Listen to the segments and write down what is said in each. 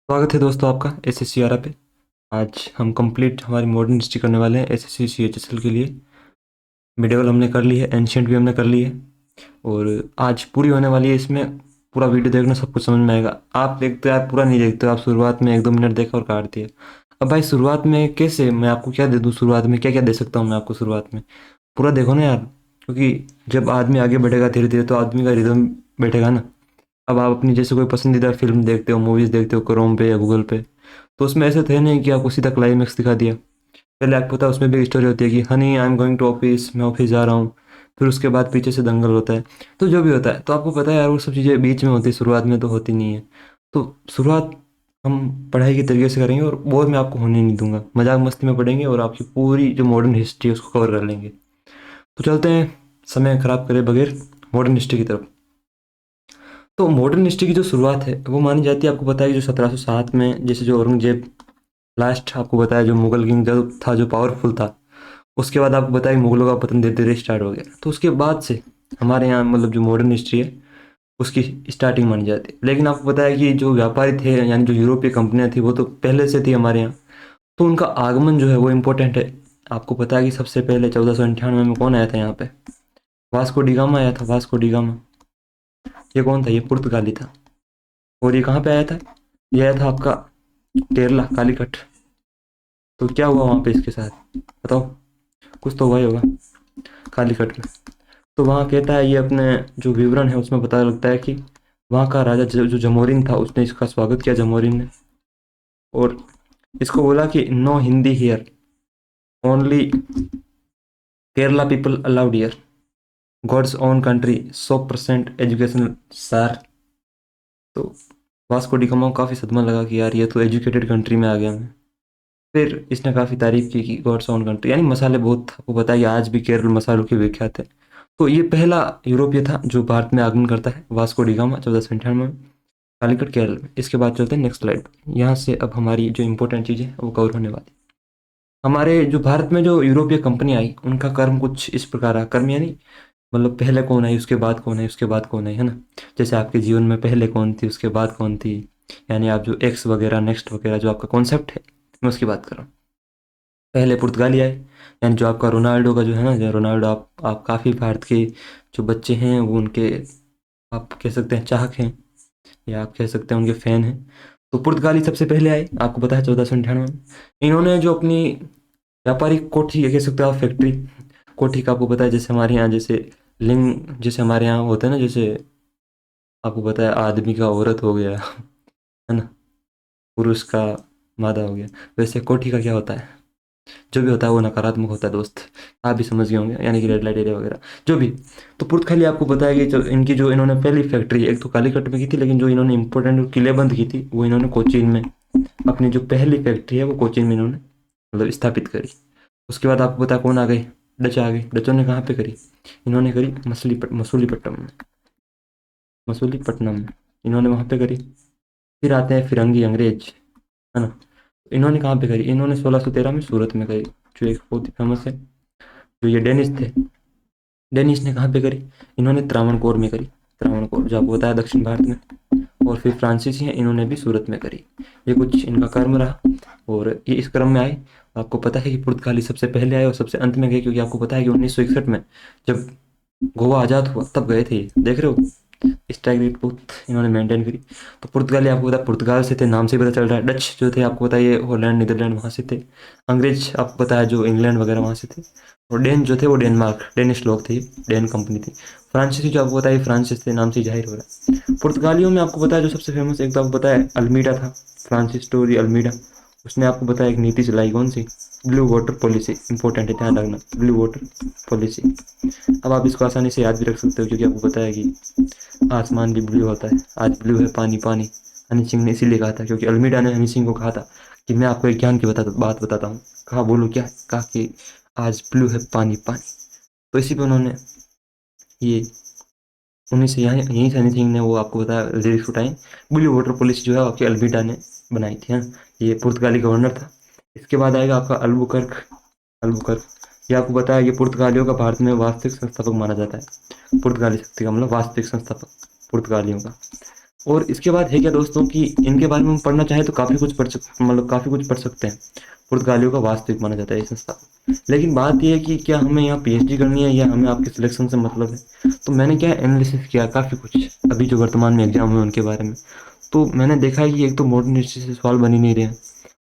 स्वागत है दोस्तों आपका एसएससी आरा पे। आज हम कंप्लीट हमारी मॉडर्न हिस्ट्री करने वाले हैं एसएससी सीएचएसएल के लिए। मिडिवल हमने कर ली है, एंशियंट भी हमने कर ली है और आज पूरी होने वाली है। इसमें पूरा वीडियो देखना, सब कुछ समझ में आएगा। आप देखते हो, आप पूरा नहीं देखते हो, आप शुरुआत में 1-2 मिनट देखा और काट दिया। अब भाई शुरुआत में कैसे मैं आपको क्या दे दूँ, शुरुआत में क्या क्या दे सकता हूँ मैं आपको शुरुआत में? पूरा देखो ना यार, क्योंकि जब आदमी आगे बढ़ेगा धीरे धीरे तो आदमी का रिदम बैठेगा ना। अब आप अपनी जैसे कोई पसंदीदा फ़िल्म देखते हो, मूवीज़ देखते हो क्रोम पे या गूगल पे, तो उसमें ऐसे थे नहीं कि आपको सीधा क्लाइमैक्स दिखा दिया। पहले आपको पता है उसमें भी एक स्टोरी होती है कि honey I am going to office, मैं ऑफिस जा रहा हूँ। फिर उसके बाद पीछे से दंगल होता है। तो जो भी होता है तो आपको पता है यार, वो सब चीज़ें बीच में होती है, शुरुआत में तो होती नहीं है। तो शुरुआत हम पढ़ाई के तरीके से करेंगे और बोर मैं आपको होने नहीं दूंगा। मजाक मस्ती में पढ़ेंगे और आपकी पूरी जो मॉडर्न हिस्ट्री है उसको कवर कर लेंगे। तो चलते हैं समय खराब करे बगैर मॉडर्न हिस्ट्री की तरफ। तो मॉडर्न हिस्ट्री की जो शुरुआत है वो मानी जाती है, आपको पता है कि जो 1707 में जैसे जो औरंगजेब लास्ट, आपको बताया जो मुगल किंग जो था, जो पावरफुल था, उसके बाद आपको बताया कि मुगलों का पतन धीरे धीरे स्टार्ट हो गया। तो उसके बाद से हमारे यहाँ मतलब जो मॉडर्न हिस्ट्री है उसकी स्टार्टिंग मानी जाती है। लेकिन आपको पता है कि जो व्यापारी थे यानी जो यूरोपीय कंपनियां थी वो तो पहले से थी हमारे यहाँ। तो उनका आगमन जो है वो इम्पोर्टेंट है। आपको पता है कि सबसे पहले 1498 में कौन आया था यहाँ पे? वास्को डिगामा आया था, वास्को डिगामा। ये कौन था? ये पुर्तगाली था। और ये कहाँ पे आया था? ये आया था आपका केरला, कालीकट। तो क्या हुआ वहाँ पे इसके साथ, बताओ? कुछ तो हुआ ही होगा कालीकट में। तो वहाँ कहता है, ये अपने जो विवरण है उसमें पता लगता है कि वहाँ का राजा जो जमोरिन था उसने इसका स्वागत किया, जमोरिन ने। और इसको बोला कि no Hindi here, only Kerala people allowed here, God's own country, 100% education sir. तो वास्को डी गामा को काफ़ी सदमा लगा कि यार ये तो एजुकेटेड कंट्री में आ गया मैं। फिर इसने काफ़ी तारीफ की कि गॉड्स ओन कंट्री यानी मसाले बहुत, आपको पता है कि आज भी केरल मसालों के विख्यात है। तो ये पहला यूरोपीय था जो भारत में आगमन करता है, वास्को डी गामा 1498 में, कालीकट केरल में। इसके बाद चलते हैं नेक्स्ट स्लाइड। यहाँ से अब हमारी जो इंपॉर्टेंट चीज़ है वो कवर होने वाली। हमारे जो भारत में जो यूरोपीय कंपनी आई उनका कर्म कुछ इस प्रकार है। कर्म यानी मतलब पहले कौन आई, उसके बाद कौन आई, उसके बाद कौन आई, है ना? जैसे आपके जीवन में पहले कौन थी, उसके बाद कौन थी, यानी आप जो एक्स वगैरह नेक्स्ट वगैरह जो आपका कॉन्सेप्ट है, मैं उसकी बात कर रहा हूँ। पहले पुर्तगाली आए, यानी जो आपका रोनाल्डो का जो है ना, जो रोनाल्डो, आप काफ़ी भारत के जो बच्चे हैं वो उनके, आप कह सकते हैं चाहक हैं, या आप कह सकते हैं उनके फैन हैं। तो पुर्तगाली सबसे पहले आए, आपको पता है 1498 में। इन्होंने जो अपनी व्यापारिक कोठी, या कह सकते हो आप फैक्ट्री, कोठी का आपको पता है जैसे हमारे यहाँ जैसे लिंग, जैसे हमारे यहाँ होता है ना, जैसे आपको पता है आदमी का औरत हो गया है ना, पुरुष का मादा हो गया, वैसे कोठी का क्या होता है? जो भी होता है वो नकारात्मक होता है दोस्त। आप भी समझ गए होंगे, यानी कि रेड लाइट एरिया वगैरह जो भी। तो पुर्तगाली आपको बताया कि जो इनकी जो इन्होंने पहली फैक्ट्री एक तो कालीकट में की थी, लेकिन जो इन्होंने इंपॉर्टेंट किलेबंद की थी वो इन्होंने कोचीन में, अपनी जो पहली फैक्ट्री है वो कोचीन में इन्होंने मतलब स्थापित करी। उसके बाद आपको पता है कौन आ गए? डच आ गए। डचों ने कहाँ पे करी? इन्होंने करी मसूलीपट्टनम में, मसूलीपट्टनम में इन्होंने वहाँ पे करी। फिर आते हैं फिरंगी अंग्रेज, है ना? इन्होंने कहाँ पे करी? इन्होंने 1613 में सूरत में करी, जो एक बहुत ही फेमस है। जो ये डेनिश थे, डेनिश ने कहाँ पे करी? इन्होंने त्रावणकोर में करी, त्रावणकोर जो आपको बताया दक्षिण भारत में। और फिर फ्रांसीसी हैं, इन्होंने भी सूरत में करी। ये कुछ इनका कर्म रहा और ये इस क्रम में आए। आपको पता है कि पुर्तगाली सबसे पहले आए और सबसे अंत में गए, क्योंकि आपको पता है कि 1961 में जब गोवा आज़ाद हुआ तब गए थे ये। देख रहे हो स्ट्राइक रेट बहुत इन्होंने मेंटेन करी। तो पुर्तगाली आपको पता है पुर्तगाल से थे, नाम से ही पता चल रहा है। डच जो थे आपको पता है ये हॉलैंड नीदरलैंड वहाँ से थे। अंग्रेज आपको पता है जो इंग्लैंड वगैरह वहाँ से थे। और डेन जो थे वो डेनमार्क, डेनिश लोग थे, डेन कंपनी थी। फ्रांसीसी जो आपको पता है फ्रांसिस थे, नाम से ही जाहिर हो रहा है। पुर्तगालियों में आपको पता है जो सबसे फेमस एक तो आपको पता है अल्मीडा था, फ्रांसिस टोरी अल्मीडा। उसने आपको बताया एक नीति चलाई, कौन सी? Blue water policy. इंपॉर्टेंट है, ध्यान रखना, ब्लू वाटर पॉलिसी। अब आप इसको आसानी से याद भी रख सकते हो, क्योंकि आपको पता है कि आसमान भी ब्लू होता है, आज ब्लू है पानी पानी। हनी सिंह ने इसीलिए कहा था, क्योंकि अल्मीडा ने हनी सिंह को कहा था कि मैं आपको एक ज्ञान की बात बताता हूँ। कहा बोलो क्या? कहा कि आज ब्लू है पानी पानी। तो इसी पे उन्होंने ये, उन्हीं से यहाँ यहीं से हनी सिंह ने वो आपको बताया लिरिक्स उठाए। ब्लू वाटर पॉलिसी जो है आपकी अल्मीडा ने बनाई थी, हाँ। ये पुर्तगाली गवर्नर था। इसके बाद आएगा आपका अल्बुकर्क। अल्बुकर्क, ये आपको बताया कि पुर्तगालियों का भारत में वास्तविक संस्थापक माना जाता है। पुर्तगाली शक्ति का मतलब वास्तविक संस्थापक पुर्तगालियों का। और इसके बाद है क्या दोस्तों कि इनके बारे में पढ़ना चाहे तो काफ़ी कुछ काफ़ी कुछ पढ़ सकते हैं। पुर्तगालियों का वास्तविक माना जाता है ये संस्था को। लेकिन बात यह है कि क्या हमें यहाँ पीएचडी करनी है या हमें आपके सिलेक्शन से मतलब है। तो मैंने क्या एनालिसिस किया काफ़ी कुछ अभी जो वर्तमान में एग्जाम हुए उनके बारे में। तो मैंने देखा है कि एक तो मॉडर्न हिस्ट्री से सवाल बन ही नहीं रहे हैं,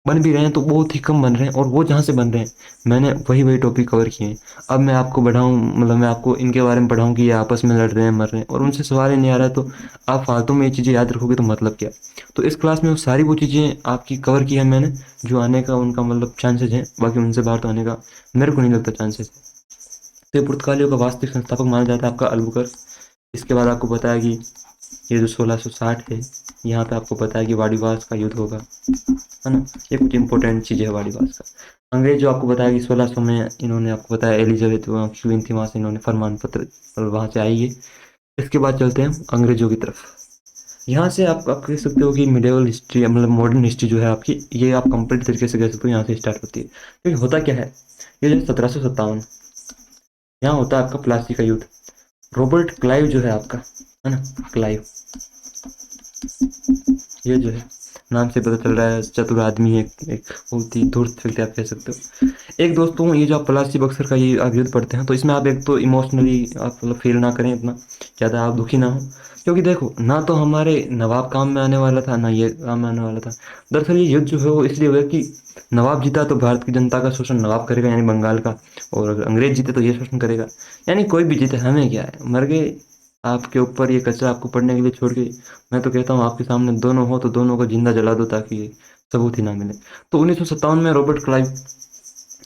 बन भी रहे हैं तो बहुत ही कम बन रहे हैं, और वो जहाँ से बन रहे हैं मैंने वही वही टॉपिक कवर किए हैं। अब मैं आपको बढ़ाऊँ मैं आपको इनके बारे में पढ़ाऊँ कि ये आपस में लड़ रहे हैं मर रहे हैं और उनसे सवाल ही नहीं आ रहा है, तो आप फालतू में ये चीज़ें याद रखोगे तो मतलब क्या। तो इस क्लास में वो सारी वो चीज़ें आपकी कवर की है मैंने, जो आने का उनका चांसेस हैं, बाकी उनसे बाहर तो आने का मेरे को नहीं लगता चांसेस। तो ये पुर्तगालियों का वास्तविक संस्थापक माना जाता है आपका अल्बुकर्क। इसके बाद आपको पता है कि ये जो 1660 है, यहाँ पे आपको पता है कि वाडीवास का युद्ध होगा, है ना। ये कुछ इंपॉर्टेंट चीज़ है वाडीवास का। अंग्रेज जो आपको बताया कि 1600 में इन्होंने आपको बताया एलिजाबेथ क्वीन थी, वहाँ से इन्होंने फरमान पत्र और वहाँ से आई है। इसके बाद चलते हैं अंग्रेजों की तरफ। यहाँ से आप कह सकते हो कि मिडिवल हिस्ट्री मॉडर्न हिस्ट्री जो है आपकी, ये आप कंप्लीट तरीके से कह सकते हो यहाँ से स्टार्ट होती है। क्योंकि होता क्या है, ये जो 1757 यहाँ होता है आपका प्लासी का युद्ध। रॉबर्ट क्लाइव जो है आपका, है ना, क्लाइव, ये जो है नाम से पता चल रहा है चतुर आदमी है, एक बहुत ही धूर्त व्यक्ति आप कह सकते हो। एक दोस्तों ये जो आप प्लासी बक्सर का ये आप युद्ध पढ़ते हैं तो इसमें आप एक तो इमोशनली आप फील ना करें इतना ज़्यादा, आप दुखी ना हो। क्योंकि देखो ना तो हमारे नवाब काम में आने वाला था ना ये काम में आने वाला था। दरअसल ये युद्ध जो है वो इसलिए हुआ कि नवाब जीता तो भारत की जनता का शोषण नवाब करेगा यानी बंगाल का, और अगर अंग्रेज जीते तो ये शोषण करेगा। यानी कोई भी जीते हमें क्या है, मर गए आपके ऊपर ये कचरा आपको पढ़ने के लिए छोड़ के। मैं तो कहता हूँ आपके सामने दोनों हो तो दोनों को जिंदा जला दो ताकि ये सबूत ही ना मिले। तो 1957 में रॉबर्ट क्लाइव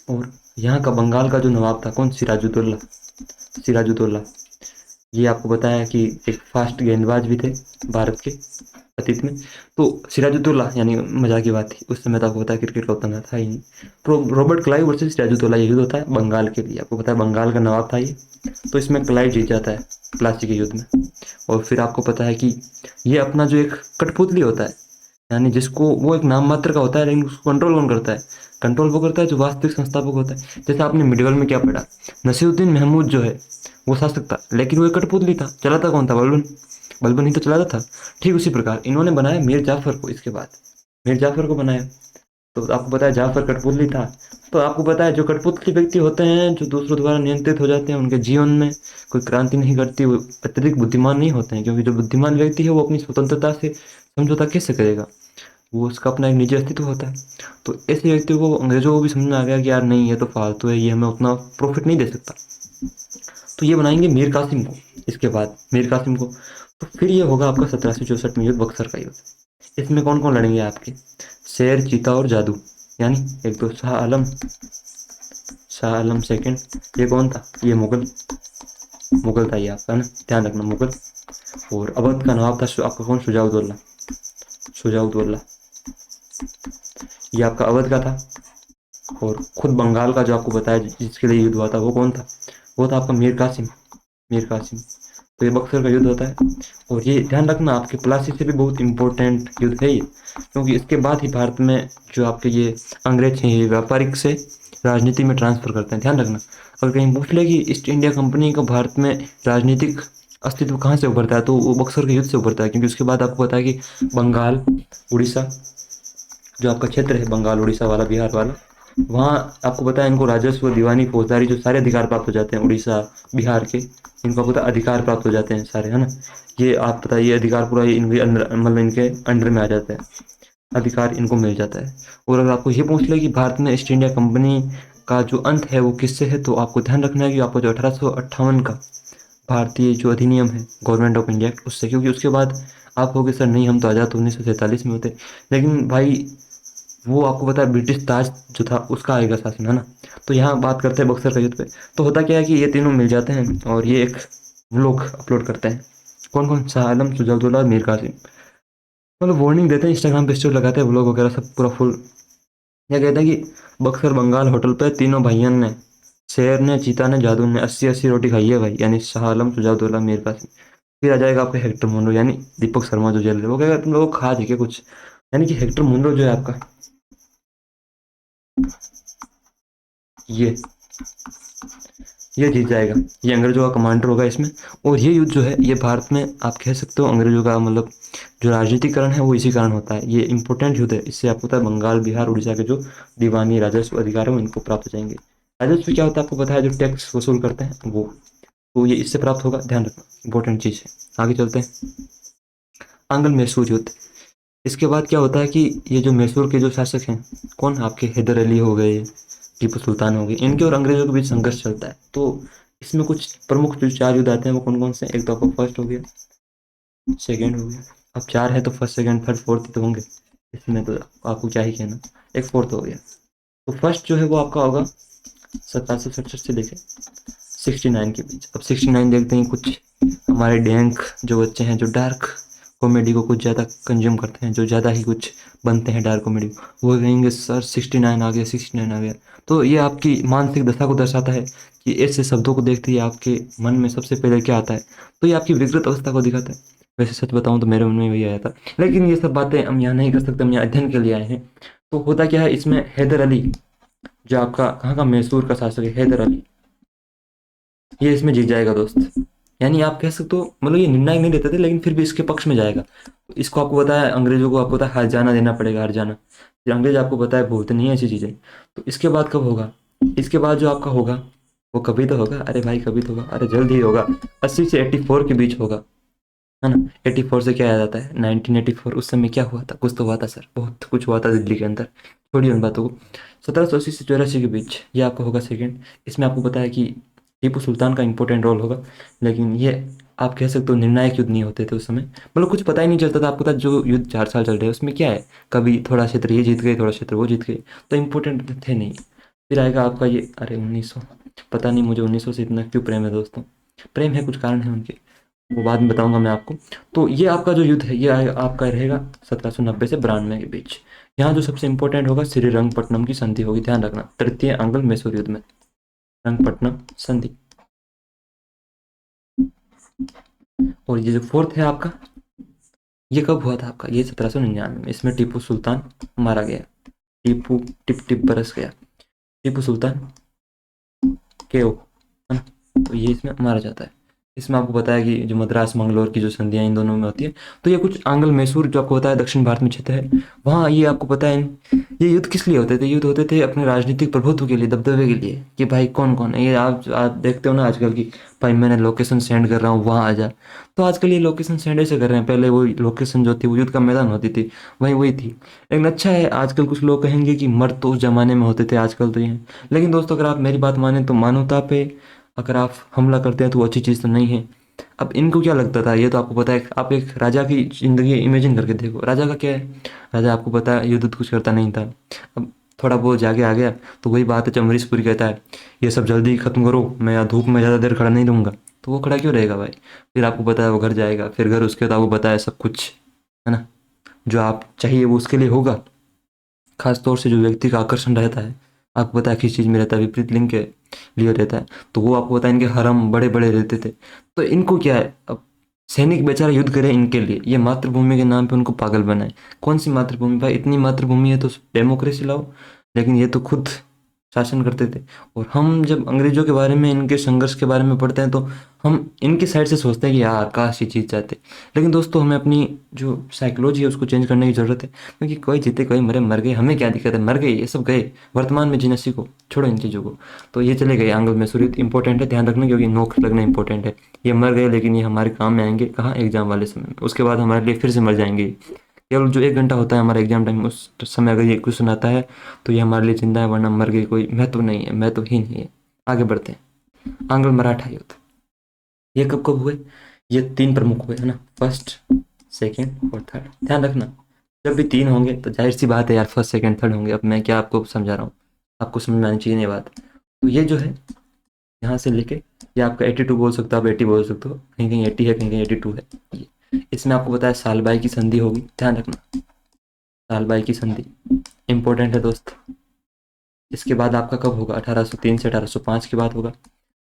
और यहाँ का बंगाल का जो नवाब था कौन, सिराजुद्दौला, सिराजुद्दौला, ये आपको बताया कि एक फास्ट गेंदबाज भी थे भारत के अतीत में। तो सिराजुद्दौला यानी मजाक की बात थी, उस समय तो आपको पता है क्रिकेट का उतना था ही नहीं। तो रॉबर्ट क्लाइव वर्सेस सिराजुद्दौला ये युद्ध होता है बंगाल के लिए, आपको पता है बंगाल का नवाब था ये। तो इसमें क्लाइव जीत जाता है प्लासी के युद्ध में। और फिर आपको पता है कि ये अपना जो एक कठपुतली होता है, यानी जिसको वो एक नाम मात्र का होता है लेकिन उसको कंट्रोल कौन करता है, कंट्रोल वो करता है जो वास्तविक संस्थापक होता है। जैसे आपने मिडिवल में क्या पढ़ा, नसीरुद्दीन महमूद जो है वो शासक था लेकिन वो एक कठपुतली था, चलाता कौन था, बलबन, बलबन ही तो चलाता था। ठीक उसी प्रकार इन्होंने बनाया मीर जाफर को, इसके बाद मीर जाफर को बनाया। तो आपको पता है जाफर कठपुतली था। तो आपको पता है जो कठपुतली व्यक्ति होते हैं जो दूसरों द्वारा नियंत्रित हो जाते हैं, उनके जीवन में कोई क्रांति नहीं करती, वो अत्यधिक बुद्धिमान नहीं होते हैं। क्योंकि जो बुद्धिमान व्यक्ति है वो अपनी स्वतंत्रता से समझौता कैसे करेगा, वो उसका अपना एक निजी अस्तित्व होता है। तो ऐसे व्यक्ति को अंग्रेजों को भी समझ में आ गया कि यार नहीं ये तो फालतू है, ये हमें उतना प्रॉफिट नहीं दे सकता। तो ये बनाएंगे मीर कासिम को, इसके बाद मीर कासिम को। तो फिर ये होगा आपका 1764 में युद्ध, बक्सर का युद्ध। इसमें कौन कौन लड़ेंगे आपके, शेर, चीता और जादू। यानी एक तो शाह आलम, शाह आलम सेकंड, ये कौन था, ये मुगल, मुगल था ये आपका, है ना, ध्यान रखना मुगल। और अवध का नवाब था आपका कौन, शुजाउद्दौला, शुजाउद्दौला, ये आपका अवध का था। और खुद बंगाल का जो आपको बताया जिसके लिए युद्ध हुआ था वो कौन था, वो था आपका मीर कासिम, मीर कासिम। तो ये बक्सर का युद्ध होता है। और ये ध्यान रखना आपके प्लासी से भी बहुत इंपॉर्टेंट युद्ध है ये, क्योंकि इसके बाद ही भारत में जो आपके ये अंग्रेज हैं ये व्यापारिक से राजनीति में ट्रांसफर करते हैं। ध्यान रखना अगर कहीं पूछ ले कि ईस्ट इंडिया कंपनी का भारत में राजनीतिक अस्तित्व कहाँ से उभरता है तो वो बक्सर के युद्ध से उभरता है। क्योंकि उसके बाद आपको पता है कि बंगाल, उड़ीसा, जो आपका क्षेत्र है बंगाल उड़ीसा वाला बिहार वाला, वहाँ आपको पता है इनको राजस्व, दीवानी, फौजदारी जो सारे अधिकार प्राप्त हो जाते हैं उड़ीसा बिहार के, इनको पता अधिकार प्राप्त हो जाते हैं सारे, है ना। ये आप पता ये अधिकार पूरा ये इनके अंदर इनके अंडर में आ जाता है, अधिकार इनको मिल जाता है। और अगर आपको ये पूछ ले कि भारत में ईस्ट इंडिया कंपनी का जो अंत है वो किससे है, तो आपको ध्यान रखना है कि आपको जो 1858 का भारतीय जो अधिनियम है गवर्नमेंट ऑफ इंडिया एक्ट उससे। क्योंकि उसके बाद आप कहोगे सर नहीं हम तो आज़ाद 1947 में होते, लेकिन भाई वो आपको पता है ब्रिटिश ताज जो था उसका आएगा शासन, है ना। तो यहाँ बात करते हैं बक्सर का युद्ध पे। तो होता क्या है कि ये तीनों मिल जाते हैं और ये एक व्लॉग अपलोड करते हैं, कौन कौन, शाह आलम, शुजाउद्दौला और मीर कासिम। वार्निंग देते हैं, इंस्टाग्राम पे स्टोरी लगाते हैं, व्लॉग वगैरह सब पूरा फुल। यह कहते हैं कि बक्सर बंगाल होटल पे तीनों भाइयों ने, शेर ने, चीता ने, जादू ने 80-80 रोटी खाई है भाई, यानी शाह आलम, शुजाउद्दौला, मीर कासिम। फिर आ जाएगा आपका हेक्टर मुनरो यानी दीपक शर्मा जो जेल रहे, वो कहेगा तुम लोगों को खा जी के कुछ। यानी कि हेक्टर मुनरो जो है आपका, ये ये जीत जाएगा, ये अंग्रेजों का कमांडर होगा इसमें। और ये युद्ध जो है ये भारत में आप कह सकते हो अंग्रेजों का मतलब जो राजनीतिकरण है वो इसी कारण होता है। ये इंपॉर्टेंट युद्ध है, इससे आपको पता है बंगाल बिहार उड़ीसा के जो दीवानी राजस्व अधिकार है वो इनको प्राप्त हो जाएंगे। राजस्व क्या होता है आपको पता है, जो टैक्स वसूल करते हैं वो, तो ये इससे प्राप्त होगा, ध्यान रखना इंपॉर्टेंट चीज़ है। आगे चलते हैं, आंग्ल मैसूर युद्ध। इसके बाद क्या होता है कि ये जो मैसूर के जो शासक हैं, कौन आपके हैदर अली हो गए, टीपू सुल्तान हो गए, इनके और अंग्रेजों के बीच संघर्ष चलता है। तो इसमें कुछ प्रमुख जो चार युद्ध आते हैं वो कौन कौन से, एक तो आपका फर्स्ट हो गया, सेकेंड हो गया, अब चार है तो फर्स्ट सेकेंड थर्ड फोर्थ तो होंगे, इसमें तो आपको क्या ही कहना, एक फोर्थ हो गया। तो फर्स्ट जो है वो आपका होगा 1767 से लेके 69 के बीच। अब 69 देखते हैं, कुछ हमारे डैंक जो बच्चे हैं जो डार्क कॉमेडी को कुछ ज़्यादा कंज्यूम करते हैं, जो ज़्यादा ही कुछ बनते हैं डार्क कॉमेडी, वो कहेंगे सर 69 आ गया, 69 आ गया। तो ये आपकी मानसिक दशा को दर्शाता है कि ऐसे शब्दों को देखते ही आपके मन में सबसे पहले क्या आता है, तो ये आपकी विकृत अवस्था को दिखाता है। वैसे सच बताऊं तो मेरे मन में वही आया था, लेकिन ये सब बातें हम यहाँ नहीं कर सकते, हम यहाँ अध्ययन के लिए आए हैं। तो होता क्या है इसमें, हैदर अली जो आपका कहाँ का, मैसूर का शासक है हैदर अली, ये इसमें जीत जाएगा दोस्त। यानी आप कह सकते हो मतलब ये निर्णायक नहीं देते थे लेकिन फिर भी इसके पक्ष में जाएगा। इसको आपको पता है अंग्रेजों को आपको पता है हर जाना देना पड़ेगा, हर जाना, फिर अंग्रेज आपको पता है भूलते नहीं है ऐसी चीज़ें। तो इसके बाद कब होगा, इसके बाद जो आपका होगा वो कभी तो होगा, अरे भाई कभी तो होगा, अरे जल्द ही होगा, 80 से 84 के बीच होगा, है ना। 84 से क्या याद आता है, 1984, उस समय क्या हुआ था, कुछ तो हुआ था सर, बहुत कुछ हुआ था दिल्ली के अंदर, छोड़िए उन बातों को। 1780 से 84 के बीच ये आपका होगा सेकंड। इसमें आपको पता है कि टीपू सुल्तान का इंपॉर्टेंट रोल होगा, लेकिन ये आप कह सकते हो निर्णायक युद्ध नहीं होते थे उस समय, मतलब कुछ पता ही नहीं चलता था आपको, था जो युद्ध 4 साल चल रहे हैं उसमें क्या है, कभी थोड़ा क्षेत्र ये जीत गए, थोड़ा क्षेत्र वो जीत गए, तो इम्पोर्टेंट थे नहीं। फिर आएगा आपका ये, अरे 1900, पता नहीं मुझे 1900 से इतना क्यों प्रेम है दोस्तों, प्रेम है, कुछ कारण है उनके, वो बाद में बताऊंगा मैं आपको। तो ये आपका जो युद्ध है ये आपका रहेगा 1790 से 92 के बीच। यहाँ जो सबसे इंपॉर्टेंट होगा श्रीरंगपट्टनम की संधि होगी, ध्यान रखना, तृतीय आंग्ल मैसूर युद्ध में रंगपट्टनम संधि। और ये जो फोर्थ है आपका, ये कब हुआ था आपका, ये 1799 में, इसमें टीपू सुल्तान मारा गया, टीपू टिप टिप बरस गया, टीपू सुल्तान के ओ, है ना, तो ये इसमें मारा जाता है। इसमें आपको पता है कि जो मद्रास मंगलोर की जो संधियाँ इन दोनों में होती है, तो ये कुछ आंग्ल मैसूर जो आपको पता है दक्षिण भारत में क्षेत्र है, वहाँ ये आपको पता है ये युद्ध किस लिए होते थे, युद्ध होते थे अपने राजनीतिक प्रभुत्व के लिए, दबदबे के लिए, कि भाई कौन कौन है ये, आप देखते हो ना आजकल की, भाई मैंने लोकेशन सेंड कर रहा हूँ वहाँ आ जा। तो आजकल ये लोकेशन सेंड ऐसे कर रहे हैं, पहले वो लोकेशन जो थी वो युद्ध का मैदान होती थी, वही थी। लेकिन अच्छा है, आजकल कुछ लोग कहेंगे कि मर्द तो उस जमाने में होते थे, आजकल तो ये हैं। लेकिन दोस्तों अगर आप मेरी बात माने तो मानवता पे अगर आप हमला करते हैं तो वो अच्छी चीज़ तो नहीं है। अब इनको क्या लगता था, ये तो आपको पता है, आप एक राजा की जिंदगी इमेजिन करके देखो, राजा का क्या है, राजा आपको पता है युद्ध कुछ करता नहीं था। अब थोड़ा बहुत जाके आ गया तो वही बात है, जब अमरीशपुरी कहता है ये सब जल्दी खत्म करो, मैं यहाँ धूप में ज़्यादा देर खड़ा नहीं रहूँगा, तो वो खड़ा क्यों रहेगा भाई, फिर आपको पता है वो घर जाएगा, फिर घर उसके बाद आपको पता है सब कुछ, है ना, जो आप चाहिए वो उसके लिए होगा। खास तौर से जो व्यक्ति का आकर्षण रहता है, आपको पता है किस चीज़ में रहता है, विपरीत लिंग के लिए रहता है, तो वो आपको पता है इनके हरम बड़े बड़े रहते थे। तो इनको क्या है, अब सैनिक बेचारा युद्ध करे इनके लिए, ये मातृभूमि के नाम पे उनको पागल बनाए। कौन सी मातृभूमि भाई, इतनी मातृभूमि है तो डेमोक्रेसी लाओ, लेकिन ये तो खुद शासन करते थे। और हम जब अंग्रेजों के बारे में, इनके संघर्ष के बारे में पढ़ते हैं तो हम इनकी साइड से सोचते हैं कि यार काश ये जीत जाते। लेकिन दोस्तों हमें अपनी जो साइकोलॉजी है उसको चेंज करने की ज़रूरत है, क्योंकि कोई जीते कोई मरे, मर गए, हमें क्या दिक्कत है, मर गए ये सब गए, वर्तमान में जीना सीखो, छोड़ो इन चीज़ों को। तो ये चले गए आंग्ल मैसूर इंपॉर्टेंट है, ध्यान रखना, क्योंकि नोक लगना इंपॉर्टेंट है। ये मर गए लेकिन ये हमारे काम में आएंगे कहाँ, एग्जाम वाले समय में, उसके बाद हमारे लिए फिर से मर जाएंगे। केवल जो 1 घंटा होता है हमारा एग्जाम टाइम, उस समय अगर ये कुछ सुनाता है तो ये हमारे लिए जिंदा है, वरना मर गई, कोई महत्व नहीं है, महत्व ही नहीं है। आगे बढ़ते हैं, आंग्ल मराठा युद्ध, ये कब कब हुए, ये 3 प्रमुख हुए, है ना, फर्स्ट सेकेंड और थर्ड। ध्यान रखना जब भी 3 होंगे तो जाहिर सी बात है यार फर्स्ट सेकेंड थर्ड होंगे। अब मैं क्या आपको समझा रहा हूँ, आपको समझ में आनी चाहिए ये बात। तो ये जो है यहाँ से लेके ये आपका 82 बोल सकते हो, आप 80 बोल सकते हो, कहीं कहीं 80 है, कहीं कहीं 82 है। इसमें आपको पता है सालबाई की संधि होगी, ध्यान रखना, सालबाई की संधि इंपॉर्टेंट है दोस्त। इसके बाद आपका कब होगा, 1803 से 1805 के बाद होगा।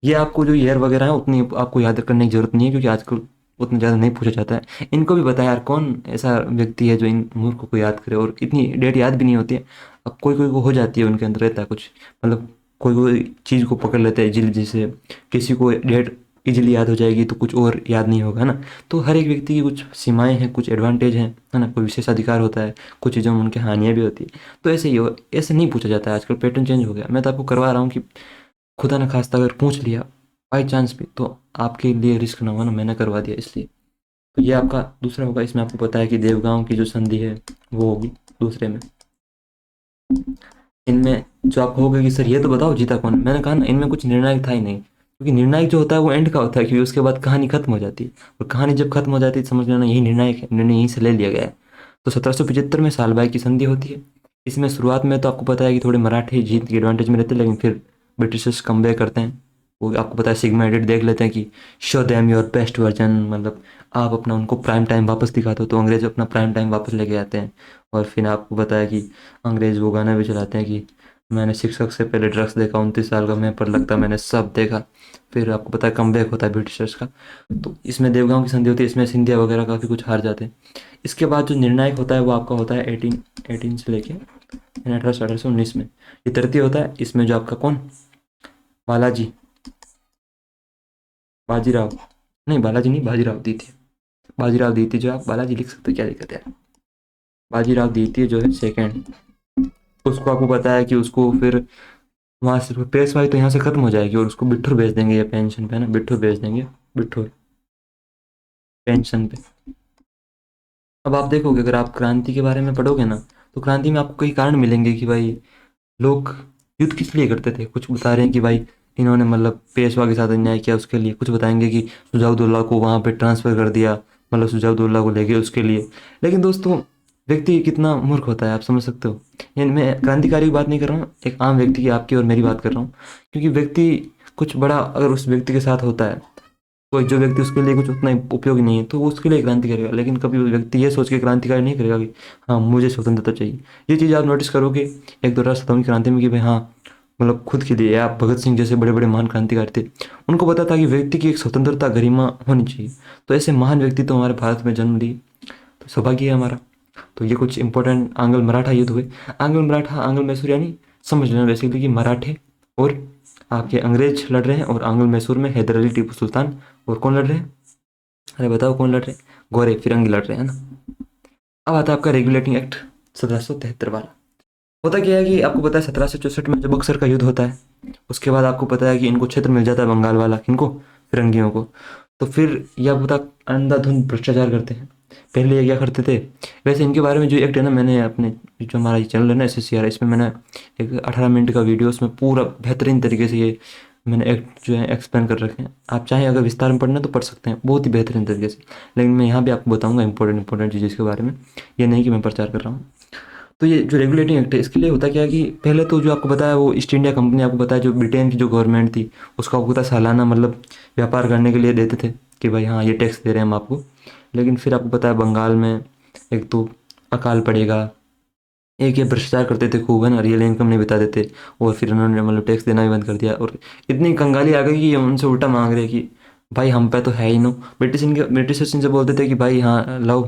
ये आपको जो ईयर वगैरह है उतनी आपको याद करने की जरूरत नहीं है, क्योंकि आजकल उतना ज़्यादा नहीं पूछा जाता है। इनको भी पता है यार कौन ऐसा व्यक्ति है जो इन मूर्खों को याद करे, और इतनी डेट याद भी नहीं होती है। अब कोई कोई को हो जाती है, उनके अंदर रहता है कुछ, मतलब कोई कोई चीज़ को पकड़ लेते हैं इजीली, जैसे किसी को डेट इजीली याद हो जाएगी तो कुछ और याद नहीं होगा, है ना। तो हर एक व्यक्ति की कुछ सीमाएं हैं, कुछ एडवांटेज हैं, है ना, कोई विशेषाधिकार होता है, कुछ चीज़ों में उनकी हानियाँ भी होती है। तो ऐसे ही हो, ऐसे नहीं पूछा जाता है, आजकल पैटर्न चेंज हो गया। मैं तो आपको करवा रहा हूँ कि खुदा न खास्ता अगर पूछ लिया बाई चांस भी, तो आपके लिए रिस्क ना हुआ ना, मैंने करवा दिया इसलिए। तो ये आपका दूसरा होगा। इसमें आपको पता है कि देवगांव की जो संधि है वो होगी दूसरे में। इनमें जो आप कहोगे कि सर ये तो बताओ जीता कौन, मैंने कहा ना इनमें कुछ निर्णायक था ही नहीं, क्योंकि निर्णायक जो होता है वो एंड का होता है, क्योंकि उसके बाद कहानी खत्म हो जाती है, और कहानी जब खत्म हो जाती है तो समझ लेना यही निर्णायक है, निर्णय यहीं से ले लिया गया है। तो 1775 में सालबाई की संधि होती है। इसमें शुरुआत में तो आपको पता है कि थोड़े मराठे जीत के एडवांटेज में रहते हैं, लेकिन फिर ब्रिटिशर्स कम बैक करते हैं। वो आपको पता है सिग्मा एडिट देख लेते हैं कि show them your best version, मतलब आप अपना उनको प्राइम टाइम वापस दिखा दो, तो अंग्रेज अपना प्राइम टाइम वापस लेके आते हैं। और फिर आपको पता है कि अंग्रेज वो गाना भी चलाते हैं कि मैंने शिक्षक से पहले ड्रग्स देखा, 29 साल का मैं, पर लगता मैंने सब देखा। फिर आपको पता है कम बैक होता है ब्रिटिशर्स का। तो इसमें देवगांव की संधि होती है, इसमें सिंधिया वगैरह काफ़ी कुछ हार जाते हैं। इसके बाद जो निर्णायक होता है वो आपका होता है 18 से लेके 1819 में ये तृतीय होता है। इसमें जो आपका कौन, बालाजी, बाजीराव, नहीं बालाजी नहीं, बाजीराव द्वितीय, बाजीराव द्वितीय, जो आप बालाजी लिख सकते हो, क्या दिक्कत है। बाजीराव द्वितीय जो है सेकेंड, उसको आपको पता है कि उसको फिर वहाँ से पेशवाई तो यहाँ से खत्म हो जाएगी और उसको बिट्ठूर भेज देंगे, या पेंशन पे, है ना, बिट्ठूर भेज देंगे, बिट्ठूर पेंशन पे। अब आप देखोगे अगर आप क्रांति के बारे में पढ़ोगे ना, तो क्रांति में आपको कई कारण मिलेंगे कि भाई लोग युद्ध किस लिए करते थे। कुछ बता रहे हैं कि भाई इन्होंने मतलब पेशवा के साथ अन्याय किया उसके लिए, कुछ बताएंगे कि सुजाउद्दौला को वहाँ पे ट्रांसफ़र कर दिया, मतलब सुजाउद्दौला को ले गए उसके लिए। लेकिन दोस्तों व्यक्ति कितना मूर्ख होता है आप समझ सकते हो। यानी मैं क्रांतिकारी की बात नहीं कर रहा हूँ, एक आम व्यक्ति की, आपकी और मेरी बात कर रहा हूँ। क्योंकि व्यक्ति कुछ बड़ा अगर उस व्यक्ति के साथ होता है, कोई जो व्यक्ति उसके लिए कुछ उतना उपयोगी नहीं है, तो वो उसके लिए क्रांति करेगा। लेकिन कभी वो व्यक्ति ये सोच के क्रांतिकारी नहीं करेगा कि हाँ मुझे स्वतंत्रता चाहिए। ये चीज़ आप नोटिस करोगे एक दो राष्ट्रवादी क्रांति में कि भाई हाँ, मतलब खुद के लिए, आप भगत सिंह जैसे बड़े बड़े महान क्रांतिकारी थे, उनको पता था कि व्यक्ति की एक स्वतंत्रता गरिमा होनी चाहिए। तो ऐसे महान व्यक्ति तो हमारे भारत में जन्म लिए, तो सौभाग्य है हमारा। तो ये कुछ इंपॉर्टेंट आंग्ल मराठा युद्ध हुए। आंग्ल मराठा, आंग्ल मैसूर, यानी समझ लेना बेसिकली कि मराठे और आपके अंग्रेज लड़ रहे हैं, और आंग्ल मैसूर में हैदर अली, टीपू सुल्तान, और कौन लड़ रहे हैं, अरे बताओ कौन लड़ रहे हैं, गोरे फिरंगी लड़ रहे हैं ना। अब आता है आपका रेगुलेटिंग एक्ट 1773 वाला। होता क्या है कि आपको पता है 1764 में जब बक्सर का युद्ध होता है, उसके बाद आपको पता है कि इनको क्षेत्र मिल जाता है बंगाल वाला, किनको, फिरंगियों को। तो फिर यह पता अंधाधुंध भ्रष्टाचार करते हैं। पहले ये क्या करते थे, वैसे इनके बारे में जो एक्ट है ना, मैंने अपने जो हमारा ये चैनल है ना SSCR, इसमें मैंने एक 18 मिनट का वीडियो, उसमें पूरा बेहतरीन तरीके से ये मैंने एक्ट जो है एक्सप्लेन कर रखे हैं। आप चाहें अगर विस्तार में पढ़ना तो पढ़ सकते हैं बहुत ही बेहतरीन तरीके से। लेकिन मैं यहाँ भी आपको बताऊँगा इंपॉर्टेंट चीज़ इसके बारे में, ये नहीं कि मैं प्रचार कर रहा हूँ। तो ये जो रेगुलेटिंग एक्ट है, इसके लिए होता क्या है कि पहले तो जो आपको पता है वो ईस्ट इंडिया कंपनी, आपको पता है जो ब्रिटेन की जो गवर्नमेंट थी, उसका आपको पता है सालाना मतलब व्यापार करने के लिए देते थे कि भाई हाँ ये टैक्स दे रहे हैं हम आपको। लेकिन फिर आपको पता है बंगाल में एक तो अकाल पड़ेगा, एक ये भ्रष्टाचार करते थे खूब, है ना, रियल इनकम नहीं बता देते, और फिर उन्होंने मतलब टैक्स देना भी बंद कर दिया, और इतनी कंगाली आ गई कि उनसे उल्टा मांग रहे हैं कि भाई हम पे तो है ही नो। ब्रिटिशर्स इनसे बोलते थे कि भाई हाँ लाओ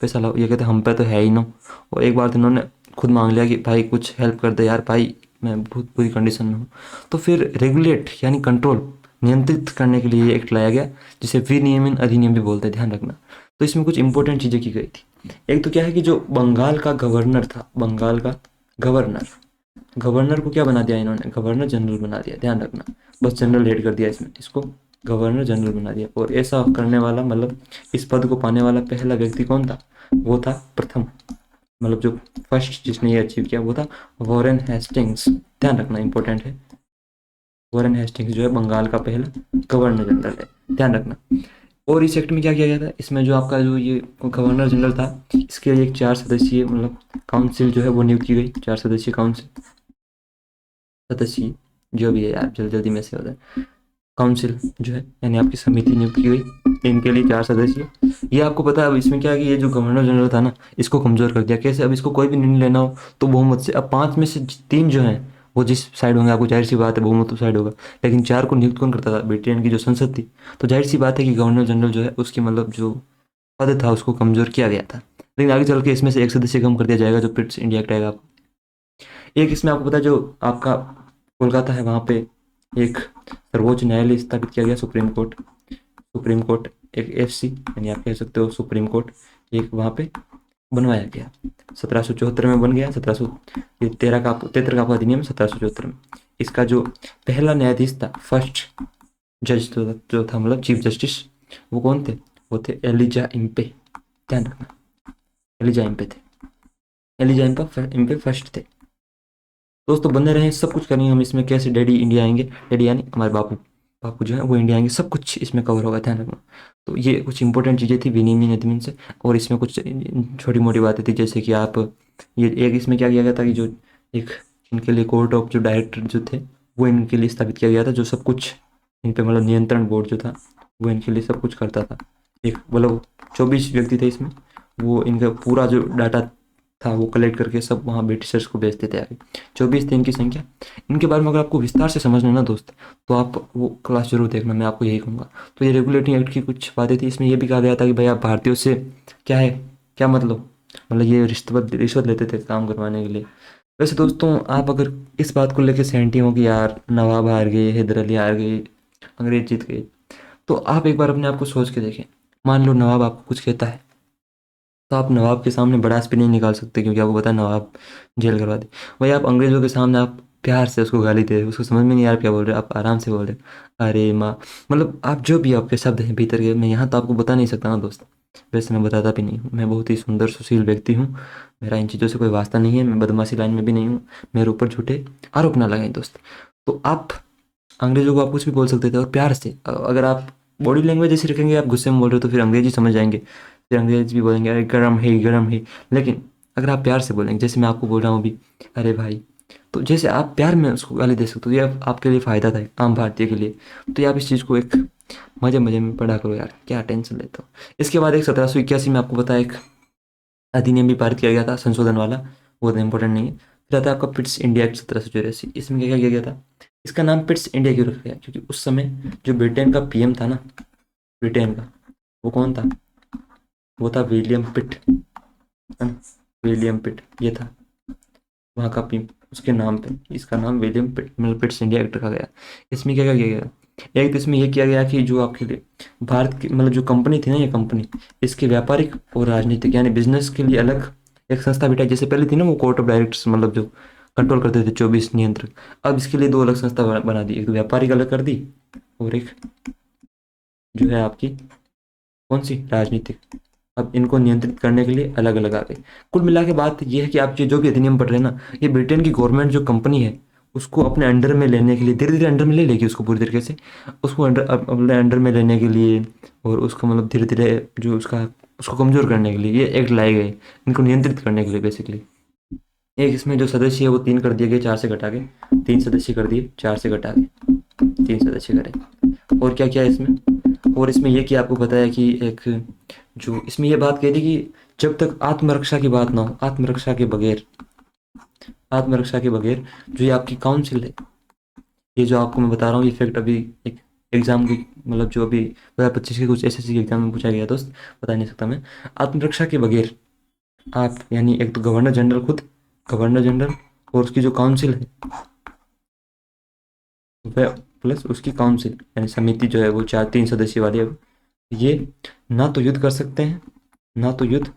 पैसा लाओ, ये कहते हम पे तो है ही नो। और एक बार तो इन्होंने खुद मांग लिया कि भाई कुछ हेल्प कर दे यार भाई, मैं बहुत बुरी कंडीशन में हूँ। तो फिर रेगुलेट यानी कंट्रोल, नियंत्रित करने के लिए ये एक्ट लाया गया, जिसे विनियमन अधिनियम भी बोलते हैं, ध्यान रखना। तो इसमें कुछ इंपॉर्टेंट चीज़ें की गई थी। एक तो क्या है कि जो बंगाल का गवर्नर था, बंगाल का गवर्नर, गवर्नर को क्या बना दिया इन्होंने, गवर्नर जनरल बना दिया, ध्यान रखना। बस जनरल हेड कर दिया इसमें, इसको गवर्नर जनरल बना दिया। और ऐसा करने वाला मतलब इस पद को पाने वाला पहला व्यक्ति कौन था, वो था प्रथम, मतलब जो फर्स्ट जिसने ये अचीव किया वो था वॉरेन हेस्टिंग्स, ध्यान रखना इंपॉर्टेंट है। वॉरेन हेस्टिंग्स जो है बंगाल का पहला गवर्नर जनरल है, ध्यान रखना। और इस एक्ट में क्या किया गया था, इसमें जो आपका जो ये गवर्नर जनरल था, इसके लिए एक 4 सदस्यीय मतलब काउंसिल जो है वो नियुक्त की गई, 4 सदस्यीय काउंसिल, सदस्य जो भी है यार, जल्दी जल्दी में से होता है, काउंसिल जो है यानी आपकी समिति नियुक्त की गई, इनके लिए 4 सदस्य। ये आपको पता है अब इसमें क्या है कि ये जो गवर्नर जनरल था ना, इसको कमज़ोर कर दिया। कैसे, अब इसको कोई भी निर्णय लेना हो तो बहुमत से, अब 5 में से 3 जो हैं वो जिस साइड होंगे, आपको जाहिर सी बात है बहुमत उस साइड होगा। लेकिन 4 को नियुक्त कौन करता था, ब्रिटेन की जो संसद थी। तो जाहिर सी बात है कि गवर्नर जनरल जो है उसकी मतलब जो पद था उसको कमज़ोर किया गया था। लेकिन आगे चल के इसमें से एक सदस्य कम कर दिया जाएगा, जो ब्रिटिश इंडिया एक्ट आएगा। आपको एक इसमें आपको पता है जो आपका कोलकाता है, वहाँ पे एक सर्वोच्च न्यायालय स्थापित किया गया, सुप्रीम कोर्ट एक एफसी, यानी आप कह सकते हो सुप्रीम कोर्ट, एक वहाँ पे बनवाया गया। 1774 में बन गया। 1713 का अधिनियम 1774 में। इसका जो पहला न्यायाधीश था, फर्स्ट जज जो था, मतलब चीफ जस्टिस, वो कौन थे? वो थे एलिजा इम्पे। ध्यान रखना, एलिजा इम्पे थे। एलिजा इम्पे फर्स्ट थे। दोस्तों बने रहें, सब कुछ करेंगे हम इसमें। कैसे डैडी इंडिया आएंगे, डैडी यानी हमारे बापू, बापू जो है वो इंडिया आएंगे, सब कुछ इसमें कवर होगा, ध्यान रखना। तो ये कुछ इंपॉर्टेंट चीज़ें थी विनिमय एडमिन से। और इसमें कुछ छोटी मोटी बातें थी, जैसे कि आप ये एक इसमें क्या किया गया था कि जो एक इनके लिए कोर्ट ऑफ जो डायरेक्टर जो थे, वो इनके लिए स्थापित किया गया था, जो सब कुछ इन पे मतलब नियंत्रण बोर्ड जो था वो इनके लिए सब कुछ करता था। एक मतलब 24 व्यक्ति थे इसमें, वो इनका पूरा जो डाटा था वो कलेक्ट करके सब वहाँ ब्रिटिशर्स को भेजते थे आगे। 24 थे इनकी संख्या। इनके बारे में अगर आपको विस्तार से समझना है ना दोस्त, तो आप वो क्लास जरूर देखना, मैं आपको यही कहूँगा। तो ये रेगुलेटिंग एक्ट की कुछ बातें थी। इसमें ये भी कहा गया था कि भाई आप भारतीयों से क्या है, क्या मतलब ये रिश्वत लेते थे काम करवाने के लिए। वैसे दोस्तों आप अगर इस बात को लेकर सहमति हो कि यार नवाब हार गए, हैदर अली हार गए, अंग्रेज जीत गए, तो आप एक बार अपने आप को सोच के देखें। मान लो नवाब आपको कुछ कहता है, तो आप नवाब के सामने बड़ास भी नहीं निकाल सकते, क्योंकि आपको पता है नवाब जेल करवा दे। वही आप अंग्रेजों के सामने आप प्यार से उसको गाली दे, उसको समझ में नहीं आ रहा क्या बोल रहे हैं, आप आराम से बोल रहे हैं, अरे माँ, मतलब आप जो भी आपके शब्द हैं भीतर के, मैं यहाँ तो आपको बता नहीं सकता ना दोस्त। वैसे मैं बताता भी नहीं हूँ, मैं बहुत ही सुंदर सुशील व्यक्ति हूँ, मेरा इन चीज़ों से कोई वास्ता नहीं है, मैं बदमाशी लाइन में भी नहीं हूँ, मेरे ऊपर झूठे आरोप ना लगाएं दोस्त। तो आप अंग्रेजों को आप कुछ भी बोल सकते थे, और प्यार से अगर आप बॉडी लैंग्वेज ऐसी रखेंगे, आप गुस्से में बोल रहे हो, तो फिर अंग्रेजी समझ जाएंगे, फिर अंग्रेज भी बोलेंगे अरे गर्म है गर्म है। लेकिन अगर आप प्यार से बोलेंगे, जैसे मैं आपको बोल रहा हूँ अभी, अरे भाई, तो जैसे आप प्यार में उसको गाली दे सकते हो, ये आपके लिए फ़ायदा था आम भारतीय के लिए। तो ये आप इस चीज़ को एक मज़े मज़े में पढ़ा करो यार, क्या टेंशन लेते हो। इसके बाद एक 1781 में आपको पता है एक अधिनियम भी पारित किया गया था, संशोधन वाला, वो तो इंपॉर्टेंट नहीं है। फिर आता है आपका पिट्स इंडिया एक्ट 1784। इसमें क्या क्या किया गया था? इसका नाम पिट्स इंडिया क्यों रखा गया? क्योंकि उस समय जो ब्रिटेन का पीएम था ना, ब्रिटेन का, वो कौन था? वो था विलियम पिट, है ना? विलियम पिट ये था वहाँ का पीएम। उसके नाम पे इसका नाम विलियम पिट, मतलब पिट्स इंडिया एक्ट रखा गया। इसमें क्या क्या किया गया? एक तो इसमें यह किया गया कि जो आपके लिए भारत की मतलब जो कंपनी थी ना, ये कंपनी, इसके व्यापारिक और राजनीतिक यानी बिजनेस के लिए अलग एक संस्था बिठाई। जैसे पहले थी ना वो कोर्ट ऑफ डायरेक्टर्स, मतलब जो कंट्रोल करते थे 24 नियंत्रक, अब इसके लिए दो अलग संस्था बना दी। एक तो व्यापारिक अलग कर दी, और एक जो है आपकी कौन सी, राजनीतिक। अब इनको नियंत्रित करने के लिए अलग अलग आ गए। कुल मिला के बात यह है कि आप ये जो भी अधिनियम पढ़ रहे हैं ना, ये ब्रिटेन की गवर्नमेंट जो कंपनी है उसको अपने अंडर में लेने के लिए, धीरे धीरे अंडर में ले लेगी उसको पूरी तरीके से, उसको अपने अंडर में लेने के लिए, और उसको मतलब धीरे धीरे जो उसको कमज़ोर करने के लिए ये एक्ट लाए गए, इनको नियंत्रित करने के लिए बेसिकली। एक इसमें जो सदस्य है वो 3 कर दिए गए, 4 से घटा के 3 सदस्य कर दिए, 4 से घटा के 3 सदस्य करे। और क्या क्या है इसमें? और इसमें ये कि आपको पता है कि एक जो इसमें ये बात कह दी कि जब तक आत्मरक्षा की बात ना हो, आत्मरक्षा के बगैर जो ये आपकी काउंसिल है, ये जो आपको मैं बता रहा हूँ, ये फैक्ट अभी एक एग्जाम की मतलब जो अभी 2025 के कुछ एसएससी के एग्जाम में पूछा गया दोस्त, बता नहीं सकता मैं। आत्मरक्षा के बगैर आप यानी एक तो गवर्नर जनरल खुद, गवर्नर जनरल, और उसकी जो काउंसिल है वह, प्लस उसकी काउंसिल यानी समिति जो है वो 3 सदस्य वाली है, ये ना तो युद्ध कर सकते हैं, ना तो युद्ध,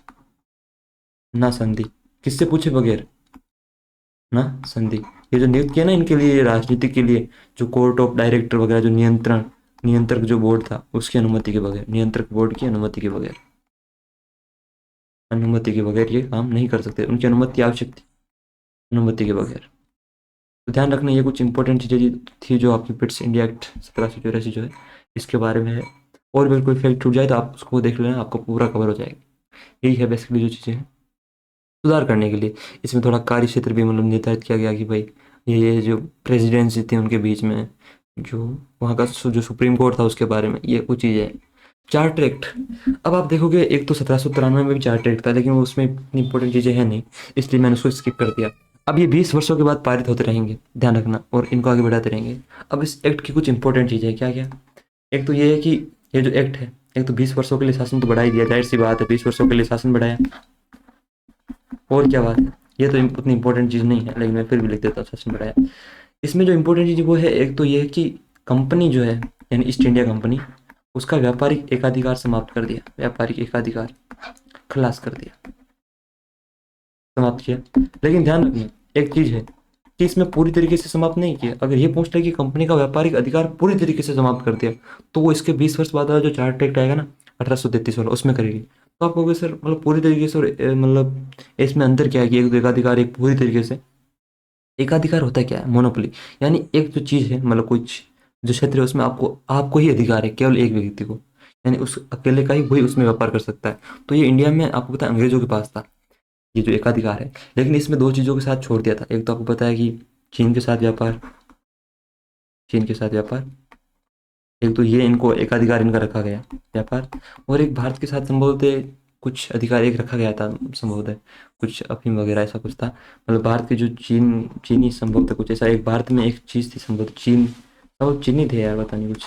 ना संधि, किससे पूछे बगैर, ना संधि। ये जो नियुक्त किया ना इनके लिए, राजनीति के लिए, जो कोर्ट ऑफ डायरेक्टर वगैरह, जो नियंत्रक जो बोर्ड था उसकी अनुमति के बगैर, नियंत्रक बोर्ड की अनुमति के बगैर ये काम नहीं कर सकते, उनकी अनुमति आवश्यक थी, अनुमति के बगैर। तो ध्यान रखना, ये कुछ इंपॉर्टेंट चीज़ें थी जो आपकी पिट्स इंडिया एक्ट 1784 जो है इसके बारे में है। और भी कोई फैक्ट छूट जाए तो आप उसको देख लेना, आपको पूरा कवर हो जाएगा। यही है बेसिकली जो चीज़ें हैं सुधार करने के लिए। इसमें थोड़ा कार्य क्षेत्र भी मतलब निर्धारित किया गया कि भाई ये जो प्रेसिडेंसी थी उनके बीच में, जो वहाँ का जो सुप्रीम कोर्ट था उसके बारे में, ये कुछ चीज़ें हैं। चार्टर एक्ट, अब आप देखोगे एक तो 1793 में भी चार्टर एक्ट था, लेकिन वो उसमें इतनी इंपॉर्टेंट चीज़ें हैं नहीं, इसलिए मैंने उसको स्किप कर दिया। अब ये 20 वर्षों के बाद पारित होते रहेंगे, ध्यान रखना, और इनको आगे बढ़ाते रहेंगे। अब इस एक्ट की कुछ इंपॉर्टेंट चीज़ें हैं, क्या क्या? एक तो ये है कि ये जो एक्ट है, एक तो 20 वर्षों के लिए शासन तो बढ़ा ही दिया, जाहिर सी बात है 20 वर्षों के लिए शासन बढ़ाया, और क्या बात है, ये तो उतनी इंपॉर्टेंट चीज़ नहीं है, लेकिन मैं फिर भी लिख देता हूँ शासन बढ़ाया। इसमें जो इम्पोर्टेंट चीज़ वो है, एक तो ये है कि कंपनी जो है यानी ईस्ट इंडिया कंपनी, उसका व्यापारिक एकाधिकार समाप्त कर दिया, व्यापारिक एकाधिकार खलास कर दिया, समाप्त किया। लेकिन ध्यान रखना एक चीज़ है कि इसमें पूरी तरीके से समाप्त नहीं किया। अगर ये पूछ ले कि कंपनी का व्यापारिक अधिकार पूरी तरीके से समाप्त कर दिया, तो वो इसके 20 वर्ष बाद वाला जो चार्टर एक्ट आएगा ना 1833 वाला, उसमें करेगी। तो आप कहोगे सर मतलब पूरी तरीके से, और मतलब इसमें अंतर क्या है कि एक तो एकाधिकार, एक पूरी तरीके से। एकाधिकार होता है क्या है? मोनोपोली, यानी एक जो चीज़ है मतलब कुछ जो क्षेत्र है उसमें आपको आपको ही अधिकार है, केवल एक व्यक्ति को, यानी उस अकेले का ही वही उसमें व्यापार कर सकता है। तो ये इंडिया में आपको पता है अंग्रेजों के पास था ये जो एकाधिकार है। लेकिन इसमें दो चीज़ों के साथ छोड़ दिया था, एक तो आपको पता है कि चीन के साथ व्यापार, चीन के साथ व्यापार, एक तो ये इनको एकाधिकार इनका रखा गया व्यापार, और एक भारत के साथ संभवतः कुछ अधिकार एक रखा गया था, संभवतः कुछ अफीम वगैरह ऐसा कुछ था। मतलब भारत के जो चीनी संभवतः कुछ ऐसा एक भारत में एक चीज़ थी संभवतः चीन, और चीनी थे यार पता नहीं कुछ,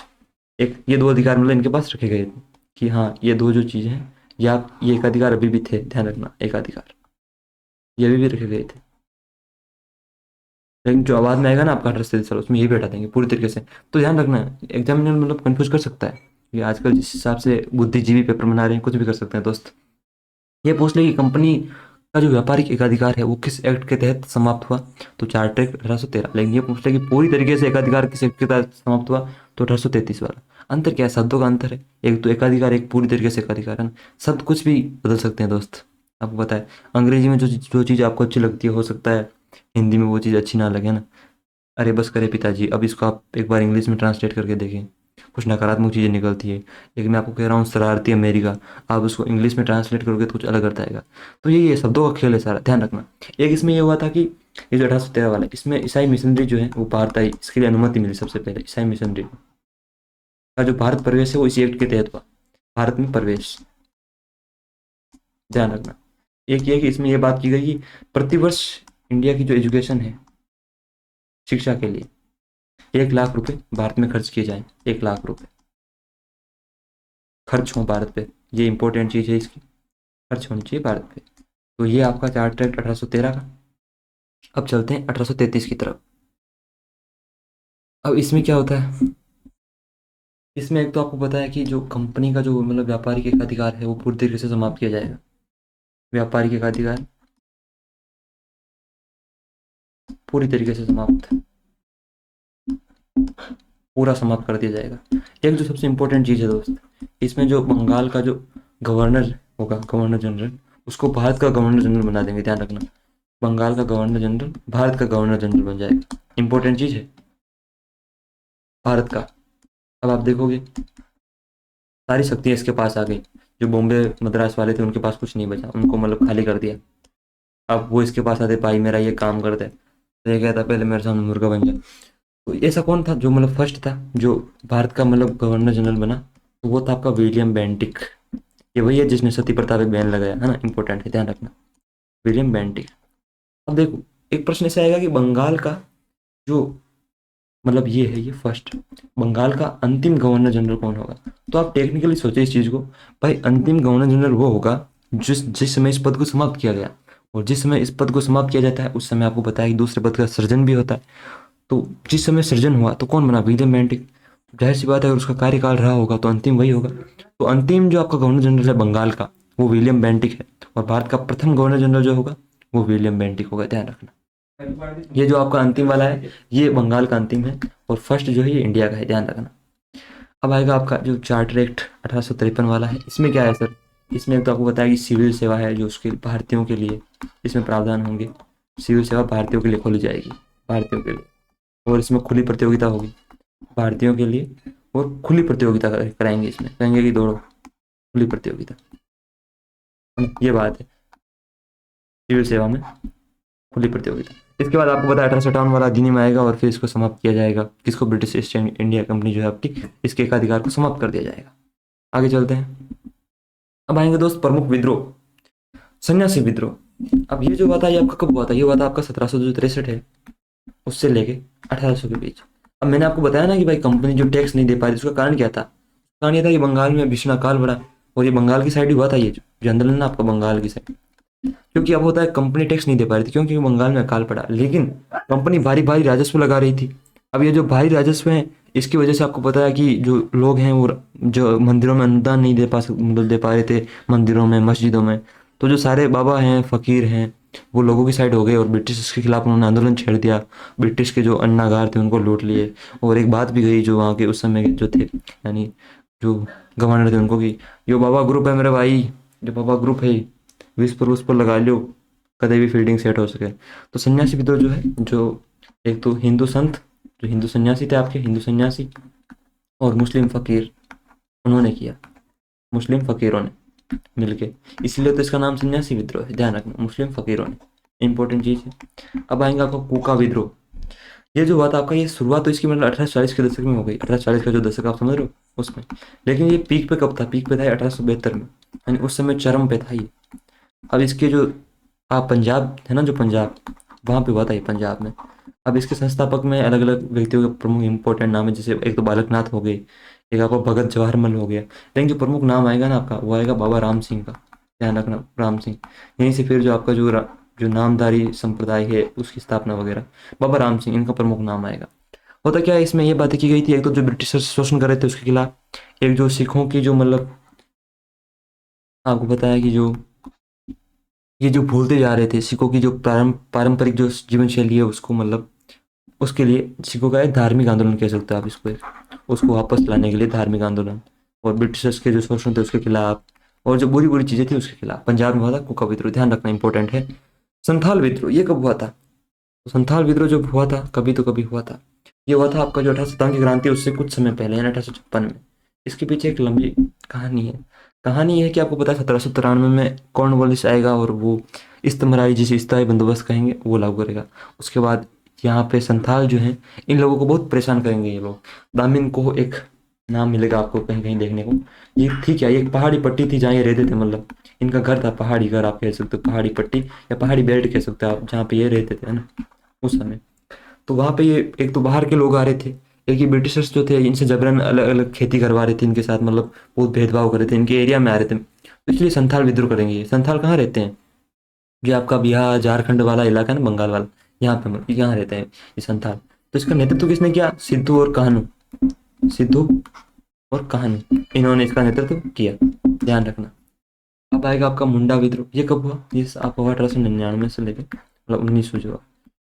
एक ये दो अधिकार मतलब इनके पास रखे गए थे कि हाँ ये दो जो चीज़ें हैं, या ये एकाधिकार अभी भी थे, ध्यान रखना एकाधिकार ये अभी भी रखे गए थे। लेकिन जो आवाज़ में आएगा ना आपका 18 से 30 साल, उसमें ये भी हटा देंगे पूरी तरीके से। तो ध्यान रखना एग्जामिनर मतलब कंफ्यूज कर सकता है, ये आजकल जिस हिसाब से बुद्धिजीवी पेपर बना रहे हैं कुछ भी कर सकते हैं दोस्त। ये पूछ ले कि कंपनी का जो व्यापारिक एकाधिकार है वो किस एक्ट के तहत समाप्त हुआ, तो चार्टर एक्ट 1813। लेकिन ये पूछ ले कि पूरी तरीके से एकाधिकार किस एक्ट के तहत समाप्त हुआ, तो 1833 वाला। अंतर क्या है? शब्दों का अंतर है, एक तो एकाधिकार, एक पूरी तरीके से एकाधिकार है ना। शब्द कुछ भी बदल सकते हैं दोस्त, आपको पता है। अंग्रेजी में जो चीज़ आपको अच्छी लगती है हो सकता है हिंदी में वो चीज़ अच्छी ना लगे ना। अरे बस करे पिताजी, अब इसको आप एक बार इंग्लिश में ट्रांसलेट करके देखें, कुछ नकारात्मक चीज़ें निकलती है। लेकिन मैं आपको कह रहा हूँ शरारती अमेरिका, आप उसको इंग्लिश में ट्रांसलेट करोगे तो कुछ अलग अर्थ आएगा। तो ये शब्दों का खेल है सारा, ध्यान रखना। एक इसमें ये हुआ था कि ये जो 1813 वाला है, इसमें ईसाई मिशनरी जो है वो भारत आई, इसके लिए अनुमति मिली सबसे पहले ईसाई मिशनरी का जो भारत प्रवेश है वो इसी एक्ट के तहत हुआ, भारत में प्रवेश, ध्यान रखना। एक ये कि इसमें ये बात की गई कि प्रतिवर्ष इंडिया की जो एजुकेशन है, शिक्षा के लिए 1 लाख रुपए भारत में खर्च किए जाएं, 1 लाख रुपए खर्च हों भारत पे, ये इंपॉर्टेंट चीज़ है इसकी, खर्च होनी चाहिए भारत पे। तो ये आपका चार्टर एक्ट 1813 का। अब चलते हैं 1833 की तरफ। अब इसमें क्या होता है, इसमें एक तो आपको पता है कि जो कंपनी का जो मतलब व्यापारिक एकाधिकार है वो पूरी तरीके से समाप्त किया जाएगा, व्यापारिक एकाधिकार पूरी तरीके से समाप्त, पूरा समाप्त कर दिया जाएगा। एक जो सबसे इम्पोर्टेंट चीज़ है दोस्त, इसमें जो बंगाल का जो गवर्नर होगा, गवर्नर जनरल, उसको भारत का गवर्नर जनरल बना देंगे, ध्यान रखना। बंगाल का गवर्नर जनरल भारत का गवर्नर जनरल बन जाएगा, इंपॉर्टेंट चीज़ है भारत का। अब आप देखोगे सारी शक्तियाँ इसके पास आ गई, जो बॉम्बे मद्रास वाले थे उनके पास कुछ नहीं बचा, उनको मतलब खाली कर दिया। अब वो इसके पास आते, भाई मेरा ये काम कर दे, तो ये कहता पहले मेरे सामने मुर्गा बन जा। तो ऐसा कौन था जो मतलब फर्स्ट था जो भारत का मतलब गवर्नर जनरल बना, तो वो था आपका विलियम बेंटिक। ये वही है जिसने सती प्रथा पे बैन लगाया है ना, इंपॉर्टेंट है ध्यान रखना, विलियम बेंटिक। अब देखो एक प्रश्न ऐसा आएगा कि बंगाल का जो मतलब ये है, ये फर्स्ट बंगाल का अंतिम गवर्नर जनरल कौन होगा। तो आप टेक्निकली सोचे इस चीज़ को, भाई अंतिम गवर्नर जनरल वो होगा जिस जिस समय इस पद को समाप्त किया गया, और जिस समय इस पद को समाप्त किया जाता है उस समय आपको पता है कि दूसरे पद का सृजन भी होता है। तो जिस समय सृजन हुआ तो कौन बना, विलियम बेंटिक। जाहिर सी बात है अगर उसका कार्यकाल रहा होगा तो अंतिम वही होगा। तो अंतिम जो आपका गवर्नर जनरल है बंगाल का वो विलियम बेंटिक है, और भारत का प्रथम गवर्नर जनरल जो होगा वो विलियम बेंटिक होगा, ध्यान रखना। ये जो आपका अंतिम वाला है ये बंगाल का अंतिम है, और फर्स्ट जो है ये इंडिया का है, ध्यान रखना। अब आएगा आपका जो चार्टर एक्ट 1853 वाला है, इसमें क्या है सर, इसमें तो आपको बताया कि सिविल सेवा है जो उसके भारतीयों के लिए इसमें प्रावधान होंगे, सिविल सेवा भारतीयों के लिए खोली जाएगी, भारतीयों के लिए, और इसमें खुली प्रतियोगिता होगी भारतीयों के लिए, और खुली प्रतियोगिता कराएंगे, इसमें कहेंगे कि दौड़ो, खुली प्रतियोगिता, ये बात है सिविल सेवा में, खुली प्रतियोगिता। इसके बाद आपको पता है 1857 वाला अधिनियम आएगा, और फिर इसको समाप्त किया जाएगा, किसको, ब्रिटिश ईस्ट इंडिया कंपनी जो है आपकी, इसके एकाधिकार को समाप्त कर दिया जाएगा। आगे चलते हैं। अब आएंगे दोस्त प्रमुख विद्रोह, सन्यासी विद्रोह। अब ये जो हुआ था ये आपका कब हुआ था, ये हुआ था आपका 1763 है उससे लेके 1800 के बीच। अब मैंने आपको बताया ना कि भाई कंपनी जो टैक्स नहीं दे पा रही, उसका कारण क्या था, कारण ये था कि बंगाल में भीषण अकाल पड़ा, और ये बंगाल की साइड ही हुआ था, ये जो आंदोलन ना आपका बंगाल की साइड, क्योंकि अब होता है कंपनी टैक्स नहीं दे पा रही थी क्योंकि बंगाल में अकाल पड़ा, लेकिन कंपनी भारी भारी राजस्व लगा रही थी। अब ये जो भारी राजस्व है इसकी वजह से आपको पता है कि जो लोग हैं वो जो मंदिरों में अनुदान नहीं मतलब दे पा रहे थे मंदिरों में मस्जिदों में। तो जो सारे बाबा हैं फकीर हैं वो लोगों की साइड हो गए और ब्रिटिश के खिलाफ उन्होंने आंदोलन छेड़ दिया। ब्रिटिश के जो अन्नागार थे उनको लूट लिए। और एक बात भी गई जो वहाँ के उस समय के जो थे यानी जो गवर्नर थे उनको कि जो बाबा ग्रुप है मेरे भाई, जो बाबा ग्रुप है विस्पर उस पर लगा लो कदे भी फील्डिंग सेट हो सके। तो सन्यासी विद्रोह जो है जो एक तो हिंदू संत जो हिंदू सन्यासी थे आपके हिंदू सन्यासी और मुस्लिम फकीर उन्होंने किया, मुस्लिम फकीरों ने मिलके, इसलिए तो इसका नाम सन्यासी विद्रोह है, ध्यान रखना मुस्लिम फकीरों ने, इंपॉर्टेंट चीज़ है। अब आएंगे आपका कूका विद्रोह। ये जो हुआ था आपका ये शुरुआत तो इसकी मतलब 1840 के दशक में हो गई, 1840 का जो दशक आप समझ रहे हो उसमें। लेकिन ये पीक पे कब था, पीक पे था 1872 में, यानी उस समय चरम पे था ये। अब इसके जो आप पंजाब है ना जो पंजाब वहाँ पे हुआ था ये पंजाब में। अब इसके संस्थापक में अलग अलग व्यक्तियों के प्रमुख इंपॉर्टेंट नाम है, जैसे एक तो बालकनाथ हो गए, एक आपका भगत जवाहरमल हो गया, लेकिन जो प्रमुख नाम आएगा ना आपका वो आएगा बाबा राम सिंह का, ध्यान रखना राम सिंह। यहीं से फिर जो आपका जो नामधारी संप्रदाय है उसकी स्थापना वगैरह बाबा राम सिंह इनका प्रमुख नाम आएगा। होता क्या है इसमें ये बातें की गई थी, एक तो जो ब्रिटिशर्स शोषण कर रहे थे उसके खिलाफ, एक जो सिखों की जो मतलब आपको बताया कि जो ये जो भूलते जा रहे थे सिखों की जो पारंपरिक जो जीवन शैली है उसको मतलब उसके लिए सिखों का एक धार्मिक आंदोलन कह सकते हो आप इसको, एक उसको वापस लाने के लिए धार्मिक आंदोलन और ब्रिटिशर्स के जो शोषण थे उसके खिलाफ और जो बुरी बुरी चीजें थी उसके खिलाफ पंजाब में हुआ था कुका विद्रोह, ध्यान रखना इंपॉर्टेंट है। संथाल विद्रोह ये कब हुआ था, तो संथाल विद्रोह जब हुआ था कभी तो कभी हुआ था, ये हुआ था आपका जो 1857 की क्रांति उससे कुछ समय पहले यानी 1856 में। इसके पीछे एक लंबी कहानी है। कहानी ये है कि आपको पता है 1793 में कॉर्नवालिस आएगा और वो इस्तमराई जिसे स्थायी बंदोबस्त कहेंगे वो लागू करेगा। उसके बाद यहाँ पे संथाल जो हैं इन लोगों को बहुत परेशान करेंगे ये लोग। दामिन को एक नाम मिलेगा आपको कहीं कहीं देखने को, ये थी क्या ये एक पहाड़ी पट्टी थी जहाँ ये रहते थे, मतलब इनका घर था पहाड़ी घर आप कह सकते हो, पहाड़ी पट्टी या पहाड़ी बेल्ट कह सकते हो आप, जहाँ पे ये रहते थे है ना उस समय। तो वहाँ पे ये एक तो बाहर के लोग आ रहे थे, एक ये ब्रिटिशर्स जो थे इनसे जबरन अलग अलग खेती करवा रहे थे इनके साथ, मतलब बहुत भेदभाव कर रहे थे इनके एरिया में आ रहे थे, तो इसलिए संथाल विद्रोह करेंगे। ये संथाल कहाँ रहते हैं, जो आपका बिहार झारखंड वाला इलाका है ना बंगाल वाला, यहाँ पे यहाँ रहते हैं ये संथाल। तो इसका नेतृत्व किसने किया, सिद्धू और कान्हू, सिद्धू और कान्हू इन्होंने इसका नेतृत्व किया, ध्यान रखना। अब आएगा आपका मुंडा विद्रोह, ये कब हुआ, ये आपका हुआ 1899 से लेकर मतलब 1900 जो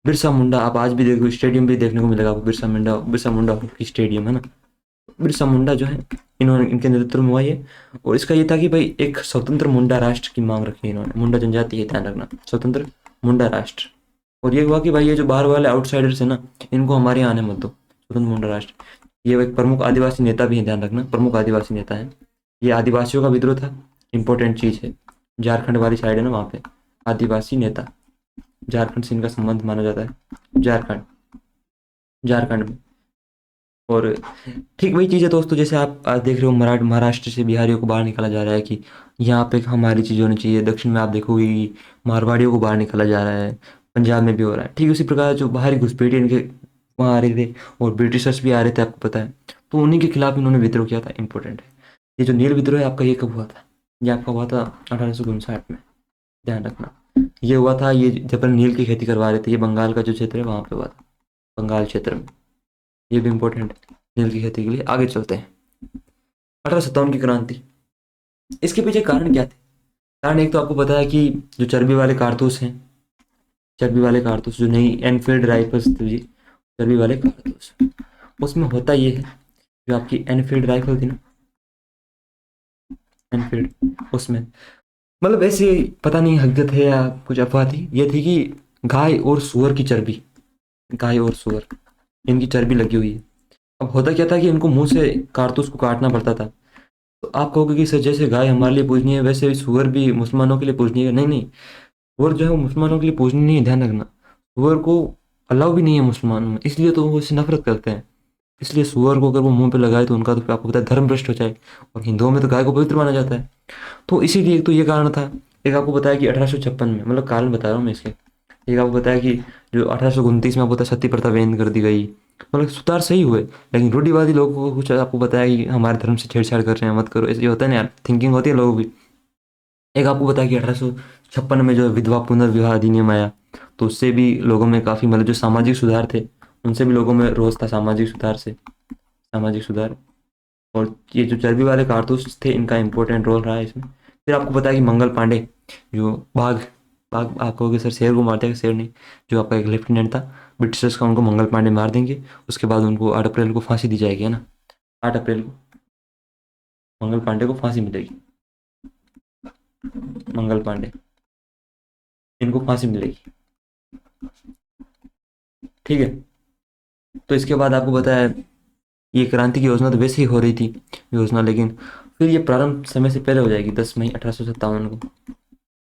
बिरसा मुंडा आप आज भी देखो स्टेडियम भी देखने को मिलेगा आपको, बिरसा मुंडा हॉकी स्टेडियम है ना। बिरसा मुंडा जो है इन्होंने इनके नेतृत्व में हुआ ये, और इसका ये था कि भाई एक स्वतंत्र मुंडा राष्ट्र की मांग रखी इन्होंने, मुंडा जनजाति है ध्यान रखना, स्वतंत्र मुंडा राष्ट्र। और ये हुआ कि भाई ये जो बाहर वाले आउटसाइडर्स है ना इनको हमारे यहाँ आने मत दो, स्वतंत्र मुंडा राष्ट्र। ये एक प्रमुख आदिवासी नेता भी है, ध्यान रखना प्रमुख आदिवासी नेता है। ये आदिवासियों का विद्रोह था, इंपॉर्टेंट चीज है, झारखंड वाली साइड है ना वहाँ पे आदिवासी नेता, झारखंड से इनका संबंध माना जाता है, झारखंड झारखंड में। और ठीक वही चीज़ है दोस्तों, जैसे आप आज देख रहे हो महाराष्ट्र से बिहारियों को बाहर निकाला जा रहा है कि यहाँ पे हमारी चीज़ होनी चाहिए, दक्षिण में आप देखोगे कि मारवाड़ियों को बाहर निकाला जा रहा है, पंजाब में भी हो रहा है। ठीक उसी प्रकार जो बाहरी घुसपैठिए इनके वहाँ आ रहे थे और ब्रिटिशर्स भी आ रहे थे आपको पता है, तो उन्हीं के खिलाफ इन्होंने विद्रोह किया था, इंपॉर्टेंट है। ये जो नील विद्रोह है आपका ये कब हुआ था, ये आपका हुआ था 1859 में, ध्यान रखना। ये हुआ था ये जब नील की खेती करवा रहे थे, ये बंगाल का जो क्षेत्र है वहाँ पे हुआ था, बंगाल क्षेत्र में। ये भी इम्पोर्टेंट है नील की खेती के लिए। आगे चलते हैं 1857 की क्रांति, इसके पीछे कारण क्या थे। कारण एक तो आपको पता है कि जो चर्बी वाले कारतूस हैं, चर्बी वाले कारतूस जो नई एनफील्ड राइफल्स थी जी, चर्बी वाले कारतूस, उसमें होता ये है जो आपकी एनफील्ड राइफल थी ना एनफील्ड, उसमें मतलब ऐसे पता नहीं हकीकत है या कुछ अफवाह थी, ये थी कि गाय और सुअर की चर्बी, गाय और सुअर इनकी चर्बी लगी हुई है। अब होता क्या था कि इनको मुंह से कारतूस को काटना पड़ता था। तो आप कहोगे कि सर जैसे गाय हमारे लिए पूजनीय है वैसे सुअर भी मुसलमानों के लिए पूजनीय है, नहीं नहीं, सुअर जो है वो मुसलमानों के लिए पूजनीय नहीं है, ध्यान रखना। सुअर को अलाउ भी नहीं है मुसलमानों में, इसलिए तो वो इससे नफरत करते हैं। इसलिए सुअर को अगर वो मुंह पे लगाए तो उनका तो आपको पता है धर्म भ्रष्ट हो जाए, और हिंदुओं में तो गाय को पवित्र माना जाता है। तो इसीलिए एक तो ये कारण था। एक आपको बताया कि 1856 में, मतलब कारण बता रहा हूँ मैं इसके, एक आपको बताया कि जो 1829 में आपको पता है सती प्रथा बैन कर दी गई, मतलब सुधार सही हुए, लेकिन रूढ़िवादी लोगों को कुछ आपको बताया कि हमारे धर्म से छेड़छाड़ कर रहे हैं मत करो, ऐसे होता है ना यार, थिंकिंग होती है लोगों की। एक आपको बताया कि 1856 में जो विधवा पुनर्विवाह अधिनियम आया, तो उससे भी लोगों में काफ़ी मतलब जो सामाजिक सुधार थे, उनसे भी लोगों में रोष था सामाजिक सुधार से, सामाजिक सुधार। और ये जो चर्बी वाले कारतूस थे, इनका इंपॉर्टेंट रोल रहा है इसमें। फिर आपको पता है कि मंगल पांडे, जो बाघ बाघ आप कहोगे सर शेर को मारते हैं, शेर नहीं, जो आपका एक लेफ्टिनेंट था ब्रिटिशर्स का, उनको मंगल पांडे मार देंगे। उसके बाद उनको 8 अप्रैल को फांसी दी जाएगी, है ना, 8 अप्रैल को मंगल पांडे को फांसी मिलेगी। मंगल पांडे, इनको फांसी मिलेगी, ठीक है। तो इसके बाद आपको बताया ये क्रांति की योजना तो वैसे ही हो रही थी योजना, लेकिन फिर ये प्रारंभ समय से पहले हो जाएगी 10 मई 1857 को।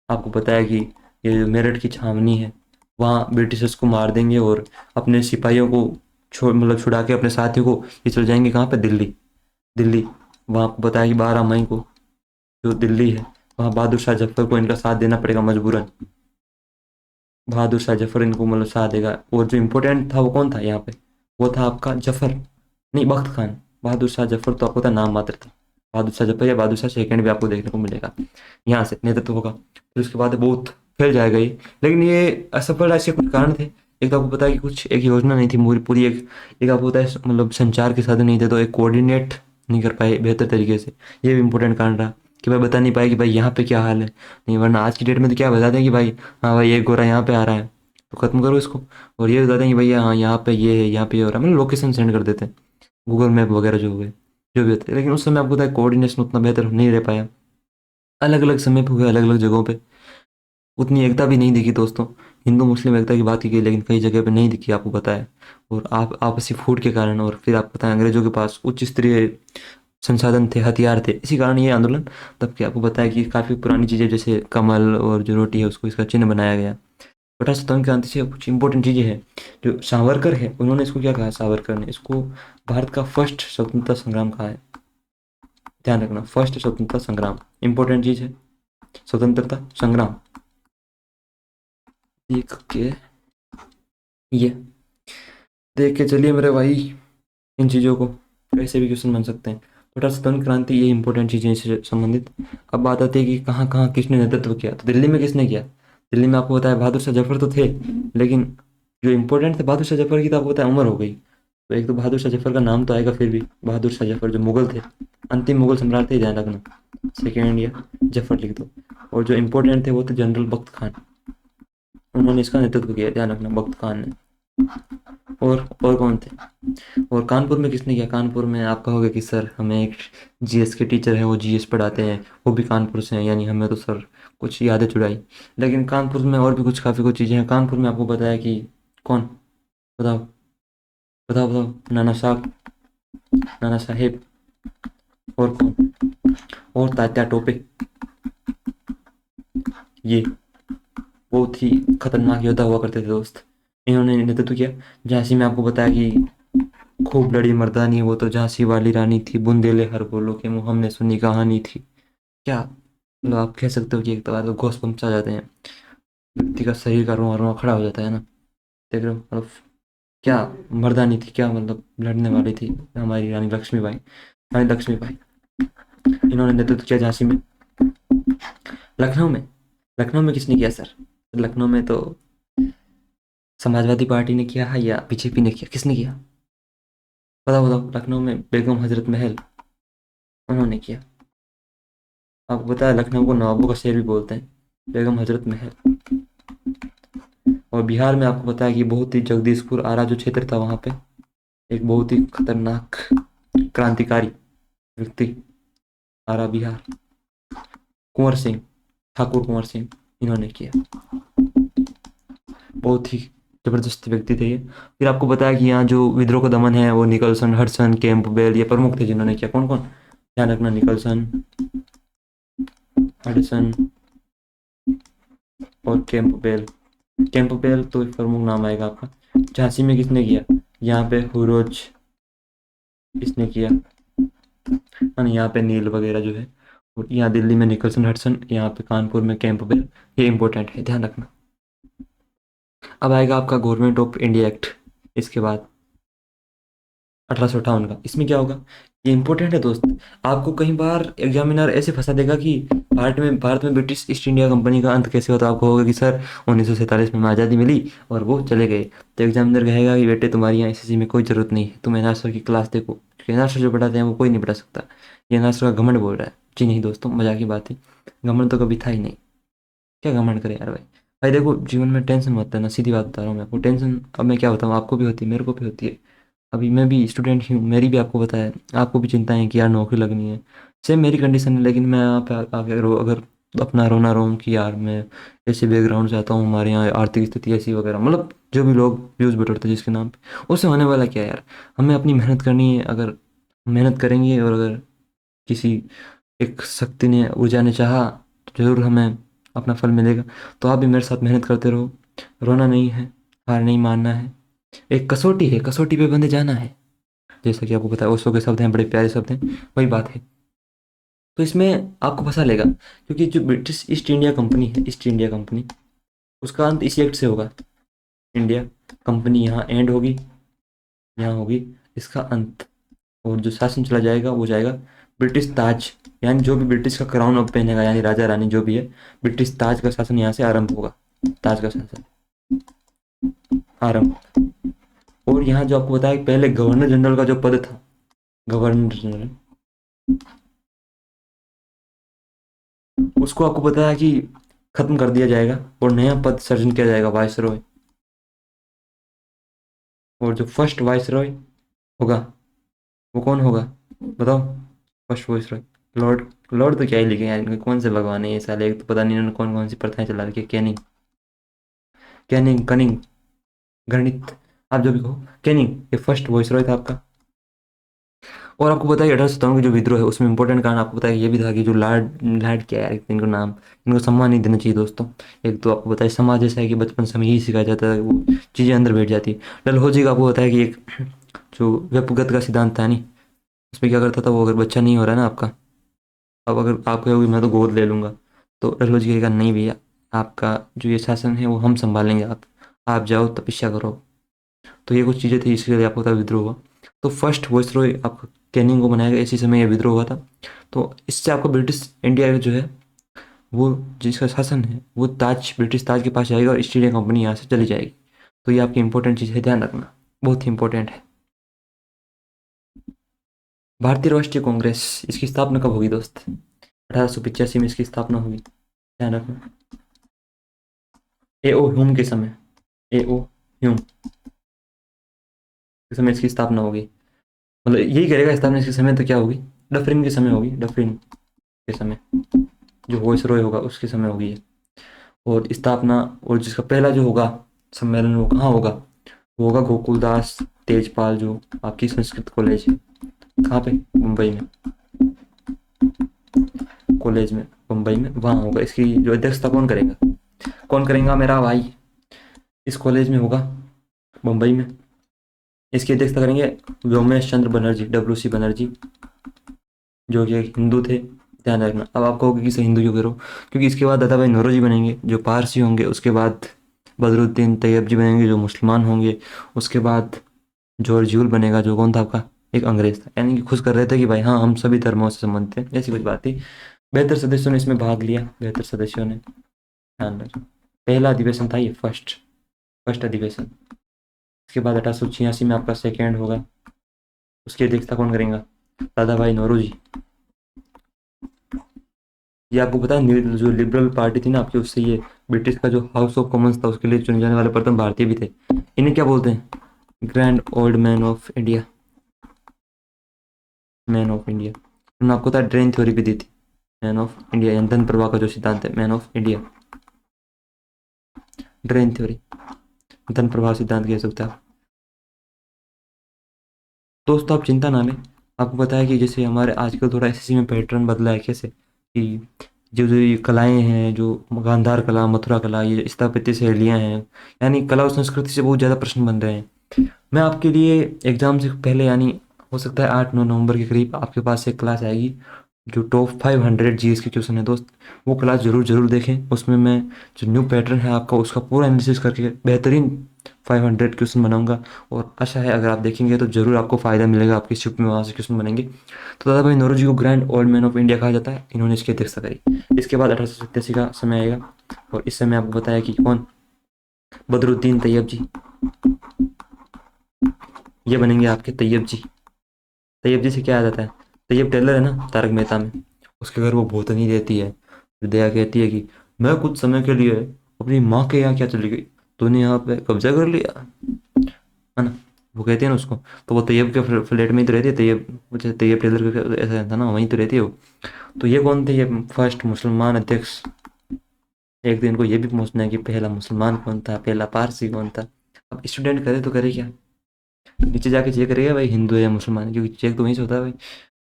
आपको पता है कि ये जो मेरठ की छावनी है, वहाँ ब्रिटिशर्स को मार देंगे और अपने सिपाहियों को मतलब छुड़ा के अपने साथियों को ये चले जाएंगे कहाँ पे, दिल्ली। दिल्ली, वहाँ आपको पता है कि 12 मई को जो दिल्ली है, वहाँ बहादुर शाह जफर को इनका साथ देना पड़ेगा मजबूरन। बहादुर शाह जफर इनको मतलब साथ देगा। और जो इम्पोर्टेंट था वो कौन था यहाँ पे, वो था आपका जफर, नहीं बख्त खान। बहादुर शाह जफर तो आपको था नाम मात्र था, बहादुर शाह जफर या बहादुर शाह सेकंड भी आपको देखने को मिलेगा, यहाँ से नेतृत्व होगा। फिर उसके बाद बहुत फैल जाएगा ये, लेकिन ये असफल रहा, इसके कुछ कारण थे। एक तो आपको पता है कि कुछ एक योजना नहीं थी पूरी पूरी, एक आपको पता है मतलब संचार के साधन नहीं थे, तो एक कोऑर्डिनेट नहीं कर पाए बेहतर तरीके से। ये भी इम्पोर्टेंट कारण रहा कि भाई बता नहीं पाए कि भाई यहाँ पे क्या हाल है। नहीं, वरना आज की डेट में तो क्या बता दें कि भाई हाँ भाई एक गोरा यहाँ पे आ रहा है तो खत्म करो इसको। और ये बता दें कि भैया हाँ यहाँ पे ये है, यहाँ पे ये हो रहा है, मतलब लोकेशन सेंड कर देते हैं, गूगल मैप वगैरह जो हुए, जो भी होते हैं। लेकिन उस समय आपको पता है कोऑर्डिनेशन उतना बेहतर नहीं रह पाया, अलग अलग समय पे हुए, अलग अलग जगहों पे। उतनी एकता भी नहीं दिखी दोस्तों। हिंदू मुस्लिम एकता की बात की गई, लेकिन कई जगह पे नहीं दिखी आपको पता है। और आप आपसी फूट के कारण, और फिर आपको पता है अंग्रेजों के पास उच्च स्तरीय संसाधन थे, हथियार थे, इसी कारण ये आंदोलन। तब कि आपको पता है कि काफ़ी पुरानी चीज़ें जैसे कमल और जो रोटी है उसको इसका चिन्ह बनाया गया। 1857 क्रांति से कुछ इंपॉर्टेंट चीज़ें हैं। जो सावरकर है, उन्होंने इसको क्या कहा, सावरकर ने इसको भारत का फर्स्ट स्वतंत्रता संग्राम कहा है। ध्यान रखना, फर्स्ट स्वतंत्रता संग्राम इंपॉर्टेंट चीज़ है, स्वतंत्रता संग्राम। देख के ये देख के चलिए मेरे भाई, इन चीज़ों को कैसे भी क्वेश्चन बन सकते हैं। छोटा सतन क्रांति, ये इंपॉर्टेंट चीज़ें इससे संबंधित। अब बात आती है कि कहाँ कहाँ किसने नेतृत्व किया, तो दिल्ली में किसने किया। दिल्ली में आपको बताया बहादुर शाह जफर तो थे, लेकिन जो इंपॉर्टेंट थे बहादुर शाह जफर की, तो आपको पता है उम्र हो गई। तो एक तो बहादुर शाह जफर का नाम तो आएगा, फिर भी बहादुर शाह जफर जो मुगल थे, अंतिम मुगल सम्राट थे, ध्यान रखना, सेकेंड या जफर लिख दो। और जो इंपॉर्टेंट थे वो थे जनरल बख्त खान, उन्होंने इसका नेतृत्व किया, ध्यान रखना, बख्त खान ने। और कौन थे, और कानपुर में किसने किया। कानपुर में आप कहोगे कि सर हमें एक जीएस के टीचर हैं, वो जीएस पढ़ाते हैं, वो भी कानपुर से हैं, यानी हमें तो सर कुछ यादें चुराई। लेकिन कानपुर में और भी कुछ काफ़ी कुछ चीज़ें हैं। कानपुर में आपको बताया कि कौन, बताओ बताओ बताओ, नाना साहब, नाना साहेब, और कौन, और तात्या टोपे। ये बहुत ही खतरनाक योद्धा हुआ करते थे दोस्त, इन्होंने नेतृत्व किया। झांसी में आपको बताया कि खूब लड़ी मर्दानी, वो तो झांसी वाली रानी थी, बुंदेले हर बोलो के मुँह हमने सुनी कहानी थी। क्या मतलब आप कह सकते हो कि एक बार तो घोष पहुंचा जाते हैं, व्यक्ति का शरीर का रोआ रोआ खड़ा हो जाता है ना। देख रहे हो मतलब क्या मर्दानी थी, क्या मतलब लड़ने वाली थी हमारी रानी लक्ष्मीबाई, रानी लक्ष्मीबाई। इन्होंने नेतृत्व किया झांसी में। लखनऊ में, लखनऊ में किसने किया सर। लखनऊ में तो समाजवादी पार्टी ने किया है या बीजेपी ने किया, किसने किया, बताओ बताओ। लखनऊ में बेगम हजरत महल, उन्होंने किया। आपको पता है लखनऊ को नवाबों का शहर भी बोलते हैं, बेगम हजरत महल। और बिहार में आपको पता है कि बहुत ही जगदीशपुर आरा जो क्षेत्र था, वहाँ पे एक बहुत ही खतरनाक क्रांतिकारी व्यक्ति, आरा बिहार, कुंवर सिंह, ठाकुर कुंवर सिंह, इन्होंने किया। बहुत ही जबरदस्त व्यक्ति थे ये। फिर आपको बताया कि यहाँ जो विद्रोह का दमन है, वो निकलसन, हडसन, कैंपबेल, ये प्रमुख थे जिन्होंने किया। कौन कौन, ध्यान रखना, निकलसन, हडसन और कैंपबेल। कैंपबेल तो एक प्रमुख नाम आएगा आपका। झांसी में किसने किया, यहाँ पे हुरोज, किसने किया, और यहाँ पे नील वगैरह जो है। और यहाँ दिल्ली में निकलसन, हडसन, यहाँ पे कानपुर में कैंपबेल। ये इंपॉर्टेंट है, ध्यान रखना। अब आएगा आपका गवर्नमेंट ऑफ इंडिया एक्ट, इसके बाद 1858 का। इसमें क्या होगा, ये इंपॉर्टेंट है दोस्त। आपको कई बार एग्जामिनर ऐसे फंसा देगा कि भारत में ब्रिटिश ईस्ट इंडिया कंपनी का अंत कैसे होता है? आपको होगा कि सर 1947 में हमें आज़ादी मिली और वो चले गए। तो एग्जामिनर कहेगा कि बेटे तुम्हारी यहाँ एसएससी में कोई ज़रूरत नहीं है, तुम एनआर सर की क्लास देखो, क्योंकि एनआर सर जो पढ़ाते हैं वो कोई नहीं पढ़ा सकता। ये एनआर सर का घमंड बोल रहा है। जी नहीं दोस्तों, मजाक की बात है, घमंड तो कभी था ही नहीं। क्या घमंड करे यार भाई। भाई देखो, जीवन में टेंशन मत लेना, सीधी बात बता रहा हूँ मैं आपको। टेंशन अब मैं क्या बताऊँ, आपको भी होती है, मेरे को भी होती है। अभी मैं भी स्टूडेंट ही हूँ, मेरी भी आपको पता है, आपको भी चिंता है कि यार नौकरी लगनी है। सेम मेरी कंडीशन है, लेकिन मैं यहाँ पे आके अगर अपना रोना रोऊँ कि यार मैं ऐसे बैकग्राउंड से आता हूँ, हमारे यहाँ आर्थिक स्थिति ऐसी वगैरह, मतलब जो भी लोग व्यूज़ बटोरते हैं जिसके नाम पे, उससे होने वाला क्या है यार। हमें अपनी मेहनत करनी है, अगर मेहनत करेंगे और अगर किसी एक शक्ति ने ऊर्जा ने चाहा तो जरूर हमें अपना फल मिलेगा। तो आप भी मेरे साथ मेहनत करते रहो, रोना नहीं है, हार नहीं मानना है। एक कसौटी है, कसौटी पे बंधे जाना है, जैसा कि आपको पता है ओशो के शब्द हैं, बड़े प्यारे शब्द हैं, वही बात है। तो इसमें आपको फंसा लेगा, क्योंकि जो ब्रिटिश ईस्ट इंडिया कंपनी है, ईस्ट इंडिया कंपनी, उसका अंत इसी एक्ट से होगा। इंडिया कंपनी यहाँ एंड होगी, यहाँ होगी इसका अंत, और जो शासन चला जाएगा वो जाएगा ब्रिटिश ताज, यानी जो भी ब्रिटिश का क्राउन अब पहनेगा, यानी राजा रानी जो भी है, ब्रिटिश ताज का शासन यहाँ से आरंभ होगा। ताज का शासन आरंभ। और यहाँ जो आपको बताया कि पहले गवर्नर जनरल का जो पद था, गवर्नर जनरल, उसको आपको पता है कि खत्म कर दिया जाएगा और नया पद सृजन किया जाएगा, वायसरॉय। और जो फर्स्ट वायसरॉय होगा वो कौन होगा बताओ? फर्स्ट वायसरॉय लॉर्ड, लॉर्ड तो क्या ही लिखे यार, इनके कौन से भगवान है ये साले, एक तो पता नहीं इन्होंने कौन कौन सी प्रथाएं चला रखी है। कैनिंग, कैनिंग, कनिंग, गणित, आप जो भी कहो, कैनिंग, ये फर्स्ट वायसरॉय था आपका। और आपको पता है 1857 की जो विद्रोह है उसमें इंपॉर्टेंट कारण आपको पता है ये भी था कि जो लॉर्ड, लॉर्ड क्या है यार इनको नाम, इनको सम्मान नहीं देना चाहिए दोस्तों। एक तो आपको पता है समाज ऐसा है कि बचपन से हमें यही सिखाया जाता है, वो चीज़ें अंदर बैठ जाती है। डलहौजी का आपको पता है कि एक जो व्यक्तिगत का सिद्धांत था नहीं, उसमें क्या करता था वो, अगर बच्चा नहीं हो रहा है ना आपका, अब अगर आप कहोगे मैं तो गोद ले लूँगा, तो डलहौजी कहेगा नहीं भैया, आपका जो ये शासन है वो हम संभालेंगे, आप जाओ तपस्या करो। तो ये कुछ चीज़ें थी, इसके लिए आपको पता है विद्रोह हुआ। तो फर्स्ट वायसरॉय आपका कैनिंग को बनाया गया, इसी समय यह विद्रोह हुआ था। तो इससे आपको ब्रिटिश इंडिया जो है वो, जिसका शासन है वो ताज, ब्रिटिश ताज के पास जाएगा और ईस्ट इंडिया कंपनी यहाँ से चली जाएगी। तो ये आपकी इंपॉर्टेंट चीज़ है, ध्यान रखना, बहुत ही इंपॉर्टेंट है। भारतीय राष्ट्रीय कांग्रेस, इसकी स्थापना कब होगी दोस्त? 1885 में इसकी स्थापना हुई, ध्यान रखना। ए ओ ह्यूम के समय, ए ओ ह्यूम के समय इसकी स्थापना होगी, मतलब यही करेगा स्थापना इसके समय, तो क्या होगी? डफरिन के समय होगी, डफरिन के समय, जो वॉइसरॉय होगा उसके समय होगी ये। और स्थापना, और जिसका पहला जो होगा सम्मेलन वो कहाँ होगा? वो होगा गोकुलदास तेजपाल, जो आपकी संस्कृत कॉलेज है, कहाँ पे? मुंबई में, कॉलेज में मुंबई में, वहाँ होगा। इसकी जो अध्यक्षता कौन करेगा? कौन करेगा? मेरा भाई इस कॉलेज में होगा, मुंबई में। इसकी अध्यक्षता करेंगे व्योमेश चंद्र बनर्जी, डब्ल्यू सी बनर्जी, जो कि एक हिंदू थे, ध्यान रखना। अब आप कहोगे कि सर हिंदू क्यों करो? क्योंकि इसके बाद दादा भाई नौरोजी बनेंगे जो पारसी होंगे, उसके बाद बदरुद्दीन तैयब जी बनेंगे जो मुसलमान होंगे, उसके बाद जॉर्ज यूल बनेगा जो कौन था आपका? एक अंग्रेज था। यानी कि खुश कर रहे थे कि भाई हाँ हम सभी धर्मों से संबंधित हैं, ऐसी कुछ बात थी। बेहतर सदस्यों ने इसमें भाग लिया, बेहतर सदस्यों ने, ध्यान रखना। पहला अधिवेशन था ये, फर्स्ट फर्स्ट अधिवेशन। इसके बाद 1886 में आपका सेकेंड होगा, उसकी अध्यक्षता कौन करेगा? दादा भाई नौरोजी। ये आपको पता है जो लिबरल पार्टी थी ना आपकी, उससे ये ब्रिटिश का जो हाउस ऑफ कॉमन्स था उसके लिए चुने जाने वाले प्रथम भारतीय भी थे। इन्हें क्या बोलते हैं? Grand old man of India, man of India. उन्होंने आपको पता है ड्रेन थ्योरी भी दी थी, मैन ऑफ इंडिया, यानी धन प्रवाह का जो सिद्धांत है, man of India, drain theory, धन प्रवाह सिद्धांत कह सकते हैं आप। दोस्तों आप चिंता ना लें, आपको पता है कि जैसे हमारे आजकल थोड़ा एसएससी में पैटर्न बदला है, कैसे कि जो जो ये कलाएँ हैं, जो गांधार कला, मथुरा कला, ये स्थापत्य शैलियाँ हैं, यानी कला और संस्कृति से बहुत ज़्यादा प्रश्न बन रहे हैं। मैं आपके लिए एग्ज़ाम से पहले, यानी हो सकता है 8-9 नवंबर के करीब आपके पास एक क्लास आएगी जो टॉप 500 जीएस की क्वेश्चन है दोस्त, वो क्लास ज़रूर ज़रूर देखें। उसमें मैं जो न्यू पैटर्न है आपका उसका पूरा एनालिसिस करके बेहतरीन 500 क्वेश्चन बनाऊंगा, और आशा है अगर आप देखेंगे तो जरूर आपको फ़ायदा मिलेगा, आपकी शिफ्ट में वहाँ से क्वेश्चन बनेंगे। तो दादा भाई नौरोजी को grand old man of India कहा जाता है, इन्होंने इसकी अध्यक्षता करी। इसके बाद 1887 का समय आएगा, और इस समय आपको बताया कि कौन, बदरुद्दीन तैयब जी, ये बनेंगे आपके तैयब जी। तैयब जी से क्या आ जाता है, तैयब टेलर है ना तारक मेहता में, उसके घर वो भूतनी रहती है। फिर दया कहती है कि मैं कुछ समय के लिए अपनी माँ के यहाँ क्या चली गई, तूने यहाँ पे कब्जा कर लिया, है ना। वो कहती है ना उसको, तो वो तैयब के फ्लैट में ही तो रहती है, तैयब मुझे तैयब टेलर का ऐसा था ना, वहीं तो रहती है वो। तो ये कौन थे, ये फर्स्ट मुसलमान अध्यक्ष। एक दिन को ये भी पूछना है कि पहला मुसलमान कौन था, पहला पारसी कौन था। अब स्टूडेंट करे तो करे क्या, नीचे जाके चेक करेगा भाई हिंदू है या मुसलमान है, क्योंकि चेक तो वहीं से होता है भाई।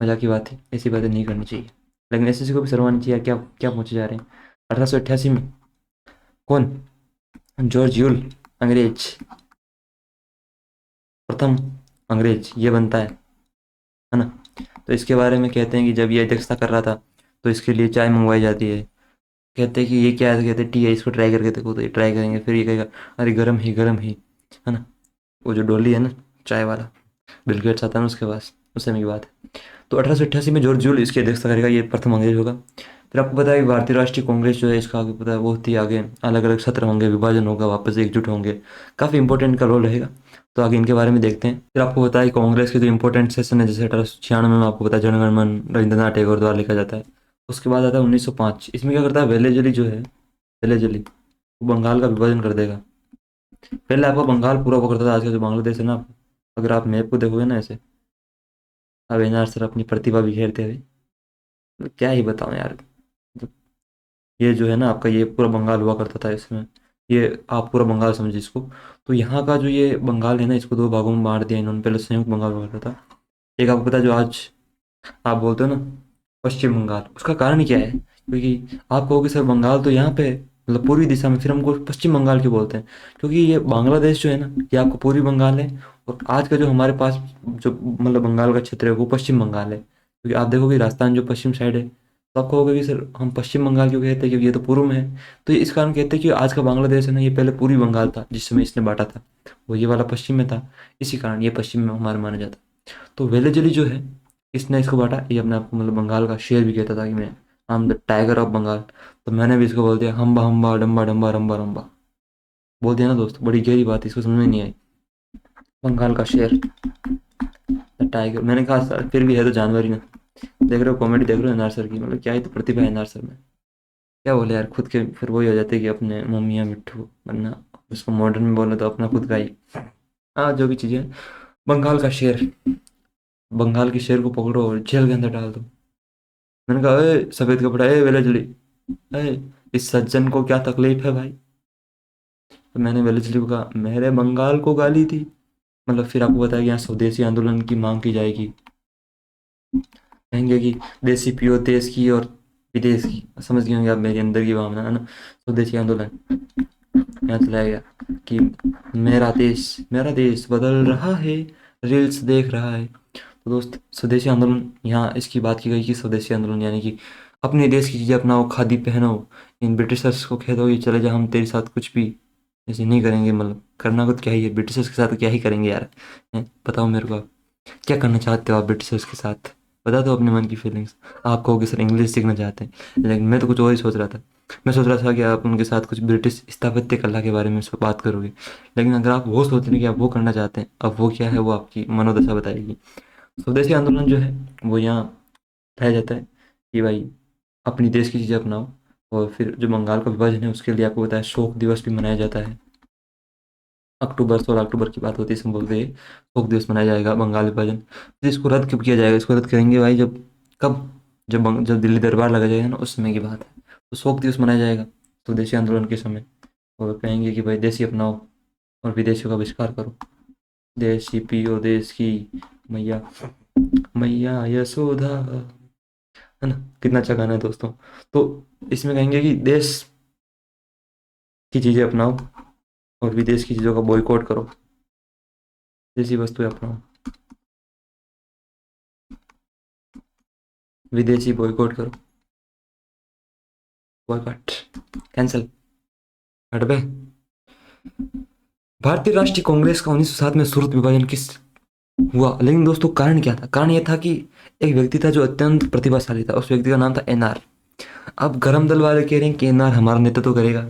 मजाक की बात है, ऐसी बातें नहीं करनी चाहिए, लेकिन एसएससी को भी शर्मानी चाहिए। क्या क्या पूछे जा रहे हैं। 1888 में कौन, जॉर्ज यूल, अंग्रेज, प्रथम अंग्रेज ये बनता है ना। तो इसके बारे में कहते हैं कि जब ये अध्यक्षता कर रहा था तो इसके लिए चाय मंगवाई जाती है। कहते हैं कि ये क्या है, तो कहते हैं टी है, इसको ट्राई करके देखो, तो ये ट्राई करेंगे, फिर ये कहेगा अरे गर्म ही, है ना। वो जो डोली है ना चाय वाला, बिल गेट्स आता है ना उसके पास, उस समय की बात है। तो 1888 में जॉर्ज जूल इसकी अध्यक्षता करेगा, ये प्रथम अंग्रेज होगा। फिर आपको पता है कि भारतीय राष्ट्रीय कांग्रेस जो है इसका, आगे पता है बहुत ही आगे अलग अलग सत्र होंगे, विभाजन होगा, वापस एकजुट होंगे, काफ़ी इंपॉर्टेंट का रोल रहेगा। तो आगे इनके बारे में देखते हैं। फिर आपको पता है कांग्रेस के जो इंपॉर्टेंट सेशन है, जैसे 1896 में आपको पता है जनगण मन रविंद्रनाथ टैगोर द्वारा लिखा जाता है। उसके बाद आता है 1905, इसमें क्या करता है वेलेजली जो है, वेलेजली वो बंगाल का विभाजन कर देगा। पहले आपका बंगाल पूरा वो करता था, आज का जो बांग्लादेश है ना, अगर आप मैप को देखोगे ना ऐसे, अब एनआर सर अपनी प्रतिभा बिखेरते हुए, तो क्या ही बताऊं यार। मतलब ये जो है ना आपका, ये पूरा बंगाल हुआ करता था इसमें, ये आप पूरा बंगाल समझिए इसको। तो यहाँ का जो ये बंगाल है ना, इसको दो भागों में बांट दिया इन्होंने, पहले संयुक्त बंगाल हुआ करता था। एक आपको पता है जो आज आप बोलते हो ना पश्चिम बंगाल, उसका कारण क्या है, क्योंकि आप कहोगे सर बंगाल तो यहाँ पे है, मतलब पूर्वी दिशा में, फिर हमको पश्चिम बंगाल क्यों बोलते हैं, क्योंकि ये बांग्लादेश जो है ना ये आपको पूर्वी बंगाल है, और आज का जो हमारे पास जो मतलब बंगाल का क्षेत्र है वो पश्चिम बंगाल है, क्योंकि आप देखोगे राजस्थान जो पश्चिम साइड है, तो आप कहोगे कि सर हम पश्चिम बंगाल क्यों कहते हैं, क्योंकि ये तो पूर्व में है। तो ये इस कारण कहते हैं कि आज का बांग्लादेश है ना ये पहले पूर्वी बंगाल था, जिस समय इसने बांटा था वो ये वाला पश्चिम में था, इसी कारण ये पश्चिम में हमारा माना जाता है। तो वेलेजली जो है इसने इसको बांटा, ये अपने आप को मतलब बंगाल का शेर भी कहता था कि मैं I am the tiger of Bengal. तो मैंने भी इसको बोल दिया हम्बा हम्बा डम्बा डम्बा रम्बा रम्बा, बोल दिया ना दोस्त, बड़ी गहरी बात है, इसको समझ में नहीं आई। बंगाल का शेर, द टाइगर, मैंने कहा सर फिर भी है तो जानवर ही ना। देख रहे हो कॉमेडी देख रहे हो एनआर सर की, मतलब क्या ही तो प्रतिभा है एनआर सर में। क्या बोले यार, खुद के फिर वही हो जाते हैं कि अपने मम्मियाँ मिट्ठू बनना, उसको मॉडर्न में बोले तो अपना खुद का ही, हाँ जो भी चीज़ें। बंगाल का शेर, बंगाल के शेर को पकड़ो और जेल के अंदर डाल दो। मैंने कहा ए सफेद कपड़ा, ए वेलजली, ए इस सज्जन को क्या तकलीफ है भाई। तो मैंने वेलजली को कहा मेरे बंगाल को गाली दी। मतलब फिर आपको बताया कि यहाँ स्वदेशी आंदोलन की मांग की जाएगी, कहेंगे कि देसी पियो देश की और विदेश की, समझ गए होंगे आप मेरे अंदर की भावना, है ना। स्वदेशी आंदोलन यहाँ चलाया गया कि मेरा देश बदल रहा है, रील्स देख रहा है। तो दोस्त स्वदेशी आंदोलन, यहाँ इसकी बात की गई कि स्वदेशी आंदोलन यानी कि अपने देश की चीज़ें अपनाओ, खादी पहनो, इन ब्रिटिशर्स को कह दो ये चले जा, हम तेरे साथ कुछ भी ऐसे नहीं करेंगे, मतलब करना कुछ क्या ही है, ब्रिटिशर्स के साथ क्या ही करेंगे यार। हैं? बताओ मेरे को आप क्या करना चाहते हो आप ब्रिटिशर्स के साथ, बता दो अपने मन की फीलिंग्स। आप कहोगे सर इंग्लिश सीखना चाहते हैं, लेकिन मैं तो कुछ और ही सोच रहा था। मैं सोच रहा था कि आप उनके साथ कुछ ब्रिटिश स्थापत्य कला के बारे में बात करोगे, लेकिन अगर आप वो सोच रहे हैं कि आप वो करना चाहते हैं, अब वो क्या है वो आपकी मनोदशा बताएगी। स्वदेशी आंदोलन जो है वो यहाँ पाया जाता है कि भाई अपनी देश की चीज़ें अपनाओ। और फिर जो बंगाल का विभाजन है उसके लिए आपको बताया शोक दिवस भी मनाया जाता है। अक्टूबर 16 अक्टूबर की बात होती है, इसमें बोलते हैं शोक दिवस मनाया जाएगा बंगाल विभाजन। फिर इसको रद्द कब किया जाएगा, इसको रद्द करेंगे भाई जब, कब, जब दिल्ली दरबार लगा जाएगा ना उस समय की बात है। तो शोक दिवस मनाया जाएगा स्वदेशी आंदोलन के समय, और कहेंगे कि भाई देसी अपनाओ और विदेशियों का बहिष्कार करो। देसी पियो देश की मैया, मैया यशोदा, है ना। कितना अच्छा गाना है दोस्तों। तो इसमें कहेंगे कि देश की चीज़ें अपनाओ और विदेश की चीज़ों का बॉयकॉट करो, देसी वस्तुएं अपनाओ, विदेशी बॉयकॉट करो, बॉयकॉट कैंसिल, हट बे। भारतीय राष्ट्रीय कांग्रेस का 1907 में सूरत विभाजन किस हुआ, लेकिन दोस्तों कारण क्या था? कारण यह था कि एक व्यक्ति था जो अत्यंत प्रतिभाशाली था, उस व्यक्ति का नाम था एनआर। अब गरम दल वाले कह रहे हैं कि एनआर हमारा नेतृत्व करेगा,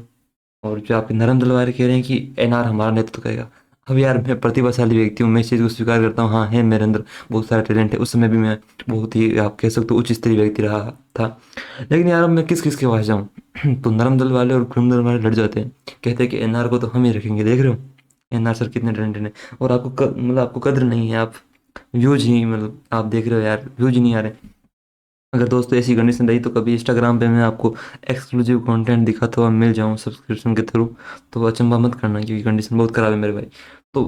और जो आपके नरम दल वाले कह रहे हैं कि एनआर हमारा नेतृत्व करेगा। अब यार मैं प्रतिभाशाली व्यक्ति हूँ, मैं इस चीज़ को स्वीकार करता हूँ, हाँ है मेरे अंदर बहुत सारा टैलेंट है, उस समय भी मैं बहुत ही आप कह सकते हो उच्च स्तरीय व्यक्ति रहा था। लेकिन यार अब मैं किस किस के पास जाऊँ? तो नरम दल वाले और गरम दल वाले लड़ जाते हैं, कहते हैं कि एनआर को तो हम ही रखेंगे, देख रहे हो एनआर सर कितने टैलेंटेड हैं, और आपको मतलब आपको कद्र नहीं है, आप व्यूज ही मतलब आप देख रहे हो यार व्यूज नहीं आ रहे। अगर दोस्तों ऐसी कंडीशन रही तो कभी इंस्टाग्राम पे मैं आपको एक्सक्लूसिव कंटेंट दिखाता हुआ मिल जाऊँ सब्सक्रिप्शन के थ्रू, तो अचंभा मत करना क्योंकि कंडीशन बहुत खराब है मेरे भाई। तो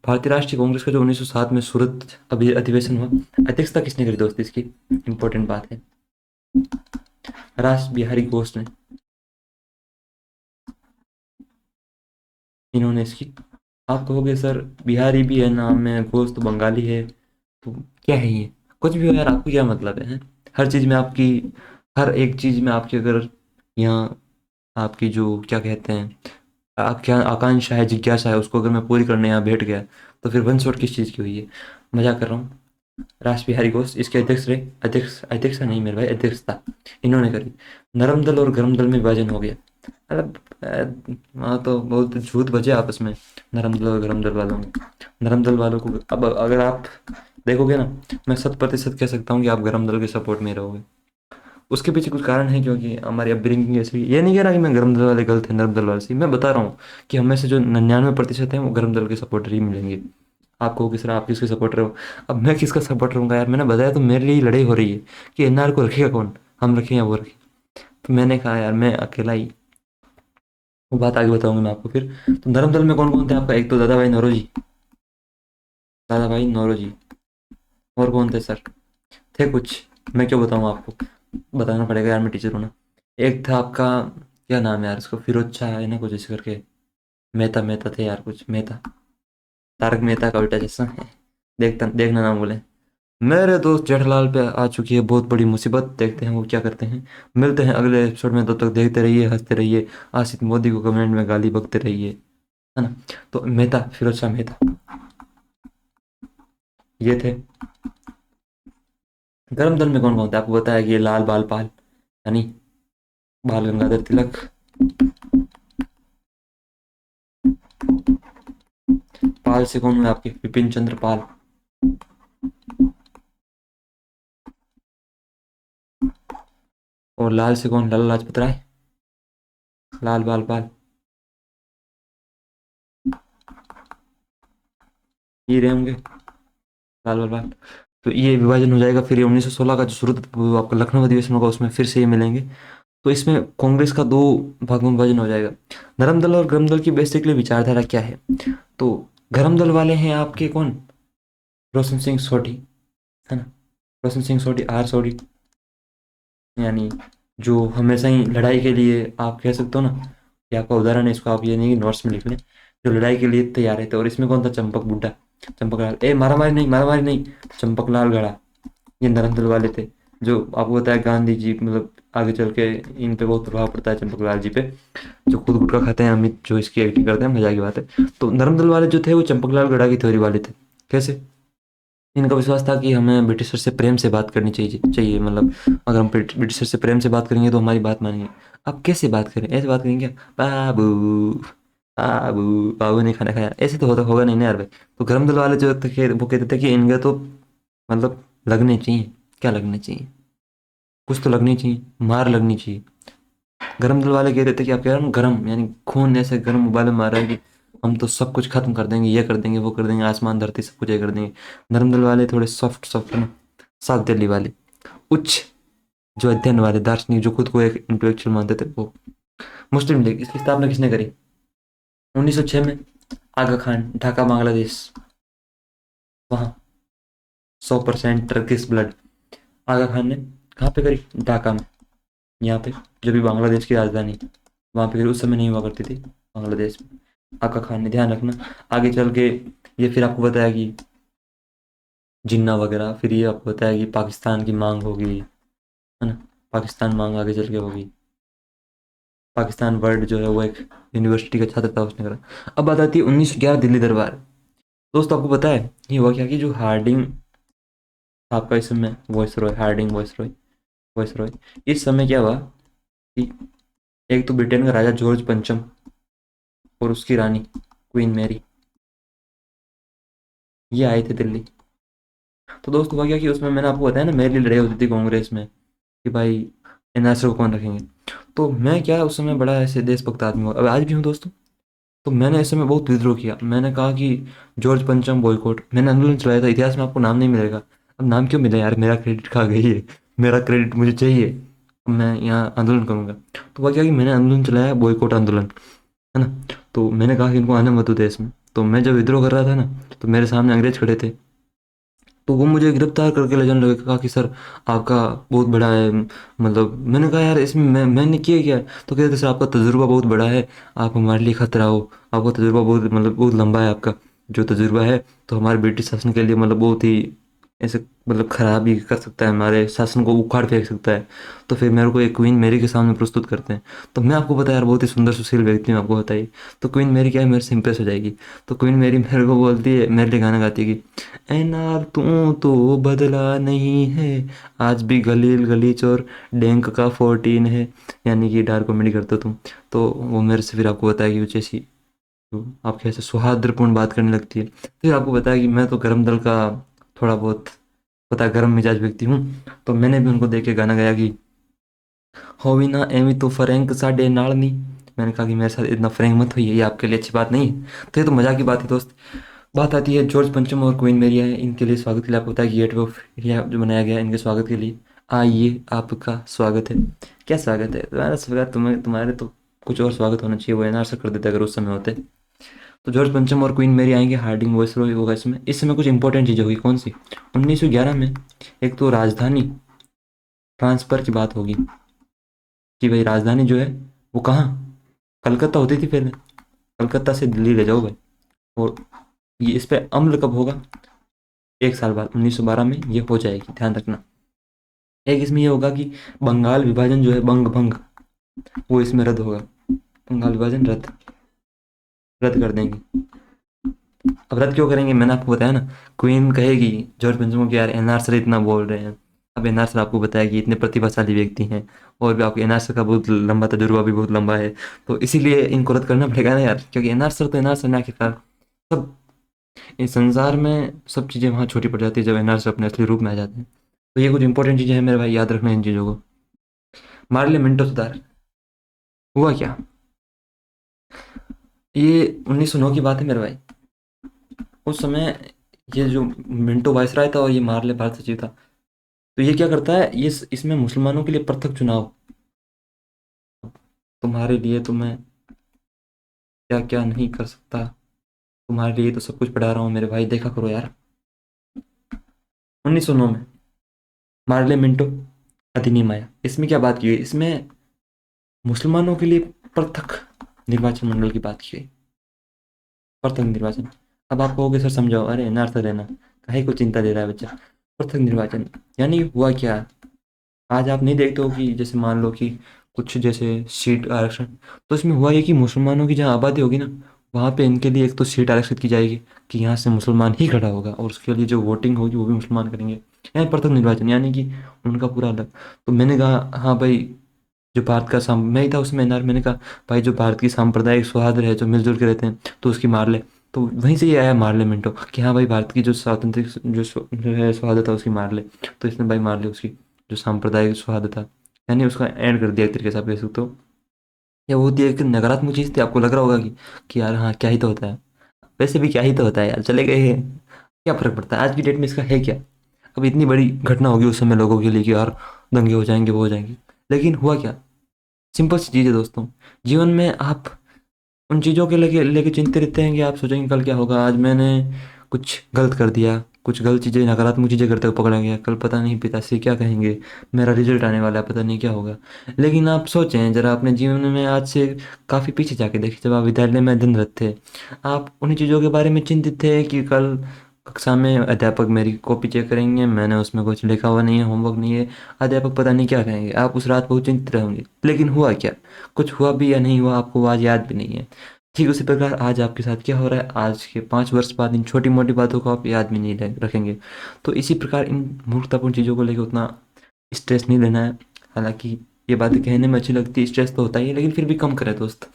भारतीय राष्ट्रीय कांग्रेस का जो 1907 में सूरत अभी अधिवेशन हुआ, अध्यक्षता किसने करी दोस्तों? इसकी इंपॉर्टेंट बात है, रास बिहारी घोष ने, इन्होंने इसकी। आप कहोगे सर बिहारी भी है नाम में, घोष तो बंगाली है, तो क्या है ये? कुछ भी हो यार, आपको क्या मतलब है? हर चीज़ में आपकी, हर एक चीज़ में आपकी अगर यहाँ आपकी जो क्या कहते हैं आपकी आकांक्षा है, जिज्ञासा है, उसको अगर मैं पूरी करने यहाँ बैठ गया तो फिर वन शॉट किस चीज़ की हुई है? मजाक कर रहा हूँ। रास बिहारी घोष इसके अध्यक्ष रहे, अध्यक्ष नहीं मेरे भाई, अध्यक्षता इन्होंने करी। नरम दल और गरम दल में विभाजन हो गया। वहाँ तो बहुत झूठ बजे आपस में, नरम दल और गरम दल वालों में। नरम दल वालों को अब अगर आप देखोगे ना, मैं 100% कह सकता हूँ कि आप गरम दल के सपोर्ट में रहोगे। उसके पीछे कुछ कारण है, क्योंकि हमारी अपब्रिंगिंग ऐसी, ये नहीं कह रहा कि मैं गर्म दल वाले गलत है नरम दल वाले सही, मैं बता रहा हूँ कि हम में से जो 99% हैं वो गर्म दल के सपोर्टर ही मिलेंगे। आपको किस तरह आप किसके सपोर्टर हो? अब मैं किसका सपोर्टर हूँ यार, मैंने बताया तो मेरे लिए ही लड़ाई हो रही है कि एनआर को रखेगा कौन, हम रखें या वो रखे। तो मैंने कहा यार मैं अकेला ही, वो बात आगे बताऊंगा मैं आपको फिर। तो नरम दल में कौन कौन थे आपका? एक तो दादा भाई नौरोजी, दादा भाई नौरोजी, और कौन थे सर? थे कुछ, मैं क्यों बताऊँ आपको, बताना पड़ेगा यार, मैं टीचर हूँ ना। एक था आपका, क्या नाम है यार उसको, फिरोज शाह है ना कुछ ऐसे करके, मेहता मेहता थे यार कुछ, मेहता, तारक मेहता का उल्टा चश्मा है, देखता देखना ना बोले। मेरे दोस्त जेठालाल पे आ चुकी है बहुत बड़ी मुसीबत, देखते हैं वो क्या करते हैं। मिलते हैं अगले एपिसोड में, तब तक देखते रहिए, हंसते रहिए, आसिफ मोदी को कमेंट में गाली बकते रहिए, है ना। तो मेहता, फिरोज शाह मेहता, ये थे। गर्म दल में कौन कौन थे आपको बताया कि ये लाल बाल पाल, यानी बाल गंगाधर तिलक, पाल से कौन हुए आपके? विपिन चंद्र पाल, और लाल से कौन? लाला लाजपत राय, लाल बाल पाल, ये रहे होंगे लाल बाल पाल। तो ये विभाजन हो जाएगा, फिर ये 1916 का जो सूरत वो आपका लखनऊ अधिवेशन होगा, उसमें फिर से ये मिलेंगे। तो इसमें कांग्रेस का दो भागों में विभाजन हो जाएगा। नरम दल और गरम दल की बेसिकली विचारधारा क्या है? तो गरम दल वाले हैं आपके कौन? रोशन सिंह सोढ़ी, है ना, रोशन सिंह सोढ़ी, आर सोढ़ी, यानी जो हमेशा ही लड़ाई के लिए आप कह सकते हो ना, ये आपका उदाहरण है, इसको आप ये नहीं कि नोट्स में लिख लें, जो लड़ाई के लिए तैयार रहते। और इसमें कौन था? चंपक बुड्ढा, चंपक लाल, ए मारामारी नहीं, मारामारी नहीं, चंपक लाल गड़ा, ये नरम दल वाले थे। जो आपको बताया गांधी जी, मतलब आगे चल के इन पे बहुत प्रभाव पड़ता है चंपक लाल जी पे, जो खुद गुटखा खाते हैं, अमित जो इसकी एक्टिंग करते हैं, मजा की बात है। तो नरम दल वाले जो थे वो चंपक लाल गड़ा की थ्योरी वाले थे। कैसे? इनका विश्वास था कि हमें ब्रिटिशर से प्रेम से बात करनी चाहिए, मतलब अगर हम ब्रिटिशर से प्रेम से बात करेंगे तो हमारी बात मानेंगे। अब कैसे बात करें? ऐसे बात करेंगे क्या, बाबू, बाबू, बाबू ने खाना खाया, ऐसे तो होता होगा नहीं ना यार भाई। तो गरम दल वाले जो थे वो कहते थे कि इनके तो मतलब लगने चाहिए, क्या लगने चाहिए, कुछ तो लगनी चाहिए, मार लगनी चाहिए। गरम दल वाले कहते थे कि आप कह रहे हो ना गरम, यानी खून ऐसे गर्म उबाले मार रहा है कि हम तो सब कुछ खत्म कर देंगे, ये कर देंगे, वो कर देंगे, आसमान धरती सब कुछ ये कर देंगे। नरम दल वाले थोड़े सॉफ्ट सॉफ्ट ना, साफ दिल्ली वाले, उच्च जो अध्ययन वाले दार्शनिक, जो खुद को एक इंटेलेक्चुअल मानते थे, वो। मुस्लिम लीग, इसकी स्थापना किसने करी? 1906 में, आगा खान, ढाका बांग्लादेश, वहाँ 100% टर्किश ब्लड, आगा खान ने कहाँ पे करी? ढाका में, यहाँ पे, जो भी बांग्लादेश की राजधानी, वहाँ पे करी। उस समय नहीं हुआ करती थी बांग्लादेश में। आगा खान ने, ध्यान रखना आगे चल के, ये फिर आपको बताया कि जिन्ना वगैरह, फिर ये आपको बताया कि पाकिस्तान की मांग होगी, है ना, पाकिस्तान मांग आगे चल के होगी, पाकिस्तान वर्ल्ड जो है वो एक यूनिवर्सिटी का छात्र था, उसने करा। अब बात आती है 1911 दिल्ली दरबार। दोस्तों आपको पता है ये हुआ क्या कि जो हार्डिंग आपका इस समय viceroy, Harding viceroy, इस समय क्या हुआ कि एक तो ब्रिटेन का राजा जॉर्ज पंचम और उसकी रानी क्वीन मैरी, ये आए थे दिल्ली। तो दोस्त हुआ क्या कि उसमें मैंने आपको बताया ना मेरे लिए लड़ाई होती थी कांग्रेस में कि भाई एनआरसी को कौन रखेंगे। तो मैं क्या उस समय बड़ा ऐसे देशभक्त आदमी हूँ, अब आज भी हूँ दोस्तों। तो मैंने इस समय बहुत विद्रोह किया, मैंने कहा कि जॉर्ज पंचम बॉयकॉट, मैंने आंदोलन चलाया था। इतिहास में आपको नाम नहीं मिलेगा। अब नाम क्यों मिले यार, मेरा क्रेडिट खा गई है, मेरा क्रेडिट मुझे चाहिए। अब मैं यहाँ आंदोलन करूंगा। तो वह क्या कि मैंने आंदोलन चलाया, बॉयकॉट आंदोलन, है ना। तो मैंने कहा कि इनको आने मत दो देश में। तो मैं जब विद्रोह कर रहा था ना, तो मेरे सामने अंग्रेज खड़े थे। तो वो मुझे गिरफ्तार करके ले जाने लगे, कहा कि सर आपका बहुत बड़ा है, मतलब मैंने कहा यार इसमें मैंने किया क्या। तो कहते सर आपका तजुर्बा बहुत बड़ा है, आप हमारे लिए खतरा हो, आपका तजुर्बा बहुत मतलब बहुत लंबा है आपका जो तजुर्बा है, तो हमारे ब्रिटिश शासन के लिए मतलब बहुत ही ऐसे मतलब खराब ही कर सकता है, हमारे शासन को उखाड़ फेंक सकता है। तो फिर मेरे को एक क्वीन मैरी के सामने प्रस्तुत करते हैं। तो मैं आपको पता यार बहुत ही सुंदर सुशील व्यक्ति हूँ, आपको बताइए। तो क्वीन मैरी क्या है, मेरे से इम्प्रेस हो जाएगी। तो क्वीन मैरी मेरे को बोलती है, मेरे लिए गाना गाती है कि एनार तू तो बदला नहीं है, आज भी गलील गलीच और डेंक का 14 है, यानी कि डार्क कॉमेडी करते हो तुम। तो वो मेरे से फिर आपको बताया कि कुछ ऐसी तो आपके ऐसे सौहार्दपूर्ण बात करने लगती है। फिर आपको बताया कि मैं तो गरम दल का थोड़ा बहुत पता है गर्म मिजाज व्यक्ति हूँ। तो मैंने भी उनको देख के गाना गाया कि होवी ना एवी तो फ्रैंक साडे नाल नी। मैंने कहा कि मेरे साथ इतना फ्रैंक मत होइए, ये आपके लिए अच्छी बात नहीं है। तो ये तो मजाक की बात है दोस्त। बात आती है जॉर्ज पंचम और क्वीन मेरी है, इनके लिए स्वागत के लिए आपको पता है कि गेट ऑफ इंडिया जो बनाया गया है इनके स्वागत के लिए। आइए आपका स्वागत है। क्या स्वागत है तुम्हारा, स्वागत तुम्हें तुम्हारे तो कुछ और स्वागत होना चाहिए, वो एनआर से कर देते अगर उस समय होते। तो जॉर्ज पंचम और क्वीन मेरी आएंगे, हार्डिंग वॉइस रॉय होगा इसमें। इस समय कुछ इंपॉर्टेंट चीज़ें होगी, कौन सी? 1911 में एक तो राजधानी ट्रांसफर की बात होगी कि भाई राजधानी जो है वो कहाँ, कलकत्ता होती थी पहले, कलकत्ता से दिल्ली ले जाओ भाई। और ये इस पे अमल कब होगा, एक साल बाद 1912 में ये हो जाएगी, ध्यान रखना। एक इसमें ये होगा कि बंगाल विभाजन जो है बंग भंग वो इसमें रद्द होगा, बंगाल विभाजन रद्द रद्द कर देंगे। अब रद्द क्यों करेंगे, मैंने आपको बताया ना। क्वीन कहेगी जॉर्ज पंचम को कि यार एनआर सर इतना बोल रहे हैं। अब एनआर सर आपको बताया कि इतने प्रतिभाशाली व्यक्ति हैं, और भी आपको एनआर सर का बहुत लंबा तजुर्बा भी बहुत लंबा है। तो इसीलिए इनको रद्द करना पड़ेगा ना यार, क्योंकि एनआर सर तो एनआर सर ने आखिरकार सब इस संसार में सब चीज़ें वहाँ छोटी पड़ जाती है जब एनआर सर अपने असली रूप में आ जाते हैं। तो ये कुछ इंपॉर्टेंट चीज़ें हैं मेरे भाई, याद रखना इन चीज़ों को। मार्ले मिंटो सुधार हुआ क्या, ये 1909 की बात है मेरे भाई। उस समय ये जो मिंटो वायसराय था और ये मार्ले भारत सचिव था। तो ये क्या करता है, ये इसमें मुसलमानों के लिए पृथक चुनाव, तुम्हारे लिए तो मैं क्या क्या नहीं कर सकता, तुम्हारे लिए तो सब कुछ पढ़ा रहा हूँ मेरे भाई, देखा करो यार। 1909 में मार्ले मिंटो अधिनियम आया। इसमें क्या बात की गई, इसमें मुसलमानों के लिए पृथक निर्वाचन मंडल की बात की गई, पृथक निर्वाचन। अब आप कहोगे सर समझाओ, अरे नर्थ रहना काहे को चिंता ले रहा है बच्चा। पृथक निर्वाचन यानी हुआ क्या, आज आप नहीं देखते हो कि जैसे मान लो कि कुछ जैसे सीट आरक्षण, तो इसमें हुआ ये कि मुसलमानों की जहाँ आबादी होगी ना, वहाँ पे इनके लिए एक तो सीट आरक्षित की जाएगी कि यहाँ से मुसलमान ही खड़ा होगा, और उसके लिए जो वोटिंग होगी वो भी मुसलमान करेंगे। यानी पृथक निर्वाचन, यानी कि उनका पूरा अलग। तो मैंने कहा हाँ भाई, जो भारत का मैं ही था उसमें एनआर, मैंने कहा भाई जो भारत की सांप्रदायिक सौहार्द है, जो मिलजुल के रहते हैं, तो उसकी मार ले। तो वहीं से ये आया मार ले मिनटो कि हाँ भाई भारत की जो स्वातंत्रिक जो है सौहार्द था उसकी मार ले। तो इसने भाई मार ले उसकी जो सांप्रदायिक सौहार्द था, यानी उसका एंड कर दिया एक तरीके से आप कह सकते हो। या वो होती है एक नकारात्मक चीज़ थी, आपको लग रहा होगा कि यार हाँ क्या ही तो होता है, वैसे भी क्या ही तो होता है यार, चले गए हैं, क्या फर्क पड़ता है, आज की डेट में इसका है क्या। अब इतनी बड़ी घटना होगी उस समय लोगों के लिए कि यार दंगे हो जाएंगे वो हो जाएंगे, लेकिन हुआ क्या, सिंपल सी चीज़ है दोस्तों। जीवन में आप उन चीज़ों के लेके लेके चिंतित रहते हैं कि आप सोचेंगे कल क्या होगा, आज मैंने कुछ गलत कर दिया, कुछ गलत चीज़ें नकारात्मक चीज़ें करते हुए पकड़ा गया, कल पता नहीं पिताश्री क्या कहेंगे, मेरा रिजल्ट आने वाला है पता नहीं क्या होगा। लेकिन आप सोचें जरा अपने जीवन में आज से काफ़ी पीछे जाके देखिए, जब आप विद्यालय में अध्ययनरत थे, आप उन्हीं चीज़ों के बारे में चिंतित थे कि कल कक्षा में अध्यापक मेरी कॉपी चेक करेंगे, मैंने उसमें कुछ लिखा हुआ नहीं है, होमवर्क नहीं है, अध्यापक पता नहीं क्या कहेंगे, आप उस रात बहुत चिंतित रहेंगे। लेकिन हुआ क्या, कुछ हुआ भी या नहीं हुआ आपको आज याद भी नहीं है। ठीक उसी प्रकार आज आपके साथ क्या हो रहा है, आज के 5 वर्ष बाद इन छोटी मोटी बातों को आप याद भी नहीं रखेंगे। तो इसी प्रकार इन मूर्खतापूर्ण चीज़ों को लेकर उतना स्ट्रेस नहीं लेना है। हालांकि ये बातें कहने में अच्छी लगती है, स्ट्रेस तो होता ही है, लेकिन फिर भी कम करें दोस्त।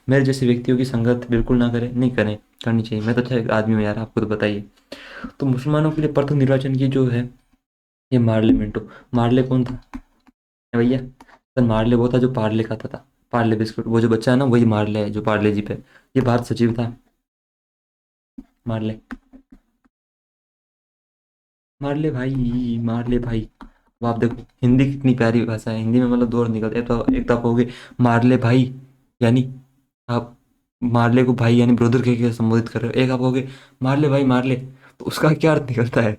मेरे जैसे व्यक्तियों की संगत बिल्कुल ना करें, नहीं करें, करनी चाहिए। मैं तो अच्छा एक आदमी हूँ यार, आपको तो बताइए। तो मुसलमानों के लिए प्रथम निर्वाचन की जो है ये मार्ले मिंटो। मार्ले कौन था भैया? सर मार्ले वो था जो पार्ले खाता था, पार्ले बिस्कुट। वो जो बच्चा है ना वही मार्ले है जो पार्ले जी पे। ये भारत सचिव था मार्ले। मार्ले भाई, मार्ले भाई। अब आप देखो हिंदी कितनी प्यारी भाषा है, हिंदी में मतलब दो और निकलते हैं। तो एक तो आप कहोगे मार्ले भाई, यानी आप मार्ले को भाई यानी ब्रदर कह के संबोधित कर रहे हो। एक आप कहोगे मार्ले भाई मार्ले, तो उसका क्या अर्थ निकलता है?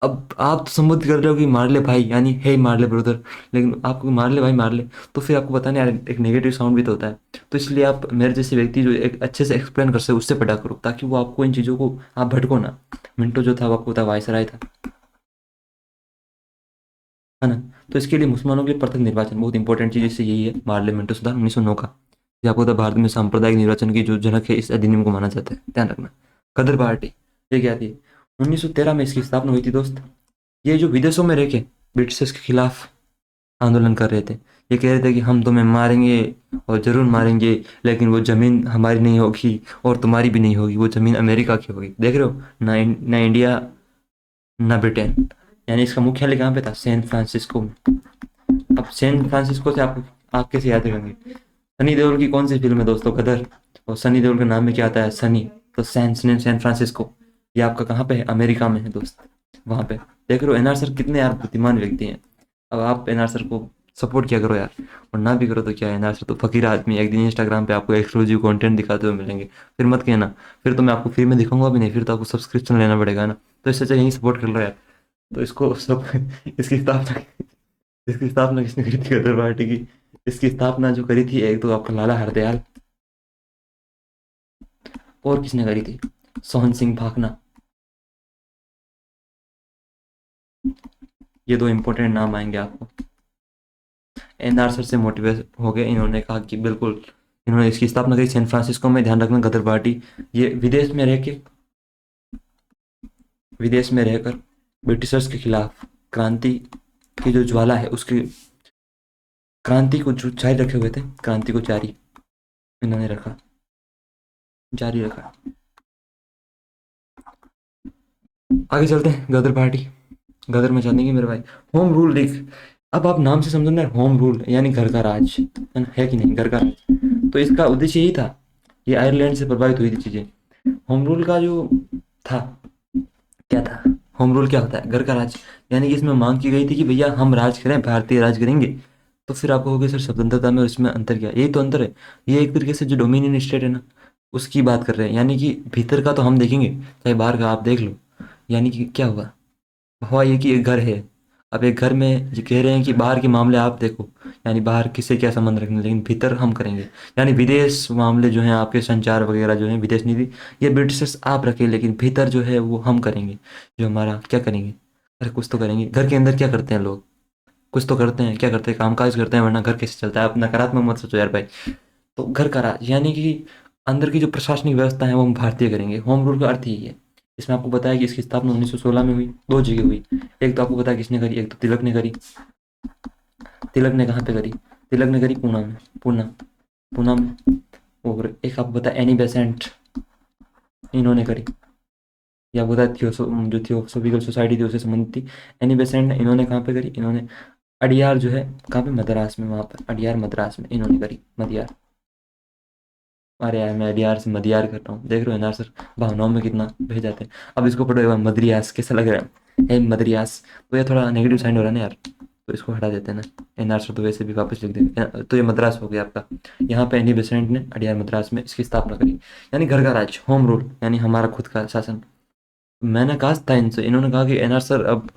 अब आप तो संबोधित कर रहे हो कि मार ले भाई यानी हे मार ले ब्रदर, लेकिन आपको मार ले भाई मार ले, तो फिर आपको पता नहीं यार, एक नेगेटिव साउंड भी तो होता है। तो इसलिए आप मेरे जैसे व्यक्ति जो एक अच्छे से एक्सप्लेन कर सके उससे पढ़ा करो, ताकि वो आपको इन चीज़ों को आप भटको ना। मिंटो जो था वो आपको था वायसराय था, है ना? तो इसके लिए मुसलमानों के लिए पृथक निर्वाचन बहुत इंपॉर्टेंट चीज़ इससे यही है, मार्ले मिंटो सुधार 1909 का। ये आपको था भारत में सांप्रदायिक निर्वाचन की जो जनक है इस अधिनियम को माना जाता है, ध्यान रखना। गदर पार्टी ये क्या थी? 1913 में इसकी स्थापना हुई थी दोस्त। ये जो विदेशों में रह के ब्रिटिशर्स के खिलाफ आंदोलन कर रहे थे, ये कह रहे थे कि हम तुम्हें मारेंगे और ज़रूर मारेंगे, लेकिन वो ज़मीन हमारी नहीं होगी और तुम्हारी भी नहीं होगी, वो ज़मीन अमेरिका की होगी। देख रहे हो ना, ना इंडिया ना ब्रिटेन। यानी इसका मुख्यालय कहाँ पे था? सैन फ्रांसिस्को में। अब सैन फ्रांसिस्को से आप कैसे याद रखेंगे? सनी देओल की कौन सी फिल्म है दोस्तों? गदर। और सनी देओल का नाम में क्या आता है? सनी। तो सैन फ्रांसिस्को ये आपका कहाँ पे है? अमेरिका में है दोस्त, वहाँ पे। देख रहे हो एनआर सर कितने यार बुद्धिमान व्यक्ति हैं। अब आप एनआर सर को सपोर्ट किया करो यार, और ना भी करो तो क्या है, एनआर सर तो फकीर आदमी है। एक दिन इंस्टाग्राम पे आपको एक्सक्लूसिव कंटेंट दिखाते हुए मिलेंगे, फिर मत कहना। फिर तो मैं आपको फ्री में दिखाऊंगा भी नहीं, फिर तो आपको सब्सक्रिप्शन लेना पड़ेगा ना। तो इससे अच्छा यहीं सपोर्ट कर लो यार। तो इसको सब इसकी स्थापना इसकी स्थापना किसने करी थी गदर पार्टी की? इसकी स्थापना जो करी थी, एक तो आपका लाला हरदयाल, और किसने करी थी? सोहन सिंह भाकना। ये दो इंपॉर्टेंट नाम आएंगे आपको। एनआर सर से मोटिवेट हो गए, इन्होंने कहा कि बिल्कुल, इन्होंने इसकी स्थापना करी सैन फ्रांसिस्को में। ध्यान रखना गदर पार्टी ये विदेश में रहकर ब्रिटिशर्स के खिलाफ क्रांति की जो ज्वाला है उसकी, क्रांति को जो जारी रखे हुए थे, क्रांति को जारी इन्होंने रखा, जारी रखा। आगे चलते हैं। गदर पार्टी गदर मचा देंगे मेरे भाई। होम रूल लिख। अब आप नाम से समझो ना, होम रूल यानी घर का राज, है ना? है कि नहीं घर का राज? तो इसका उद्देश्य यही था। ये आयरलैंड से प्रभावित हुई थी चीजें। होम रूल का जो था, क्या था? होम रूल क्या होता है? घर का राज। यानी कि इसमें मांग की गई थी कि भैया हम राज करें, भारतीय राज करेंगे। तो फिर आप कहोगे सर स्वतंत्रता में और इसमें अंतर क्या? यही तो अंतर है। ये एक तरीके से जो डोमिनियन स्टेट है ना, उसकी बात कर रहे हैं। यानी कि भीतर का तो हम देखेंगे, चाहे बाहर का आप देख लो। यानी कि क्या हुआ? हुआ ये कि एक घर है। अब एक घर में ये कह रहे हैं कि बाहर के मामले आप देखो, यानी बाहर किससे क्या संबंध रखने, लेकिन भीतर हम करेंगे। यानी विदेश मामले जो हैं आपके, संचार वगैरह जो है, विदेश नीति, ये ब्रिटिशर्स आप रखें, लेकिन भीतर जो है वो हम करेंगे। जो हमारा क्या करेंगे? अरे कुछ तो करेंगे। घर के अंदर क्या करते हैं लोग? कुछ तो करते हैं। क्या करते हैं? कामकाज करते हैं, वरना घर कैसे चलता है? आप नकारात्मक मत सोचो यार भाई। तो घर का राज यानी कि अंदर की जो प्रशासनिक व्यवस्था है वो हम भारतीय करेंगे। होम रूल का अर्थ यही है। इसमें आपको पता है कि इसकी स्थापना 1916 में हुई, दो जगह हुई। एक तो आपको पता है किसने करी, एक तो तिलक ने करी। तिलक ने कहाँ पे करी? तिलक ने करी पूना में, पूना, पूना में। और एक आपको पता है एनी बेसेंट, इन्होंने करी। या आपको पता है जो थियोसॉफिकल सोसाइटी थी उससे संबंधित थी, एनी बेसेंट ने। इन्होंने कहाँ पे करी? इन्होंने अडियार जो है, कहाँ पे? मद्रास में, वहाँ पर अडियार मद्रास में इन्होंने करी, मदियार। अरे यार मैं अडियार से मदियार कर रहा हूँ, देख रहे हो एनआर सर भावनाओं में कितना भेज जाते हैं। अब इसको पढ़ो एक बार, मद्रियास कैसा लग रहा है? मद्रियास। तो ये थोड़ा नेगेटिव साइंड हो रहा है ना यार, तो इसको हटा देते हैं ना। एनआर सर तो वैसे भी वापस लिख देंगे। तो ये मद्रास हो गया आपका। यहाँ पे एनी बेसेंट ने अडियार मद्रास में इसकी स्थापना करी। यानी घर का राज, होम रूल, यानी हमारा खुद का शासन। मैंने कहा था इनसे, इन्होंने कहा कि एनआर सर अब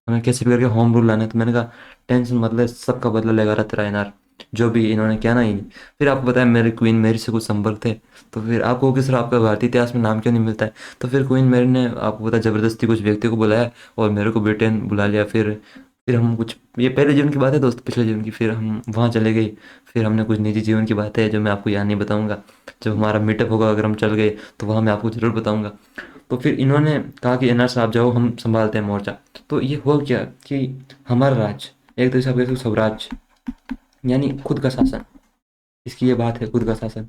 हमें कैसे भी करके होम रूल लाना है। तो मैंने कहा टेंशन मतलब सबका बदला लेगा रहा तेरा एनआर। जो भी इन्होंने किया ना ही नहीं। फिर आपको पता है मेरी क्वीन मेरी से कुछ संपर्क थे, तो फिर आपको किस तरह आपका भारतीय इतिहास में नाम क्यों नहीं मिलता है। तो फिर क्वीन मेरी ने आपको पता है ज़बरदस्ती कुछ व्यक्ति को बुलाया और मेरे को ब्रिटेन बुला लिया। फिर हम कुछ, ये पहले जीवन की बात है दोस्त, पिछले जीवन की, फिर हम वहाँ चले गए। फिर हमने कुछ निजी जीवन की बातें हैं जो मैं आपको यहाँ नहीं बताऊँगा। जब हमारा मीटअप होगा अगर हम चल गए तो वहाँ मैं आपको ज़रूर बताऊँगा। तो फिर इन्होंने कहा कि एनआर साहब जाओ, हम संभालते हैं मोर्चा। तो ये हुआ क्या कि हमारा राज्य एक तरह से आप कह सकते हो स्वराज्य, यानी खुद का शासन, इसकी ये बात है, खुद का शासन।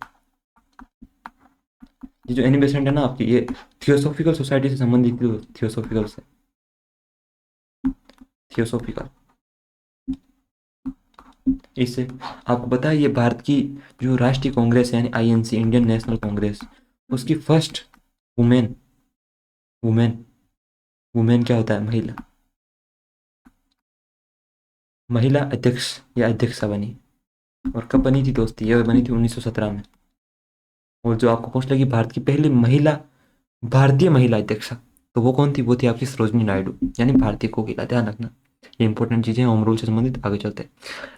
ये जो एनी बेसेंट है ना आपकी, ये थियोसॉफिकल सोसाइटी से संबंधित थी, थियोसॉफिकल से, थियोसॉफिकल। इससे आपको पता है ये भारत की जो राष्ट्रीय कांग्रेस है यानी आईएनसी, इंडियन नेशनल कांग्रेस, उसकी फर्स्ट वुमेन, वुमेन वुमेन क्या होता है, महिला, महिला अध्यक्ष या अध्यक्षा बनी। और कब बनी थी दोस्ती, ये बनी थी 1917 में। और जो आपको पूछ लगी भारत की पहली महिला, भारतीय महिला अध्यक्षा, तो वो कौन थी, वो थी आपकी सरोजनी नायडू, यानी भारतीय कोकिला, ध्यान रखना। ये इंपॉर्टेंट चीज़ें होम रूल से संबंधित, आगे चलते हैं।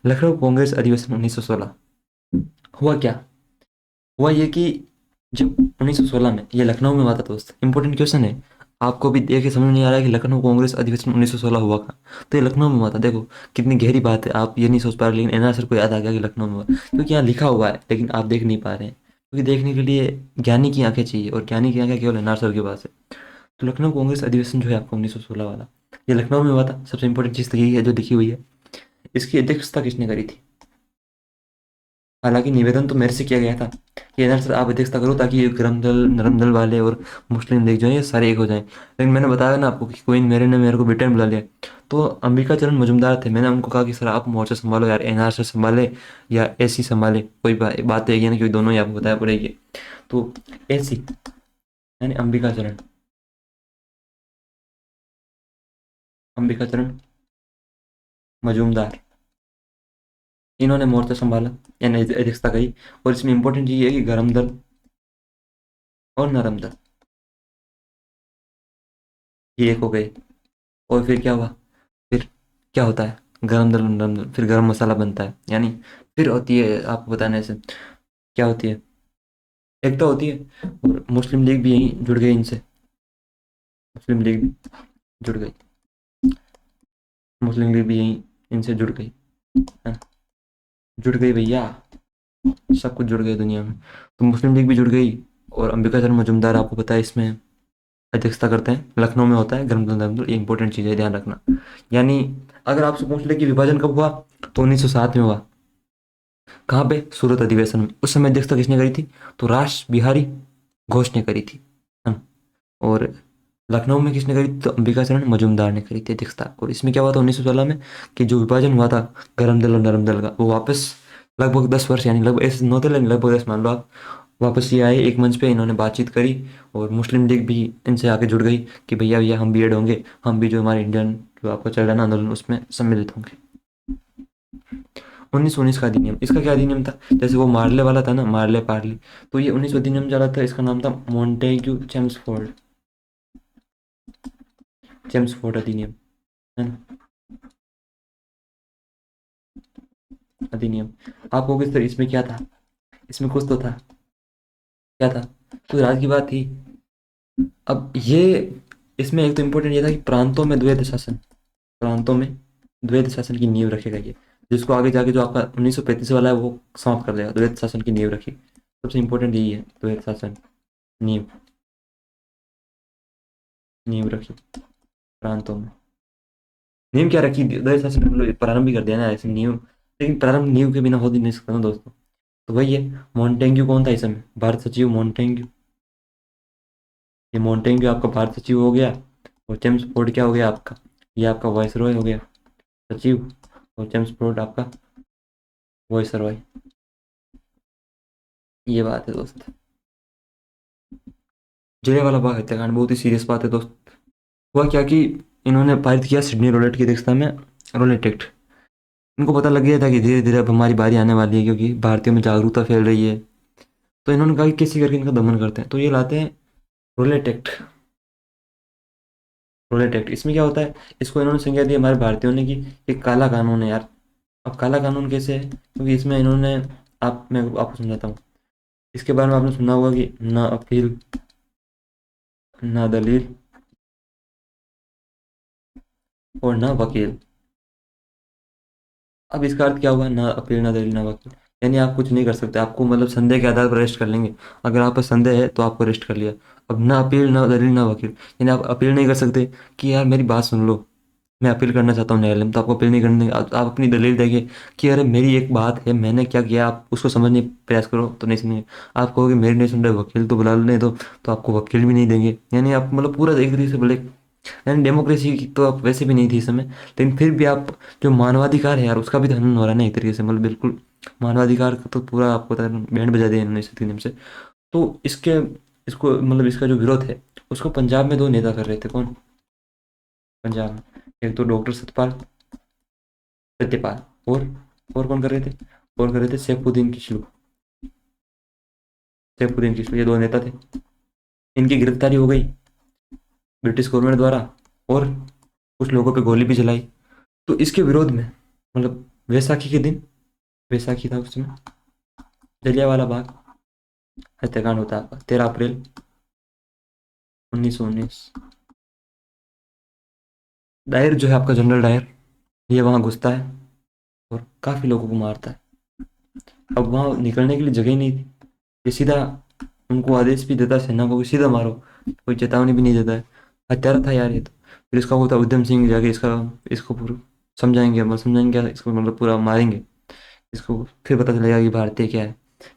लखनऊ कांग्रेस अधिवेशन 1916, हुआ क्या, हुआ ये कि जब 1916 में ये लखनऊ में हुआ था दोस्त, इंपॉर्टेंट क्वेश्चन है। आपको भी देख के समझ नहीं आ रहा है कि लखनऊ कांग्रेस अधिवेशन 1916 हुआ था, तो ये लखनऊ में हुआ था। देखो कितनी गहरी बात है, आप ये नहीं सोच पा रहे, लेकिन एनआर सर को याद आ गया कि लखनऊ में हुआ, क्योंकि यहाँ लिखा हुआ है लेकिन आप देख नहीं पा रहे हैं। क्योंकि देखने के लिए ज्ञानी की आंखें चाहिए, और ज्ञानी की आंखें केवल एनआर सर के पास है। तो लखनऊ कांग्रेस अधिवेशन जो है आपका 1916 वाला, ये लखनऊ में हुआ था। सबसे इंपॉर्टेंट चीज़ तो यही है जो लिखी हुई है। इसकी अध्यक्षता किसने करी थी, हालांकि निवेदन तो मेरे से किया गया था कि एनआर सर आप अध्यक्षता करो, ताकि ये गरम दल नरम दल वाले और मुस्लिम लीग जो है ये सारे एक हो जाएं। लेकिन मैंने बताया ना आपको कि क्वीन मेरी ने मेरे को ब्रिटेन बुला लिया। तो अंबिका चरण मजुमदार थे, मैंने उनको कहा कि सर आप मोर्चा संभालो यार, एनआर सर संभाले या एसी संभाले, कोई बात तो एक ही है ना, क्योंकि दोनों ही आपको बताया पड़ेगी। तो एसी यानी अंबिका चरण, अंबिका चरण मजूमदार, इन्होंने मोर्चा संभाला यानी अध्यक्षता करी। और इसमें इंपॉर्टेंट चीज़ ये है कि गरम दल और नरम दल ये एक हो गए। और फिर क्या हुआ, फिर क्या होता है, गरम दल नरम दल, फिर गरम मसाला बनता है, यानी फिर होती है आपको बताने से क्या होती है, एकता होती है। और मुस्लिम लीग भी यहीं जुड़ गई इनसे, मुस्लिम लीग भी जुड़ गई, मुस्लिम लीग भी यहीं इनसे जुड़ गई, है ना? जुड़ गई भैया, सब कुछ जुड़ गई दुनिया में। तो मुस्लिम लीग भी जुड़ गई। और अंबिका चरण मजूमदार आपको पता है इसमें अध्यक्षता करते हैं, लखनऊ में होता है गरम दल नरम दल, ये इंपॉर्टेंट चीज़ है, ध्यान रखना। यानी अगर आपसे पूछ ले कि विभाजन कब हुआ, तो 1907 में हुआ। कहाँ पे, सूरत अधिवेशन में। उस समय अध्यक्षता किसने करी थी, तो रास बिहारी घोष ने करी थी, है ना? और लखनऊ में किसने करी थी, तो अंबिका चरण मजूमदार ने करी थी अध्यक्षता। और इसमें क्या हुआ था 1916 में, कि जो विभाजन हुआ था गरम दल और नरम दल का, वो वापस लगभग 10 वर्ष, यानी लगभग ऐसे 9 थे लेकिन लगभग 10 मान लो आप, वापस ये आए एक मंच पे, इन्होंने बातचीत करी। और मुस्लिम लीग भी इनसे आके जुड़ गई कि भैया भैया हम भी ऐड होंगे, हम भी जो हमारे इंडियन जो आपका चल रहा है ना आंदोलन, उसमें सम्मिलित होंगे। 1919 का अधिनियम, इसका क्या अधिनियम था, जैसे वो मार्ले वाला था ना, मार्ले पार्ले, तो ये 19 अधिनियम चला था, इसका नाम था मॉन्टेग्यू चेम्सफोर्ड, चेम्सफोर्ड अधिनियम, है ना, अधिनियम। आप कहोगे सर इसमें क्या था, इसमें कुछ तो था, क्या था, तो राज की बात थी। अब ये, इसमें एक तो इम्पोर्टेंट ये था कि प्रांतों में द्वैध शासन, प्रांतों में द्वैध शासन की नींव रखी गई है, जिसको आगे जाके जो आपका 1935 वाला है वो समाप्त कर देगा, द्वैध शासन की नींव रखी। सबसे इम्पोर्टेंट यही है, द्वैध शासन नींव, नींव रखी प्रांतों में। नींव क्या रखी, द्वैध शासन मतलब प्रारंभ भी कर दिया ना ऐसे नींव, लेकिन प्रारंभ नींव के बिना हो ही नहीं सकता ना दोस्तों। तो वही है, मॉन्टेग्यू कौन था इस समय, भारत सचिव मॉन्टेग्यू, ये मॉन्टेग्यू आपका भारत सचिव हो गया। और जेम्स फोर्ड क्या हो गया आपका, ये आपका वायसरॉय हो गया, सचिव। और जेम्स फोर्ड आपका वायसरॉय, ये बात है दोस्त। जलियांवाला बाग हत्याकांड बहुत ही सीरियस बात है दोस्त। हुआ क्या कि इन्होंने पारित किया सिडनी रोलेट की अध्यक्षता में रोलेट एक्ट। इनको पता लग गया था कि धीरे धीरे अब हमारी बारी आने वाली है, क्योंकि भारतीयों में जागरूकता फैल रही है। तो इन्होंने कहा कि किसी करके इनका दमन करते हैं, तो ये लाते हैं रोलेट एक्ट, रोलेट एक्ट। इसमें क्या होता है, इसको इन्होंने संज्ञा दी हमारे भारतीयों ने कि एक काला कानून है यार, अब काला कानून कैसे है, क्योंकि इसमें इन्होंने, मैं आपको समझाता हूँ। इसके बारे में आपने सुना होगा कि ना अपील, ना दलील और ना वकील। अब इसका अर्थ क्या हुआ, ना अपील ना दलील ना वकील, यानी आप कुछ नहीं कर सकते, आपको मतलब संदेह के आधार पर अरेस्ट कर लेंगे। अगर आप पर संदेह है तो आपको अरेस्ट कर लिया। अब ना अपील ना दलील ना वकील, यानी आप अपील नहीं कर सकते कि यार मेरी बात सुन लो, मैं अपील करना चाहता हूँ न्यायालय में, तो आपको अपील नहीं करने देंगे। आप अपनी दलील देंगे कि अरे मेरी एक बात है, मैंने क्या किया, आप उसको समझने का प्रयास करो, तो नहीं सुनेंगे। आप कहोगे मेरी नहीं सुन रहे, वकील तो बुला लेने दो, तो आपको वकील भी नहीं देंगे। यानी आप मतलब पूरा एक तरीके से बोले, यानी डेमोक्रेसी की तो आप वैसे भी नहीं थी इस समय, लेकिन फिर भी आप, जो मानवाधिकार है यार, उसका भी तो हनन हो रहा है ना एक तरीके से, मतलब बिल्कुल मानवाधिकार का तो पूरा आपको पता है बैंड बजा दिया इन्होंने इस नियम से। तो इसके, इसको मतलब इसका जो विरोध है, उसको पंजाब में दो नेता कर रहे थे। कौन? पंजाब में एक तो डॉक्टर सतपाल सत्यपाल, और कौन कर रहे थे? और कर रहे थे सैफुद्दीन किचलू। सैफुद्दीन किचलू, ये दो नेता थे। इनकी गिरफ्तारी हो गई ब्रिटिश गवर्नमेंट द्वारा, और कुछ लोगों पे गोली भी चलाई। तो इसके विरोध में, मतलब वैसाखी के दिन, वैसाखी था उस समय, जलियांवाला बाग हत्याकांड होता है 13 अप्रैल 1919। डायर जो है आपका, जनरल डायर, ये वहाँ घुसता है और काफ़ी लोगों को मारता है। अब वहाँ निकलने के लिए जगह ही नहीं थी, ये सीधा उनको आदेश भी देता है सेना को कि सीधा मारो, कोई चेतावनी भी नहीं देता है। हत्यारा था यार ये तो। फिर इसका होता उधम सिंह जाके इसका, इसको पूरा समझाएंगे, मतलब समझाएंगे क्या, इसको मतलब पूरा मारेंगे इसको। फिर पता चलेगा कि भारतीय क्या है,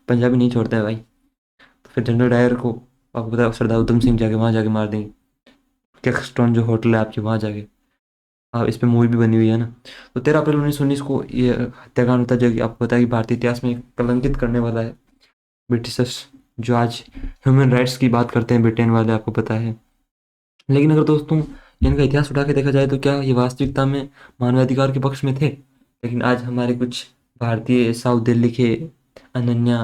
पंजाबी नहीं छोड़ता है भाई। तो फिर जनरल डायर को, आपको पता है, सरदार उधम सिंह जाके वहाँ जाके मार देंगे। कैक्सटॉन जो होटल है आपकी, वहाँ जाके। हाँ, इस पे मूवी भी बनी हुई है ना। तो 13 अप्रैल 1919 को ये हत्याकांड होता है, जो कि आपको पता है कि भारतीय इतिहास में एक कलंकित करने वाला है। ब्रिटिशर्स जो आज ह्यूमन राइट्स की बात करते हैं, ब्रिटेन वाले, आपको पता है। लेकिन अगर दोस्तों इनका इतिहास उठा के देखा जाए, तो क्या ये वास्तविकता में मानवाधिकार के पक्ष में थे? लेकिन आज हमारे कुछ भारतीय साउथ दिल्ली के अनन्या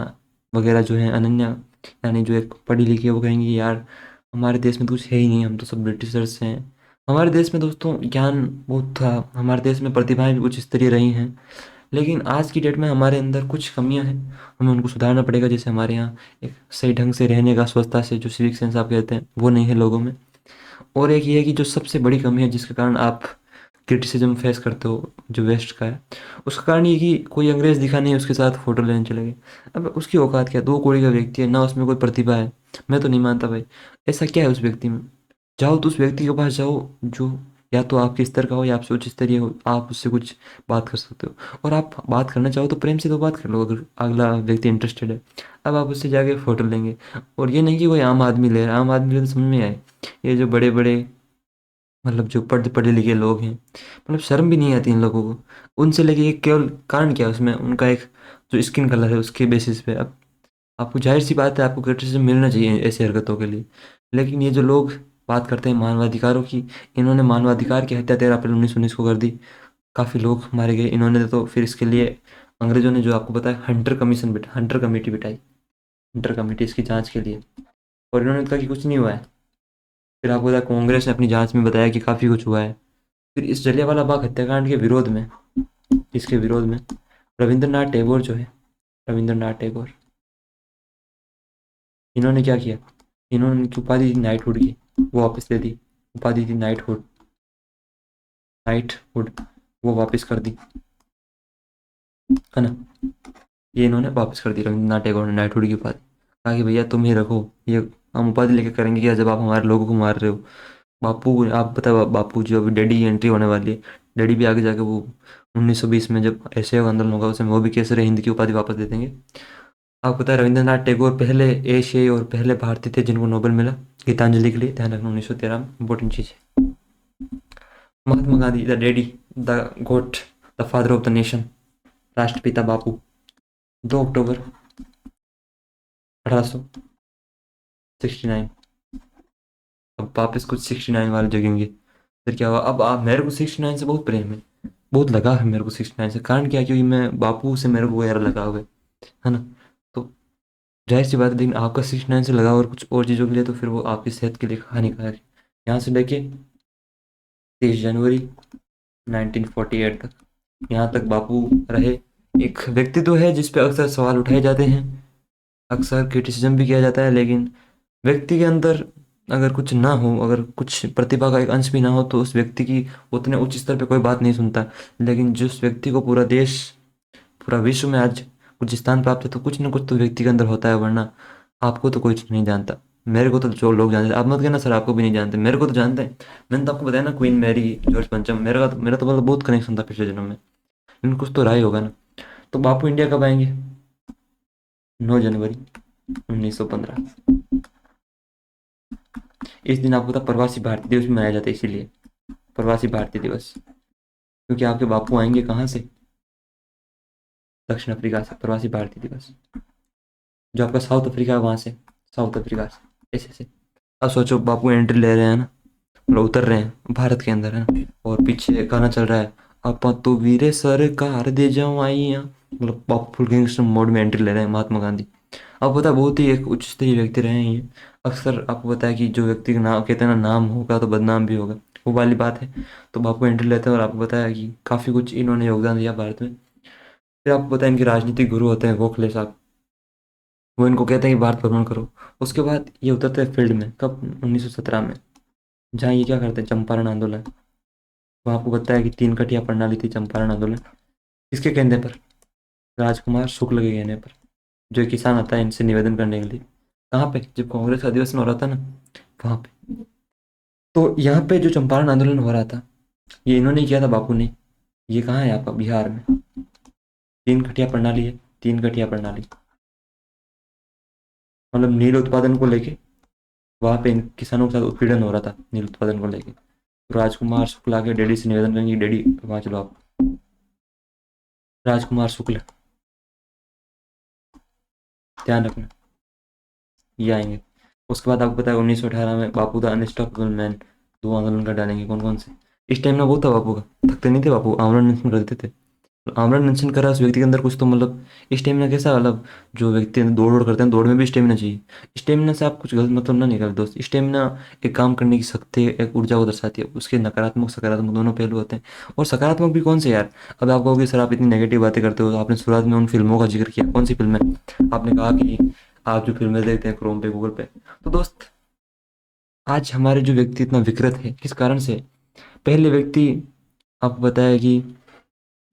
वगैरह जो हैं, अनन्या यानी जो एक पढ़ी लिखी है, वो कहेंगी यार हमारे देश में तो कुछ है ही नहीं, हम तो सब ब्रिटिशर्स हैं। हमारे देश में दोस्तों ज्ञान बहुत था, हमारे देश में प्रतिभाएं भी कुछ स्तरीय रही हैं, लेकिन आज की डेट में हमारे अंदर कुछ कमियां हैं, हमें उनको सुधारना पड़ेगा। जैसे हमारे यहाँ एक सही ढंग से रहने का, स्वच्छता से, जो सिविक सेंस आप कहते हैं, वो नहीं है लोगों में। और एक ये है कि जो सबसे बड़ी कमी है जिसके कारण आप क्रिटिसिज्म फेस करते हो, जो वेस्ट का है, उसका कारण ये कि कोई अंग्रेज दिखा नहीं, उसके साथ फोटो लेने चले गए। अब उसकी औकात क्या, 2 कौड़ी का व्यक्ति है ना, उसमें कोई प्रतिभा है? मैं तो नहीं मानता भाई। ऐसा क्या है उस व्यक्ति में? जाओ तो उस व्यक्ति के पास जाओ जो या तो आपके स्तर का हो या आपसे उच्च स्तरीय हो, आप उससे कुछ बात कर सकते हो। और आप बात करना चाहो तो प्रेम से तो बात कर लो, अगर अगला व्यक्ति इंटरेस्टेड है। अब आप उससे जाके फोटो लेंगे, और ये नहीं कि कोई आम आदमी ले रहा है, आम आदमी ले तो समझ में आए, ये जो बड़े बड़े मतलब जो पढ़े पढ़े लिखे लोग हैं, मतलब शर्म भी नहीं आती इन लोगों को। उनसे लेके एक केवल कारण क्या है उसमें, उनका एक जो स्किन कलर है उसके बेसिस पे। अब आपको जाहिर सी बात है, आपको क्रिटिसिज्म मिलना चाहिए ऐसी हरकतों के लिए। लेकिन ये जो लोग बात करते हैं मानवाधिकारों की, इन्होंने मानवाधिकार की हत्या 13 अप्रैल 1919 को कर दी। काफ़ी लोग मारे गए इन्होंने, तो फिर इसके लिए अंग्रेजों ने, जो आपको पता है, हंटर कमेटी बिठाई, हंटर कमेटी इसकी जांच के लिए। और इन्होंने कहा कि कुछ नहीं हुआ है। फिर आपको पता है कांग्रेस ने अपनी जांच में बताया कि काफ़ी कुछ हुआ है। फिर इस जलियांवाला बाग हत्याकांड के विरोध में, इसके विरोध में रविंद्रनाथ टैगोर जो है, रविंद्रनाथ टैगोर, इन्होंने क्या किया, इन्होंने उनकी उपाधि थी नाइटहुड की, वो वापस दे दी। उपाधि थी नाइटहुड, नाइटहुड, वो वापस कर दी, है ना। ये इन्होंने वापस कर दी, रविंद्रनाथ टैगोर ने नाइटहुड की उपाधि। कहा कि भैया तुम ही रखो, ये हम उपाधि लेके करेंगे क्या जब आप हमारे लोगों को मार रहे हो। बापू, आप पता है बापू जी अभी डैडी की एंट्री होने वाली है। डैडी भी आगे जाके वो 1920 में जब असहयोग आंदोलन होगा, उसमें वो भी केसर हिंद की उपाधि वापस दे देंगे। आपको पता है रविंद्रनाथ टैगोर पहले एशियाई और पहले भारतीय थे जिनको नोबेल मिला गीतांजलि के लिए, ध्यान रखना, 1913 में, इंपॉर्टेंट चीज़ है। Mahatma Gandhi, the daddy, the goat, the father of the nation, राष्ट्रपिता बापू, 2 अक्टूबर 1869। अब वापस कुछ 69 वाले जगेंगे। फिर क्या हुआ, अब आप, मेरे को 69 से बहुत प्रेम है, बहुत लगाव है मेरे को 69 से। कारण क्या है, क्योंकि मैं बापू से मेरे को यार लगाव है ना। तो जाहिर सी बात है, लेकिन आपका 69 से लगाव और कुछ और चीज़ों के लिए, तो फिर वो आपकी सेहत के लिए हानिकारक है। यहाँ से लेके 23 जनवरी 1948 तक यहाँ तक बापू रहे। एक व्यक्तित्व है जिस पे अक्सर सवाल उठाए जाते हैं, अक्सर क्रिटिसिज्म भी किया जाता है, लेकिन व्यक्ति के अंदर अगर कुछ ना हो, अगर कुछ प्रतिभा का एक अंश भी ना हो, तो उस व्यक्ति की उतने उच्च स्तर पे कोई बात नहीं सुनता। लेकिन जिस व्यक्ति को पूरा देश, पूरा विश्व में आज कुछ स्थान प्राप्त है, तो कुछ ना कुछ तो व्यक्ति के अंदर होता है, वरना आपको तो कोई नहीं जानता। मेरे को तो जो लोग जानते हैं, आप मत कहना सर आपको भी नहीं जानते, मेरे को तो जानते हैं। मैंने तो आपको बताया ना, क्वीन मैरी, जॉर्ज पंचम, मेरा तो मतलब बहुत कनेक्शन था पिछले जन्म में। लेकिन कुछ तो रहा ही होगा ना। तो बापू इंडिया कब आएंगे? 9 जनवरी 1915। इस दिन आपको पता प्रवासी भारतीय दिवस भी मनाया जाता है, इसीलिए प्रवासी भारतीय दिवस, क्योंकि आपके बापू आएंगे कहाँ से? दक्षिण अफ्रीका से। प्रवासी भारतीय दिवस, जो आपका साउथ अफ्रीका है वहां से, साउथ अफ्रीका से ऐसे से। अब सोचो बापू एंट्री ले रहे हैं ना, मतलब उतर रहे हैं भारत के अंदर, है ना, और पीछे गाना चल रहा है, आपा तो वीरे सरकार दे जाओ आइया, मतलब बापू फुल गैंगस्टर मोड में एंट्री ले रहे हैं, महात्मा गांधी। अब पता है, बहुत ही एक उच्च स्तरीय व्यक्ति रहे हैं ये। अक्सर आपको पता है कि जो व्यक्ति का नाम कहते हैं ना, नाम होगा तो बदनाम भी होगा, वो वाली बात है। तो बापू एंट्री लेते हैं, और आपको पता है कि काफ़ी कुछ इन्होंने योगदान दिया भारत में। फिर आपको पता है इनके राजनीतिक गुरु होते हैं गोखले साहब, वो इनको कहते हैं कि भारत भ्रमण करो। उसके बाद ये उतरते हैं फील्ड में, कब? 1917 में। जहाँ ये क्या करते हैं, चंपारण आंदोलन। वो आपको बताया कि 3 कठिया प्रणाली थी चंपारण आंदोलन, किसके कहने पर? राजकुमार शुक्ल के कहने पर, जो एक किसान आता है इनसे निवेदन करने के लिए। कहाँ पे? जब कांग्रेस का अधिवेशन हो रहा था ना, वहाँ पे। तो यहाँ पे जो चंपारण आंदोलन हो रहा था, ये इन्होंने किया था, बापू ने। ये कहाँ है आपका? बिहार में। 3 कठिया प्रणाली है, 3 कठिया प्रणाली, मतलब नील उत्पादन को लेके वहाँ पे इन किसानों के साथ उत्पीड़न हो रहा था, नील उत्पादन को लेके। तो राजकुमार शुक्ला के डैडी से निवेदन करेंगे, डैडी वहाँ चलो आप, राजकुमार शुक्ल, ध्यान रखना, ये आएंगे। उसके बाद आपको पता है 1918 में बापू द अनस्टॉपेबल मैन, 2 आंदोलन कर डालेंगे। कौन कौन से? इस टाइम ना बहुत था बापू का, थकते नहीं थे बापू, आमरण अनशन कर देते थे। तो आमरण अनशन करा उस व्यक्ति के अंदर कुछ तो, मतलब स्टेमिना कैसा, मतलब जो व्यक्ति दौड़ दौड़ करते हैं, दौड़ में भी स्टेमिना चाहिए। स्टेमिना से आप कुछ गलत मतलब ना निकाल दोस्त। स्टेमिना एक काम करने की शक्ति, एक ऊर्जा को दर्शाती है। उसके नकारात्मक सकारात्मक दोनों पहलू होते हैं। और सकारात्मक भी कौन से यार? अब आप कहोगे सर आप इतनी नेगेटिव बातें करते हो, तो आपने शुरुआत में उन फिल्मों का जिक्र किया, कौन सी फिल्में? आपने कहा कि आप जो फिल्में देखते हैं क्रोम पे, गूगल पे। तो दोस्त, आज हमारे जो व्यक्ति इतना विकृत है, किस कारण से? पहले व्यक्ति, आपको बताया कि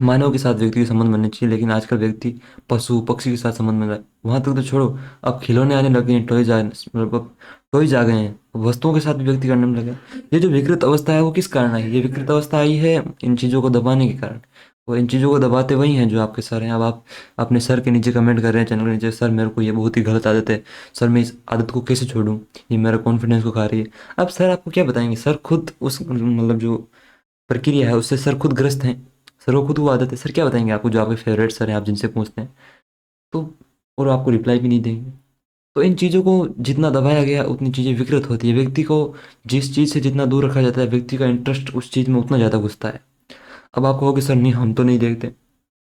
मानव के साथ व्यक्ति के संबंध बनने चाहिए, लेकिन आजकल व्यक्ति पशु पक्षी के साथ संबंध बन रहा है। वहां तक तो छोड़ो, अब खिलौने आने लगे हैं, टॉयज आ, मतलब अब टॉयज आ गए हैं, वस्तुओं के साथ भी व्यक्ति करने में लगा है। ये जो विकृत अवस्था है वो किस कारण आई? ये विकृत अवस्था आई है इन चीज़ों को दबाने के कारण। और इन चीज़ों को दबाते वही हैं जो आपके सर हैं। अब आप अपने सर के नीचे कमेंट कर रहे हैं चैनल के नीचे, सर मेरे को ये बहुत ही गलत आदत है, सर मैं इस आदत को कैसे छोड़ूं, ये मेरा कॉन्फिडेंस को खा रही है। अब सर आपको क्या बताएंगे? सर खुद उस मतलब जो प्रक्रिया है उससे सर खुद ग्रस्त हैं। सर को खुद वो आदत है, सर क्या बताएंगे आपको? जो आपके फेवरेट सर हैं, आप जिनसे पूछते हैं, तो और आपको रिप्लाई भी नहीं देंगे। तो इन चीज़ों को जितना दबाया गया उतनी चीज़ें विकृत होती है। व्यक्ति को जिस चीज़ से जितना दूर रखा जाता है, व्यक्ति का इंटरेस्ट उस चीज़ में उतना ज़्यादा घुसता है। अब आप कहोगे सर नहीं हम तो नहीं देखते,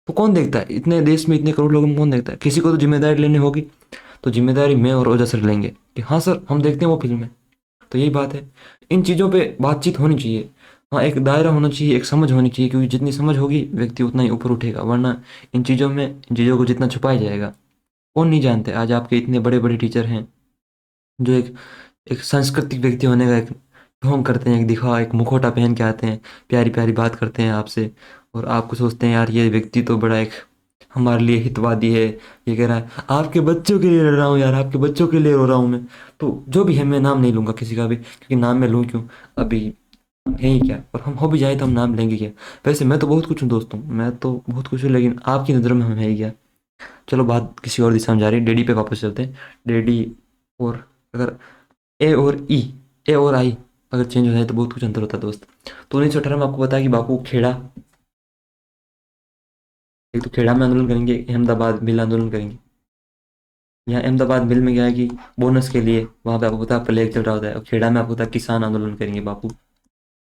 तो कौन देखता है? इतने देश में इतने करोड़ लोगों में कौन देखता है? किसी को तो जिम्मेदारी लेनी होगी। तो जिम्मेदारी मैं और ओजा सर लेंगे कि हाँ सर हम देखते हैं वो फिल्में। तो यही बात है, इन चीज़ों पे बातचीत होनी चाहिए। हाँ, एक दायरा होना चाहिए, एक समझ होनी चाहिए, क्योंकि जितनी समझ होगी व्यक्ति उतना ही ऊपर उठेगा। वरना इन चीज़ों को जितना छुपाया जाएगा, कौन नहीं जानते। आज आपके इतने बड़े बड़े टीचर हैं जो एक एक सांस्कृतिक व्यक्ति होने का एक ढोंग करते हैं, एक दिखावा, एक मुखौटा पहन के आते हैं, प्यारी प्यारी बात करते हैं आपसे, और आपको सोचते हैं यार ये व्यक्ति तो बड़ा एक हमारे लिए हितवादी है। ये कह रहा है आपके बच्चों के लिए लड़ रहा हूँ यार, आपके बच्चों के लिए रो रहा हूँ मैं। तो जो भी है, मैं नाम नहीं लूंगा किसी का भी, क्योंकि नाम मैं लूँ क्यों? अभी हम हैं ही क्या, और हम हो भी जाए तो हम नाम लेंगे क्या? वैसे मैं तो बहुत कुछ हूँ दोस्तों, मैं तो बहुत कुछ हूँ, लेकिन आपकी नज़रों में हम है ही क्या? चलो बात किसी और दिशा में जा रही है, डैडी पे वापस चलते हैं। डैडी, और अगर ए और ई, ए और आई अगर चेंज हो जाए तो बहुत कुछ अंतर होता है दोस्त। तो 1918 में आपको बताया कि बापू खेड़ा, एक तो खेड़ा में आंदोलन करेंगे, अहमदाबाद मिल आंदोलन करेंगे। यहाँ अहमदाबाद मिल में क्या है कि बोनस के लिए वहाँ पे आपको पता है प्लेग चल रहा होता है, और खेड़ा में आपको पता है किसान आंदोलन करेंगे बापू।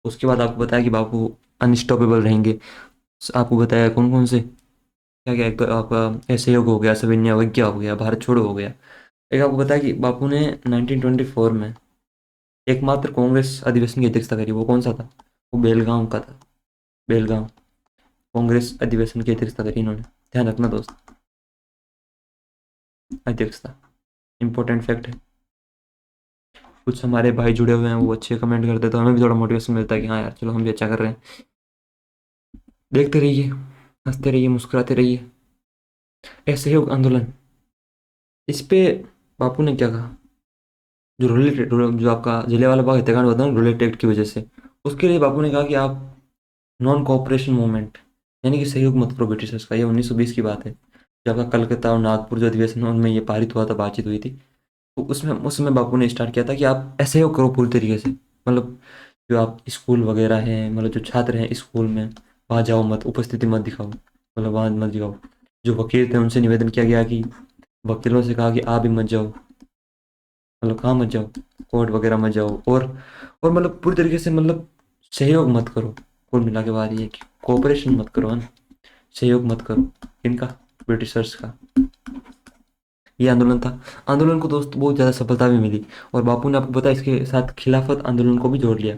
उसके बाद आपको बताया कि बापू अनस्टॉपेबल रहेंगे। आपको बताया कौन कौन से, क्या क्या, एक तो आपका असहयोग हो गया, सविनय अवज्ञा हो गया, भारत छोड़ो हो गया। एक आपको बताया कि बापू ने 1924 में एकमात्र कांग्रेस अधिवेशन की अध्यक्षता करी, वो कौन सा था? वो बेलगांव का था, बेलगांव। कांग्रेस अधिवेशन की अध्यक्षता करी इन्होंने, ध्यान रखना दोस्त, अध्यक्षता इंपॉर्टेंट फैक्ट है। कुछ हमारे भाई जुड़े हुए हैं, वो अच्छे कमेंट करते हैं तो हमें भी थोड़ा मोटिवेशन मिलता है कि हाँ यार चलो हम भी अच्छा कर रहे हैं। देखते रहिए, हंसते रहिए, मुस्कुराते रहिए। असहयोग आंदोलन, इस पे बापू ने क्या कहा, जो जो आपका जलियांवाला बाग हत्याकांड हुआ था ना रूलेट एक्ट की वजह से, उसके लिए बापू ने कहा कि आप नॉन कोऑपरेशन मूवमेंट, यानी कि सहयोग मत करो ब्रिटिशर्स का। ये 1920 की बात है, जब आपका कलकत्ता और नागपुर जो अधिवेशन है उनमें ये पारित हुआ था, बातचीत हुई थी। तो उसमें उस समय बापू ने स्टार्ट किया था कि आप असहयोग करो पूरी तरीके से, मतलब जो आप स्कूल वगैरह हैं, मतलब जो छात्र हैं स्कूल में, वहाँ जाओ मत, उपस्थिति मत दिखाओ, मतलब वहाँ मत दिखाओ। जो वकील थे उनसे निवेदन किया गया कि वकीलों से कहा कि आप भी मत जाओ, मतलब कहाँ मत जाओ, कोर्ट वगैरह मत जाओ। और मतलब पूरी तरीके से मतलब सहयोग मत करो। कुल मिला के बात ये है कि कोऑपरेशन मत करो, है ना, सहयोग मत करो। इनका, ब्रिटिशर्स का ये आंदोलन था। आंदोलन को दोस्त बहुत ज़्यादा सफलता भी मिली, और बापू ने आपको पता है इसके साथ खिलाफत आंदोलन को भी जोड़ लिया,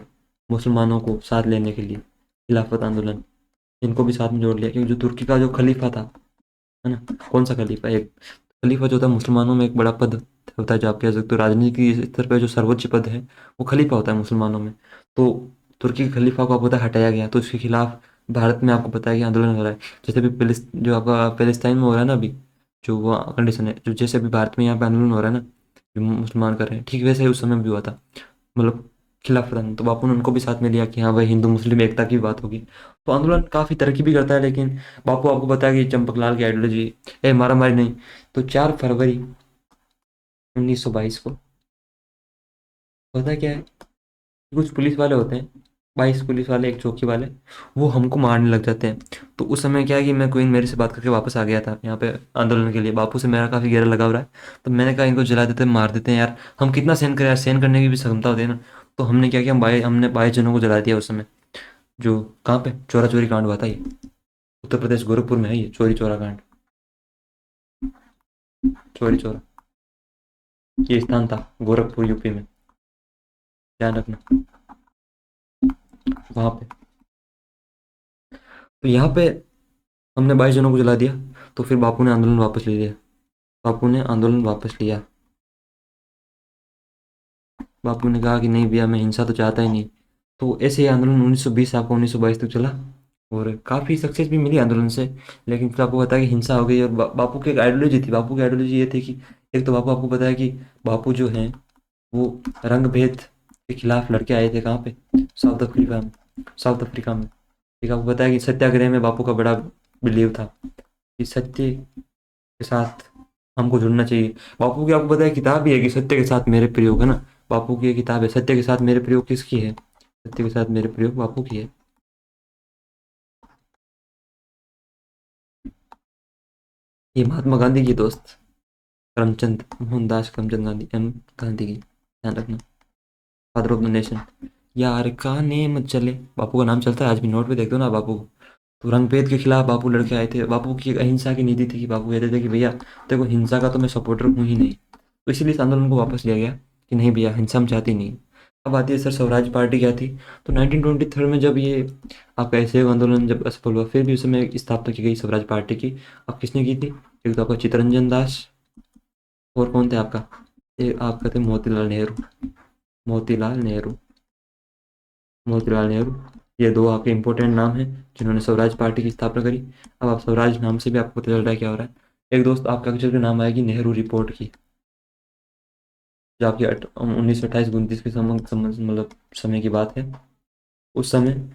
मुसलमानों को साथ लेने के लिए खिलाफत आंदोलन, इनको भी साथ में जोड़ लिया। क्योंकि जो तुर्की का जो खलीफा था, है ना, कौन सा खलीफा, एक खलीफा जो होता है मुसलमानों में एक बड़ा पद होता है, जो आप कह सकते हो राजनीति के स्तर पर जो सर्वोच्च पद है वो खलीफा होता है मुसलमानों में। तो तुर्की के खलीफा को आपको पता है हटाया गया, तो इसके खिलाफ भारत में आपको पता है कि आंदोलन हो रहा है। जैसे भी जो आपका पैलेस्टाइन में हो रहा है ना अभी, जो वो कंडीशन है, जो जैसे अभी भारत में यहाँ पे आंदोलन हो रहा है ना, जो मुसलमान कर रहे हैं, ठीक वैसे ही उस समय भी हुआ था, मतलब खिलाफत आंदोलन। तो बापू ने उनको भी साथ में लिया कि हाँ भाई हिंदू मुस्लिम एकता की बात होगी। तो आंदोलन काफ़ी तरक्की भी करता है, लेकिन बापू आपको पता है कि चंपकलाल की आइडियोलॉजी, ए मारा मारी नहीं। तो 4 फरवरी 1922 को पता है क्या है, कुछ पुलिस वाले होते हैं, 22 पुलिस वाले, एक चौकी वाले, वो हमको मारने लग जाते हैं। तो उस समय क्या है कि मैं क्वीन मेरी से बात करके वापस आ गया था यहाँ पे आंदोलन के लिए, बापू से मेरा काफ़ी गहरा लगाव रहा है। तो मैंने कहा इनको जला देते हैं, मार देते हैं यार, हम कितना सहन करें यार, सहन करने की भी क्षमता होती है ना। तो हमने क्या किया, हमने 22 जनों को जला दिया उस समय। जो कहाँ पे चोरा चोरी कांड हुआ था ये, उत्तर प्रदेश गोरखपुर में है ये चोरी चोरा कांड, चोरी चोरा, ये स्थान था गोरखपुर यूपी में, ध्यान रखना वहाँ पे। तो यहाँ पे हमने 22 जनों को जला दिया। तो फिर बापू ने आंदोलन वापस ले लिया, बापू ने आंदोलन वापस लिया। बापू ने कहा कि नहीं भैया मैं हिंसा तो चाहता ही नहीं। तो ऐसे ही आंदोलन 1920 आपको 1922 तक चला, और काफ़ी सक्सेस भी मिली आंदोलन से। लेकिन फिर आपको पता है कि हिंसा हो गई, और बापू की एक आइडियोलॉजी थी, बापू की आइडियोलॉजी ये थी कि एक तो बापू, आपको पता है कि बापू जो हैं वो रंग भेद के खिलाफ लड़के आए थे कहाँ पे, साउथ अफ्रीका में, साउथ अफ्रीका में। एक आपको पता है कि सत्याग्रह में बापू का बड़ा बिलीव था कि सत्य के साथ हमको जुड़ना चाहिए। बापू की आपको पता है किताब भी है कि सत्य के साथ मेरे प्रयोग, है ना, बापू की ये किताब है, सत्य के साथ मेरे प्रयोग किसकी है, सत्य के साथ मेरे प्रयोग बापू की है। ये महात्मा गांधी की दोस्त, करमचंद मोहनदास करमचंद गांधी, एम गांधी की, ध्यान रखना, फादर ऑफ द नेशन। यार का नेम चले, बापू का नाम चलता है आज भी, नोट पे देख दो ना बापू को। तो रंगभेद के खिलाफ बापू लड़के आए थे, बापू की एक अहिंसा की नीति थी कि बापू कहते थे कि भैया देखो हिंसा का तो मैं सपोर्टर हूँ ही नहीं। तो इसीलिए इस आंदोलन को वापस लिया गया कि नहीं भैया हिंसा हम चाहती नहीं। अब आती है सर स्वराज पार्टी क्या थी। तो 1923 में जब ये आपका ऐसे आंदोलन जब असफल हुआ, फिर भी उस समय स्थापना की गई स्वराज पार्टी की। अब किसने की थी, एक तो आपका चित्तरंजन दास, और कौन थे आपका, ये आपका थे मोतीलाल नेहरू, मोतीलाल नेहरू, मोतीलाल नेहरू। ये दो आपके इंपॉर्टेंट नाम हैं जिन्होंने स्वराज पार्टी की स्थापना करी। अब आप स्वराज नाम से भी आपको पता चल रहा है क्या हो रहा है। एक दोस्त आपका अक्षर के नाम आएगी नेहरू रिपोर्ट की, जो आपकी 1928-29 के मतलब समय की बात है। उस समय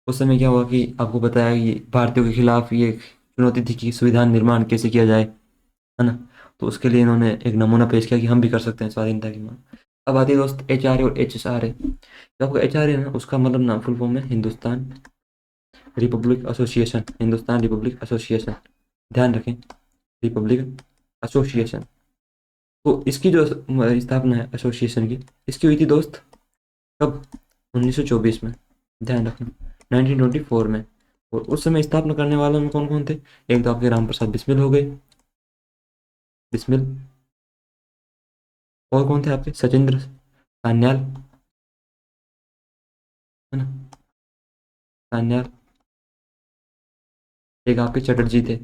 उस समय क्या हुआ कि आपको पता है कि भारतीयों के खिलाफ ये चुनौती थी कि संविधान निर्माण कैसे किया जाए, है ना। तो उसके लिए इन्होंने एक नमूना पेश किया कि हम भी कर सकते हैं स्वाधीनता की मांग। अब आती है दोस्त एच आर ए और एच एस आर ए। जो आपको एच आर है ना, उसका मतलब नाम फुल फॉर्म है Hindustan Republic association, Hindustan Republic association, ध्यान रखें, रिपब्लिक एसोसिएशन। तो इसकी जो स्थापना है एसोसिएशन की, इसकी हुई थी दोस्त कब, 1924 में, ध्यान रखना, 1924 में। और उस समय स्थापना करने वालों में कौन कौन थे, एक तो आपके राम प्रसाद बिस्मिल हो गए, बिस्मिल, और कौन थे आपके सचिंद्र सान्याल, है ना, सान्याल, एक आपके चटर्जी थे,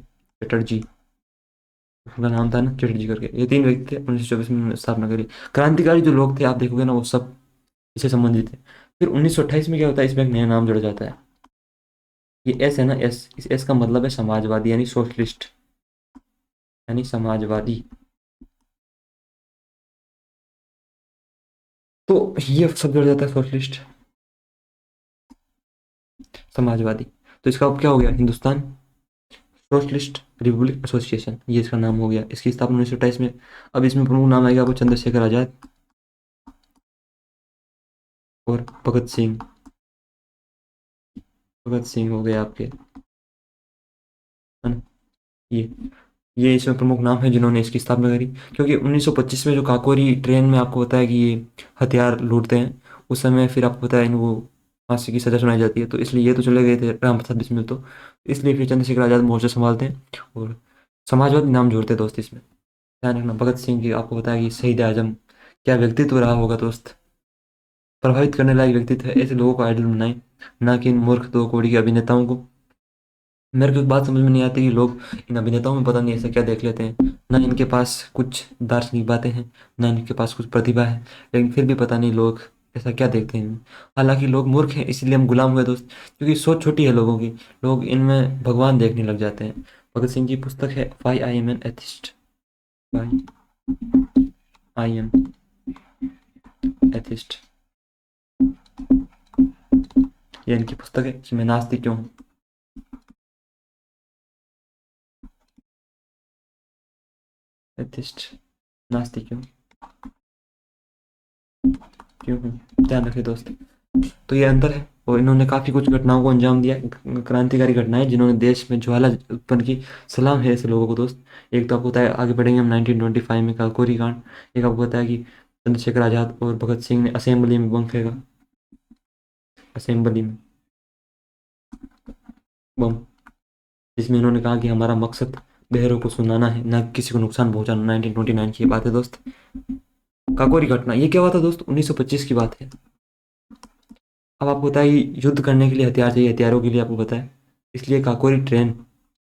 चटर्जी उनका नाम था ना, चटर्जी करके। ये 3 व्यक्ति थे, 1924 में उन्होंने स्थापना करी। क्रांतिकारी जो लोग थे आप देखोगे ना, वो सब इससे संबंधित है। फिर 1928 में क्या होता है, इसमें एक नया नाम जुड़ जाता है। ये एस है ना, एस, इस एस का मतलब है समाजवादी यानी सोशलिस्ट, यानी समाजवादी। तो ये सब जुड़ जाता है, सोशलिस्ट, समाजवादी। तो इसका अब क्या हो गया, हिंदुस्तान सोशलिस्ट रिपब्लिक एसोसिएशन, ये इसका नाम हो गया। इसकी स्थापना 1928 में। अब इसमें प्रमुख नाम आएगा आपको चंद्रशेखर आजाद और भगत सिंह। भगत सिंह हो गए आपके, है ना। ये ये इसमें प्रमुख नाम है जिन्होंने इसकी स्थापना करी। क्योंकि 1925 में जो काकोरी ट्रेन में आपको पता है कि ये हथियार लूटते हैं, उस समय फिर आपको पता है इनको फांसी की सजा सुनाई जाती है। तो इसलिए ये तो चले गए थे राम प्रसाद बिस्मिल, तो इसलिए फिर चंद्रशेखर आजाद मोर्चा संभालते हैं और समाजवादी नाम जोड़ते हैं दोस्त इसमें। ध्यान रखना, भगत सिंह की आपको पता है कि शहीद आजम, क्या व्यक्तित्व रहा होगा दोस्त। प्रभावित करने लायक व्यक्तित्व है, ऐसे लोगों को आइडल बनाए, ना कि इन मूर्ख दो कौड़ी के अभिनेताओं को। मेरे को एक बात समझ में नहीं आती कि लोग इन अभिनेताओं में पता नहीं ऐसा क्या देख लेते हैं। ना इनके पास कुछ दार्शनिक बातें हैं, ना इनके पास कुछ प्रतिभा है, लेकिन फिर भी पता नहीं लोग ऐसा क्या देखते हैं इनमें। हालांकि लोग मूर्ख हैं, इसलिए हम गुलाम हुए दोस्त, क्योंकि सोच छोटी है लोगों की। लोग इनमें भगवान देखने लग जाते हैं। भगत सिंह की पुस्तक है why I am an atheist, why I am atheist, ये इनकी पुस्तक है कि मैं नास्तिक क्यों हूँ। एथिस्ट, नास्तिक क्यों क्यों हूँ, ध्यान रखिए दोस्त। तो ये अंतर है, और इन्होंने काफ़ी कुछ घटनाओं को अंजाम दिया, क्रांतिकारी घटनाएं जिन्होंने देश में ज्वाला उत्पन्न की। सलाम है ऐसे लोगों को दोस्त। एक तो आपको पता है, आगे बढ़ेंगे हम 1925 में काकोरी कांड। एक आपको पता है कि चंद्रशेखर आज़ाद और भगत सिंह ने असेंबली में बम फेंका, असेंबली में बम, जिसमें इन्होंने कहा कि हमारा मकसद बहरों को सुनाना है, ना कि किसी को नुकसान पहुंचाना। 1929 की बात है दोस्त, काकोरी घटना। ये क्या हुआ था दोस्त, 1925 की बात है। अब आपको पता है कि युद्ध करने के लिए हथियार चाहिए, हथियारों के लिए आपको पता है, इसलिए काकोरी ट्रेन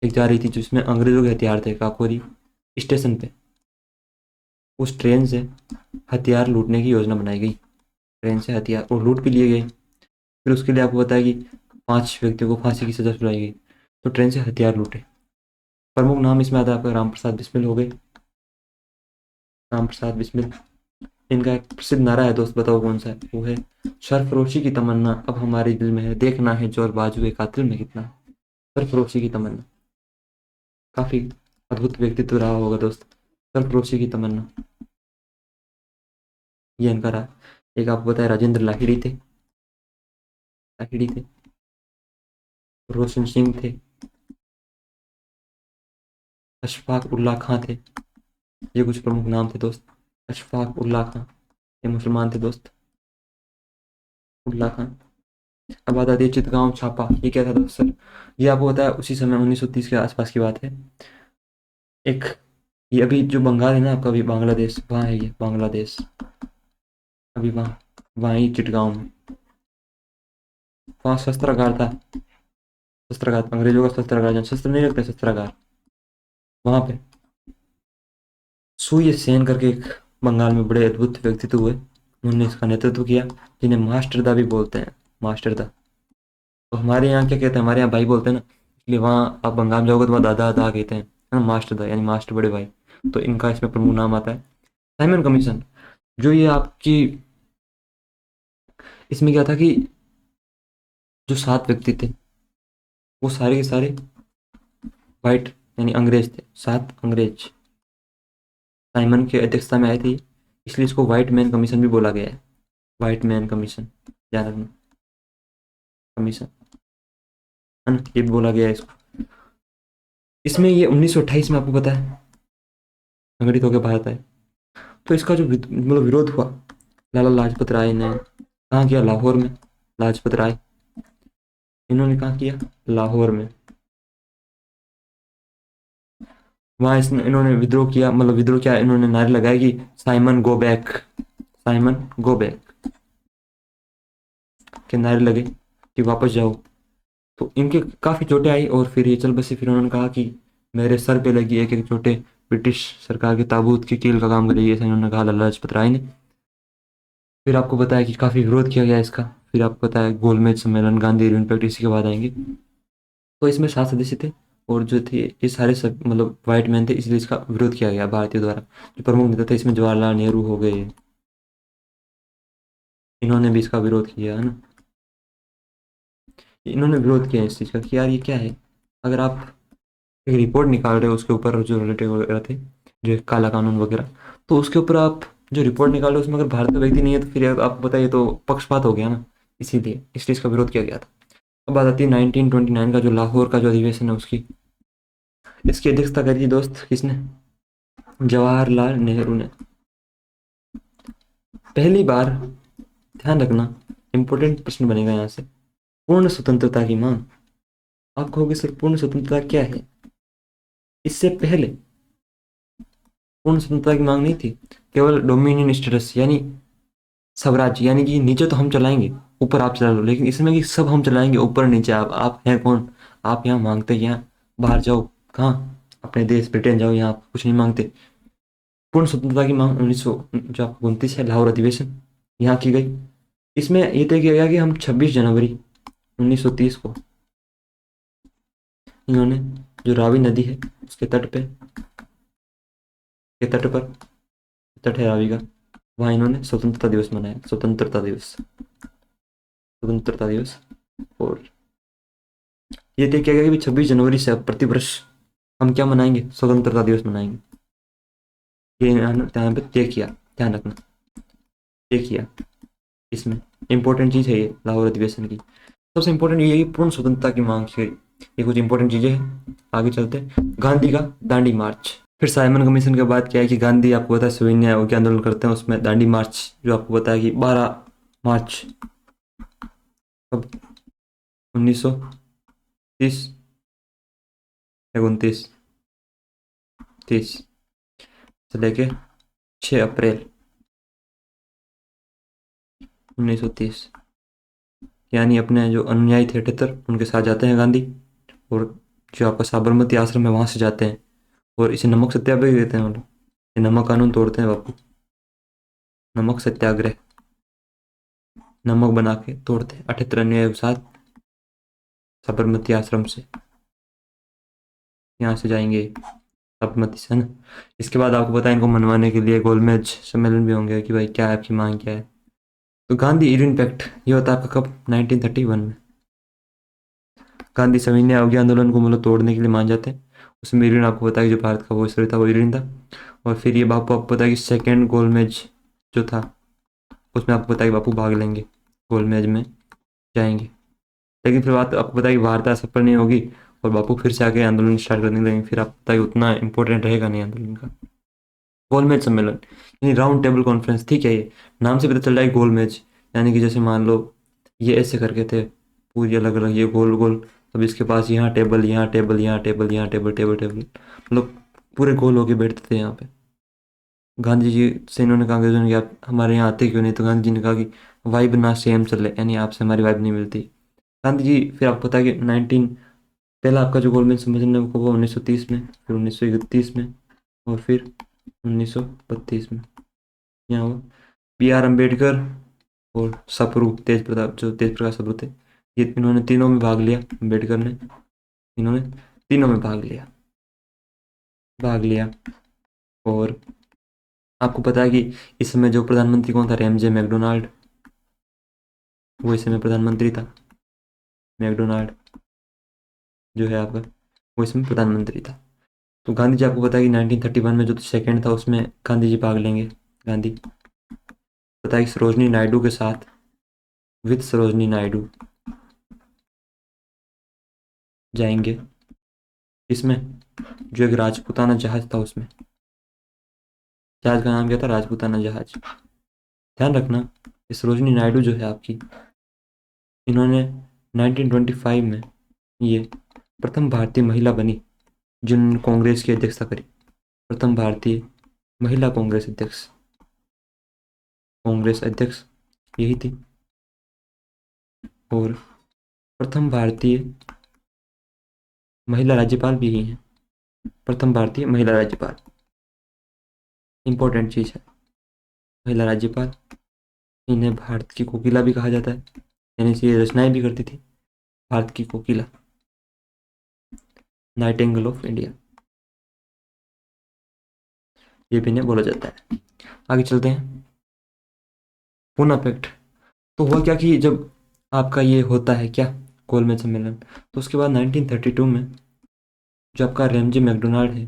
एक जा रही थी जिसमें अंग्रेजों के हथियार थे काकोरी स्टेशन पे। उस ट्रेन से हथियार लूटने की योजना बनाई गई, ट्रेन से हथियार और लूट भी लिए गए। फिर उसके लिए आपको पता है कि 5 व्यक्तियों को फांसी की सजा सुनाई गई। तो ट्रेन से हथियार लूटे। प्रमुख नाम इसमें आता है आपका राम प्रसाद बिस्मिल हो गए, राम प्रसाद बिस्मिल। इनका एक प्रसिद्ध नारा है दोस्त, बताओ कौन सा है, वो है सरफरोशी की तमन्ना अब हमारे दिल में है, देखना है जोर बाजुए कातिल में कितना। सरफरोशी की तमन्ना, काफी अद्भुत व्यक्तित्व रहा होगा दोस्त, सरफरोशी की तमन्ना, ये इनका रहा। एक आपको बताया राजेंद्र लाहिड़ी थे, लाहिड़ी थे, रोशन सिंह थे, अशफाक उल्लाह खां थे। ये कुछ प्रमुख नाम थे दोस्त। अशफाक उल्लाह खां, ये मुसलमान थे दोस्त, उल्लाह खां। अब बात आती है चितगांव छापा, ये क्या था दोस्त सर, ये आपको बताया उसी समय 1930 के आसपास की बात है। एक, ये अभी जो बंगाल है ना आपका, अभी बांग्लादेश वहाँ है, ये बांग्लादेश अभी वहाँ, वहाँ ही चिटगांव में, वहाँ शस्त्रागार था। शस्त्रागार, अंग्रेजों का शस्त्रागार, जहाँ शस्त्र नहीं रखते, शस्त्रागार, वहाँ पे सूर्य सेन करके एक बंगाल में बड़े अद्भुत व्यक्तित्व हुए, उन्होंने इसका नेतृत्व किया, जिन्हें मास्टरदा भी बोलते हैं, मास्टरदा। तो हमारे यहाँ क्या कहते हैं, हमारे यहाँ भाई बोलते हैं ना, इसलिए वहाँ आप बंगाल में जाओगे तो वहाँ दादा दादा कहते हैं, है ना, मास्टरदा यानी मास्टर बड़े भाई। तो इनका इसमें प्रमुख नाम आता है साइमन कमीशन। जो ये आपकी, इसमें क्या था कि जो 7 व्यक्ति थे वो सारे के सारे वाइट यानी अंग्रेज थे, 7 अंग्रेज साइमन की अध्यक्षता में आए थे, इसलिए इसको व्हाइट मैन कमीशन भी बोला गया है, व्हाइट मैन कमीशन, ध्यान रखना, कमीशन, है ना, ये भी बोला गया है इसको। इसमें ये 1928 में आपको पता है संगठित होकर भारत आए। तो इसका जो मतलब विरोध हुआ, लाला लाजपत राय ने कहाँ किया, लाहौर में। लाजपत राय, इन्होंने कहाँ किया, लाहौर में। वहाँ इन्होंने विद्रोह किया, मतलब विद्रोह किया, इन्होंने नारे लगाए कि Simon go back, Simon go back के नारे लगे कि वापस जाओ। तो इनके काफ़ी चोटें आई और फिर ये चल बसे। फिर उन्होंने कहा कि मेरे सर पे लगी एक एक चोटें ब्रिटिश सरकार के ताबूत की कील का काम करेगी, ऐसा इन्होंने कहा लाला लाजपत राय ने। फिर आपको बताया कि काफ़ी विरोध किया गया इसका। फिर आपको बताया गोलमेज सम्मेलन, गांधी इम्पैक्ट, इसी के बाद आएंगे। तो इसमें 7 सदस्य थे और जो थे ये सारे सब मतलब वाइट मैन थे, इसलिए इसका विरोध किया गया भारतीयों द्वारा। जो प्रमुख नेता थे इसमें जवाहरलाल नेहरू हो गए, इन्होंने भी इसका विरोध किया है ना। इन्होंने विरोध किया इस चीज़ का कि यार ये क्या है, अगर आप एक रिपोर्ट निकाल रहे हो उसके ऊपर जो रिलेटेड वगैरह थे, जो काला कानून वगैरह, तो उसके ऊपर आप जो रिपोर्ट निकाल रहे हो उसमें अगर भारतीय व्यक्ति नहीं है तो फिर आप बताइए, तो पक्षपात हो गया ना। इसीलिए इस चीज़ का विरोध किया गया था। अब बात आती है 1929 का जो लाहौर का जो अधिवेशन है उसकी। इसकी अध्यक्षता करी थी दोस्त किसने? जवाहरलाल नेहरू ने। पहली बार, ध्यान रखना, इंपॉर्टेंट प्रश्न बनेगा यहाँ से, पूर्ण स्वतंत्रता की मांग। आप कहोगे सर पूर्ण स्वतंत्रता क्या है? इससे पहले पूर्ण स्वतंत्रता की मांग नहीं थी, केवल डोमिनियन स्टेटस, यानी स्वराज्य, यानी कि नीचे तो हम चलाएंगे, ऊपर आप चला लो, लेकिन इसमें कि सब हम चलाएंगे ऊपर नीचे। आप हैं कौन? आप यहाँ मांगते यहाँ बाहर जाओ, कहाँ? अपने देश ब्रिटेन जाओ, यहाँ आप कुछ नहीं मांगते। पूर्ण स्वतंत्रता की मांग 1900 जो आपको 29 है लाहौर अधिवेशन, यहाँ की गई। इसमें ये तय किया गया कि हम 26 जनवरी 1930 को इन्होंने जो रावी नदी है उसके तट पे, के तट पर, तट है रावी का, वहाँ इन्होंने स्वतंत्रता दिवस मनाया। स्वतंत्रता दिवस, स्वतंत्रता दिवस। और ये तय किया गया कि 26 जनवरी से अब प्रतिवर्ष हम क्या मनाएंगे? स्वतंत्रता दिवस मनाएंगे। ये यहाँ पे तय किया, ध्यान रखना, तय किया। इसमें इंपॉर्टेंट चीज़ है ये लाहौर अधिवेशन की। सबसे इंपॉर्टेंट ये है कि पूर्ण स्वतंत्रता की मांग की गई। ये कुछ इंपॉर्टेंट चीज़ें हैं। आगे चलते हैं। गांधी का दांडी मार्च। फिर साइमन कमीशन के बाद क्या है कि गांधी आपको पता है सविनय अवज्ञा आंदोलन करते हैं, उसमें दांडी मार्च जो आपको पता है कि 12 मार्च कब 1930 या 29 30 से लेके 6 अप्रैल 1930, यानी अपने जो अनुयायी थे 78 उनके साथ जाते हैं गांधी, और जो आपका साबरमती आश्रम है वहाँ से जाते हैं, और इसे नमक सत्याग्रह भी कहते हैं। मतलब ये नमक कानून तोड़ते हैं बापू, नमक सत्याग्रह, नमक बना के तोड़ते हैं 78 अनुयायियों के साथ साबरमती आश्रम से, यहाँ से जाएंगे साबरमती से, है ना। इसके बाद आपको पता है इनको मनवाने के लिए गोलमेज सम्मेलन भी होंगे कि भाई क्या है आपकी मांग क्या है। तो गांधी इरविन पैक्ट ये होता है आपका कब? 1931 में। गांधी सविनय अवज्ञा आंदोलन को मतलब तोड़ने के लिए मान जाते हैं। उसमें इरविन आपको पता है कि जो भारत का वो था वो इरविन था। और फिर ये बापू आपको पता है कि सेकेंड गोलमेज जो था उसमें आपको पता है कि बापू भाग लेंगे, गोलमेज में जाएंगे। लेकिन फिर बात आपको पता है कि वार्ता सफल नहीं होगी और बापू फिर से आके आंदोलन स्टार्ट करने लगेंगे। फिर आपको पता है कि उतना इंपॉर्टेंट रहेगा नहीं आंदोलन का। गोलमेज सम्मेलन यानी राउंड टेबल कॉन्फ्रेंस, ठीक है। ये नाम से पता चल रहा है गोलमेज, यानी कि जैसे मान लो ये ऐसे करके थे पूरी अलग अलग, ये गोल गोल, अब इसके पास यहाँ टेबल, यहाँ टेबल, यहाँ टेबल, यहाँ टेबल, टेबल टेबल, मतलब पूरे गोल होके बैठते थे यहाँ पे। गांधी जी से इन्होंने कहा कि आप हमारे यहाँ आते क्यों नहीं? तो गांधी जी ने कहा कि वाइब ना सेम चले, यानी आपसे हमारी वाइब नहीं मिलती। गांधी जी फिर आपको पता है कि 19 पहला आपका जो गोलमेज सम्मेलन है वो हुआ 1930 में, फिर 1931 में, और फिर 1932 में यहाँ हुआ। B.R. अम्बेडकर और सप्रू तेज प्रताप, जो तेज प्रकाश सप्रू थे, ये इन्होंने तीनों में भाग लिया। अम्बेडकर ने, इन्होंने तीनों में भाग लिया। और आपको पता है कि इस समय जो प्रधानमंत्री कौन था? रेमजे मैकडोनाल्ड, वो इस समय प्रधानमंत्री था। मैकडोनाल्ड जो है आपका, वो इसमें प्रधानमंत्री था। तो गांधी जी आपको पता है कि 1931 में जो सेकंड था उसमें गांधी जी भाग लेंगे। गांधी पता है कि सरोजनी नायडू के साथ, विद सरोजनी नायडू जाएंगे इसमें, जो एक राजपूताना जहाज था उसमें। जहाज का नाम क्या था? राजपूताना जहाज। ध्यान रखना, ये सरोजनी नायडू जो है आपकी, इन्होंने 1925 में ये प्रथम भारतीय महिला बनी जिन्होंने कांग्रेस की अध्यक्षता करी। प्रथम भारतीय महिला कांग्रेस अध्यक्ष यही थी। और प्रथम भारतीय महिला राज्यपाल भी ही हैं। प्रथम भारतीय महिला राज्यपाल, इंपॉर्टेंट चीज़ है, महिला राज्यपाल। इन्हें भारत की कोकिला भी कहा जाता है, यानी ये रचनाएं भी करती थी, भारत की कोकिला, नाइटिंगेल ऑफ इंडिया, ये भी इन्हें बोला जाता है। आगे चलते हैं। पूना पैक्ट, तो हुआ क्या कि जब आपका ये होता है क्या, गोलमेज सम्मेलन, तो उसके बाद 1932 में जो आपका रैमजे मैकडोनाल्ड है,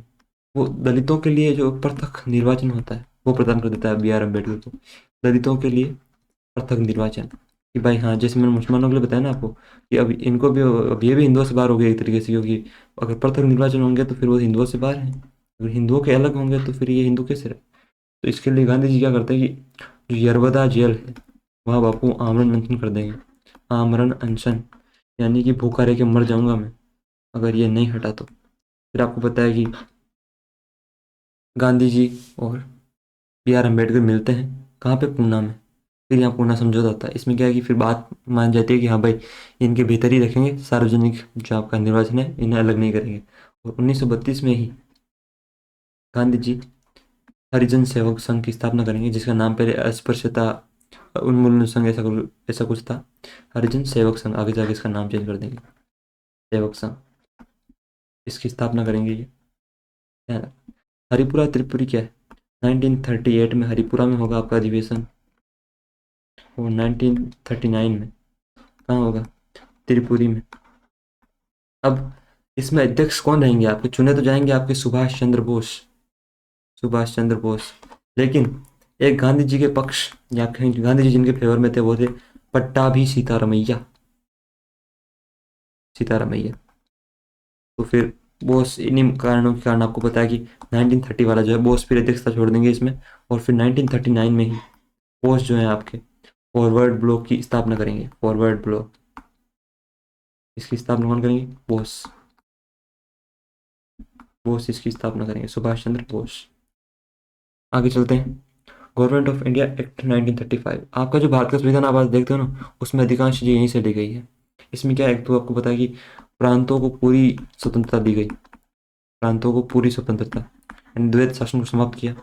वो दलितों के लिए जो पृथक निर्वाचन होता है वो प्रदान कर देता है बी आर अम्बेडकर को। दलितों के लिए पृथक निर्वाचन, कि भाई हाँ, जैसे मैंने मुसलमानों के लिए बताया ना आपको, कि अब इनको भी, अब ये भी हिंदुओं से बाहर हो गया एक तरीके से, क्योंकि अगर पृथक निर्वाचन होंगे तो फिर वो हिंदुओं से बाहर हैं, अगर हिंदुओं के अलग होंगे तो फिर ये हिंदू कैसे रहे। तो इसके लिए गांधी जी क्या करते हैं कि जो यरवदा जेल है वहाँ बापू आमरण अनशन कर देंगे। आमरण अनशन यानी कि भूखा रह के मर जाऊंगा मैं अगर ये नहीं हटा तो। फिर आपको पता है कि गांधी जी और बी आर अम्बेडकर मिलते हैं कहाँ पे, पूना में। फिर यहाँ पूना समझौता होता है। इसमें क्या है कि फिर बात मान जाती है कि हाँ भाई, इनके भीतर ही रखेंगे, सार्वजनिक जो आपका निर्वाचन है इन्हें अलग नहीं करेंगे। और 1932 में ही गांधी जी हरिजन सेवक संघ की स्थापना करेंगे, जिसका नाम पहले अस्पृश्यता उन्मूलन संघ ऐसा कुछ था। हरिजन सेवक संघ, आगे जाके इसका नाम चेंज कर देंगे, सेवक संघ, इसकी स्थापना करेंगे ये। ध्यान रखना। हरिपुरा त्रिपुरी क्या है, 1938 में हरिपुरा में होगा आपका अधिवेशन, और 1939 में कहाँ होगा, त्रिपुरी में। अब इसमें अध्यक्ष कौन रहेंगे आपके, चुने तो जाएंगे आपके सुभाष चंद्र बोस, सुभाष चंद्र बोस। लेकिन एक गांधी जी के पक्ष, या कहीं गांधी जी जिनके फेवर में थे वो थे पट्टाभी सीतारमैया, सीतारमैया। तो फिर बोस इन्हीं कारणों के कारण आपको पता है कि 1930 वाला जो है बोस फिर अध्यक्षता छोड़ देंगे इसमें, और फिर 1939 में ही बोस जो है आपके फॉरवर्ड ब्लॉक की स्थापना करेंगे। फॉरवर्ड ब्लॉक, इसकी स्थापना कौन करेंगे, बोस, बोस इसकी स्थापना करेंगे, सुभाष चंद्र बोस। आगे चलते हैं। गवर्नमेंट ऑफ इंडिया एक्ट 1935, आपका जो भारत का संविधान आप आज देखते हो ना, उसमें अधिकांश चीज़ें यहीं से ली गई है। इसमें क्या है, एक तो आपको पता है कि प्रांतों को पूरी स्वतंत्रता दी गई, प्रांतों को पूरी स्वतंत्रता, यानी द्वैत शासन को समाप्त किया,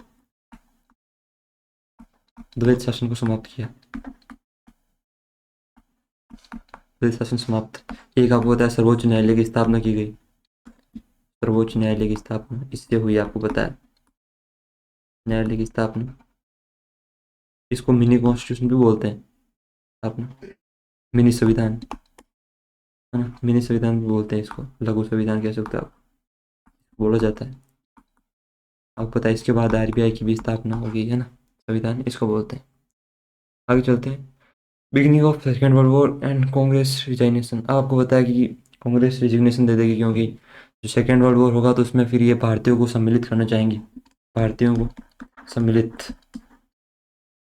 द्वैत शासन को समाप्त किया, द्वैत शासन समाप्त। एक आपको पता है सर्वोच्च न्यायालय की स्थापना की गई, सर्वोच्च न्यायालय की स्थापना इससे हुई, आपको पता है, न्यायालय की स्थापना। इसको मिनी कॉन्स्टिट्यूशन भी बोलते हैं, स्थापना, मिनी संविधान, है ना, मिनी संविधान भी बोलते हैं इसको, लघु संविधान कह सकते हो आप, बोला जाता है। आपको पता है इसके बाद आरबीआई की भी स्थापना होगी, है ना, संविधान इसको बोलते हैं। आगे चलते हैं। Beginning of second world war and Congress resignation, आपको पता है कि कांग्रेस रिजिग्नेशन दे देगी, क्योंकि जो सेकेंड वर्ल्ड वॉर होगा तो उसमें फिर ये भारतीयों को सम्मिलित करना चाहेंगी, भारतीयों को सम्मिलित,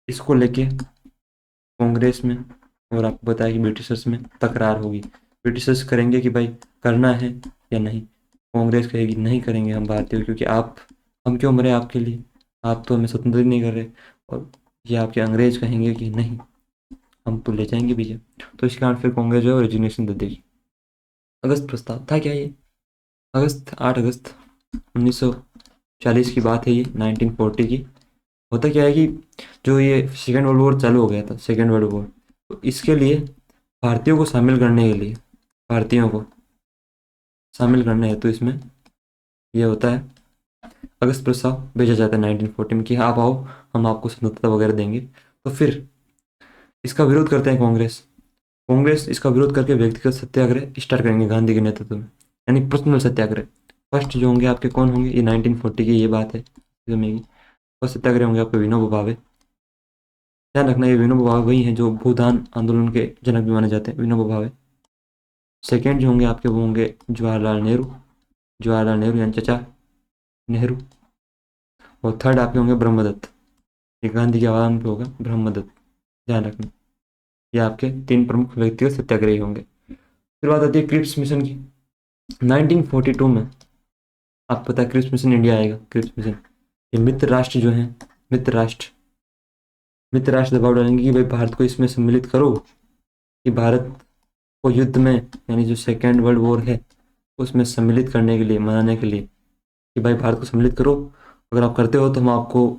इसको लेके कांग्रेस में, और आपको पता है कि ब्रिटिशर्स में तकरार होगी। ब्रिटिशर्स करेंगे कि भाई करना है या नहीं, कांग्रेस कहेगी नहीं करेंगे हम भारतीय, क्योंकि आप, हम क्यों मरे आपके लिए, आप तो हमें स्वतंत्र नहीं कर रहे। और ये आपके अंग्रेज कहेंगे कि नहीं, हम तो ले जाएंगे भैया। तो इस कारण फिर कांग्रेस जो है रेजिग्नेशन दे देगी। अगस्त प्रस्ताव था क्या ये, अगस्त 8 अगस्त 1940 की बात है ये, 1940 की। होता क्या है कि जो ये सेकेंड वर्ल्ड वॉर चालू हो गया था, सेकेंड वर्ल्ड वॉर, तो इसके लिए भारतीयों को शामिल करने के लिए, भारतीयों को शामिल करने हेतु इसमें ये होता है, अगस्त प्रस्ताव भेजा जाता है 1940 में कि हाँ, आप आओ, हम आपको स्वतंत्रता वगैरह देंगे। तो फिर इसका विरोध करते हैं कांग्रेस, कांग्रेस इसका विरोध करके व्यक्तिगत सत्याग्रह स्टार्ट करेंगे गांधी के नेतृत्व में, यानी पर्सनल सत्याग्रह। फर्स्ट जो होंगे आपके कौन होंगे, ये 1940 की ये बात है, फर्स्ट सत्याग्रह होंगे आपके विनोबा भावे। ध्यान रखना, ये विनोबा भावे वही हैं जो भूदान आंदोलन के जनक भी माने जाते हैं, विनोबा भावे। सेकेंड जो होंगे आपके वो होंगे जवाहरलाल नेहरू, जवाहरलाल नेहरू यानी चचा नेहरू। और थर्ड आपके होंगे ब्रह्मदत्त, ये गांधी के आह्वान पे होगा ब्रह्मदत्त, ध्यान रखना। ये आपके 3 प्रमुख व्यक्तिगत सत्याग्रही होंगे। फिर बात आती है क्रिप्स मिशन की, 1942 में आपको पता है क्रिप्स मिशन इंडिया आएगा। क्रिप्स मिशन, ये मित्र राष्ट्र जो हैं, मित्र राष्ट्र, मित्र राष्ट्र दबाव डालेंगे कि भाई भारत को इसमें सम्मिलित करो, कि भारत को युद्ध में यानी जो सेकेंड वर्ल्ड वॉर है उसमें सम्मिलित करने के लिए, मनाने के लिए कि भाई भारत को सम्मिलित करो, अगर आप करते हो तो हम आपको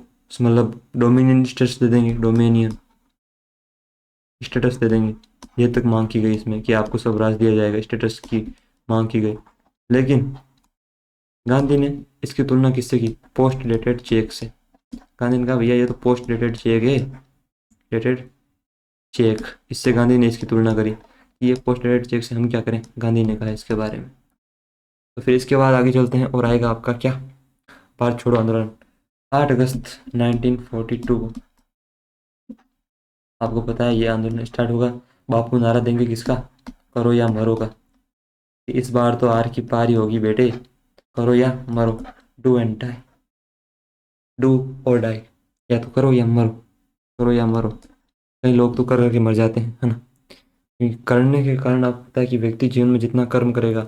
मतलब डोमिनियन स्टेटस दे देंगे, डोमिनियन स्टेटस दे देंगे। ये तक मांग की गई इसमें कि आपको स्वराज दिया जाएगा, स्टेटस की मांग की गई। लेकिन गांधी ने इसकी तुलना किससे की? पोस्ट डेटेड चेक से। गांधी ने कहा भैया ये तो पोस्ट डेटेड चेक है, डेटेड चेक। इससे गांधी ने इसकी तुलना करी कि ये पोस्ट डेटेड चेक से हम क्या करें, गांधी ने कहा इसके बारे में। तो फिर इसके बाद आगे चलते हैं और आएगा आपका क्या, भारत छोड़ो आंदोलन। 8 अगस्त 1942 को आपको पता है ये आंदोलन स्टार्ट होगा। बापू नारा देंगे किसका? करो या मरो का। इस बार तो आर की पारी होगी बेटे, करो या मरो, डू एंड डाई, डू और डाई, या तो करो या मरो, करो या मरो। कई लोग तो कर करके मर जाते हैं, है ना। करने के कारण आपको पता है कि व्यक्ति जीवन में जितना कर्म करेगा,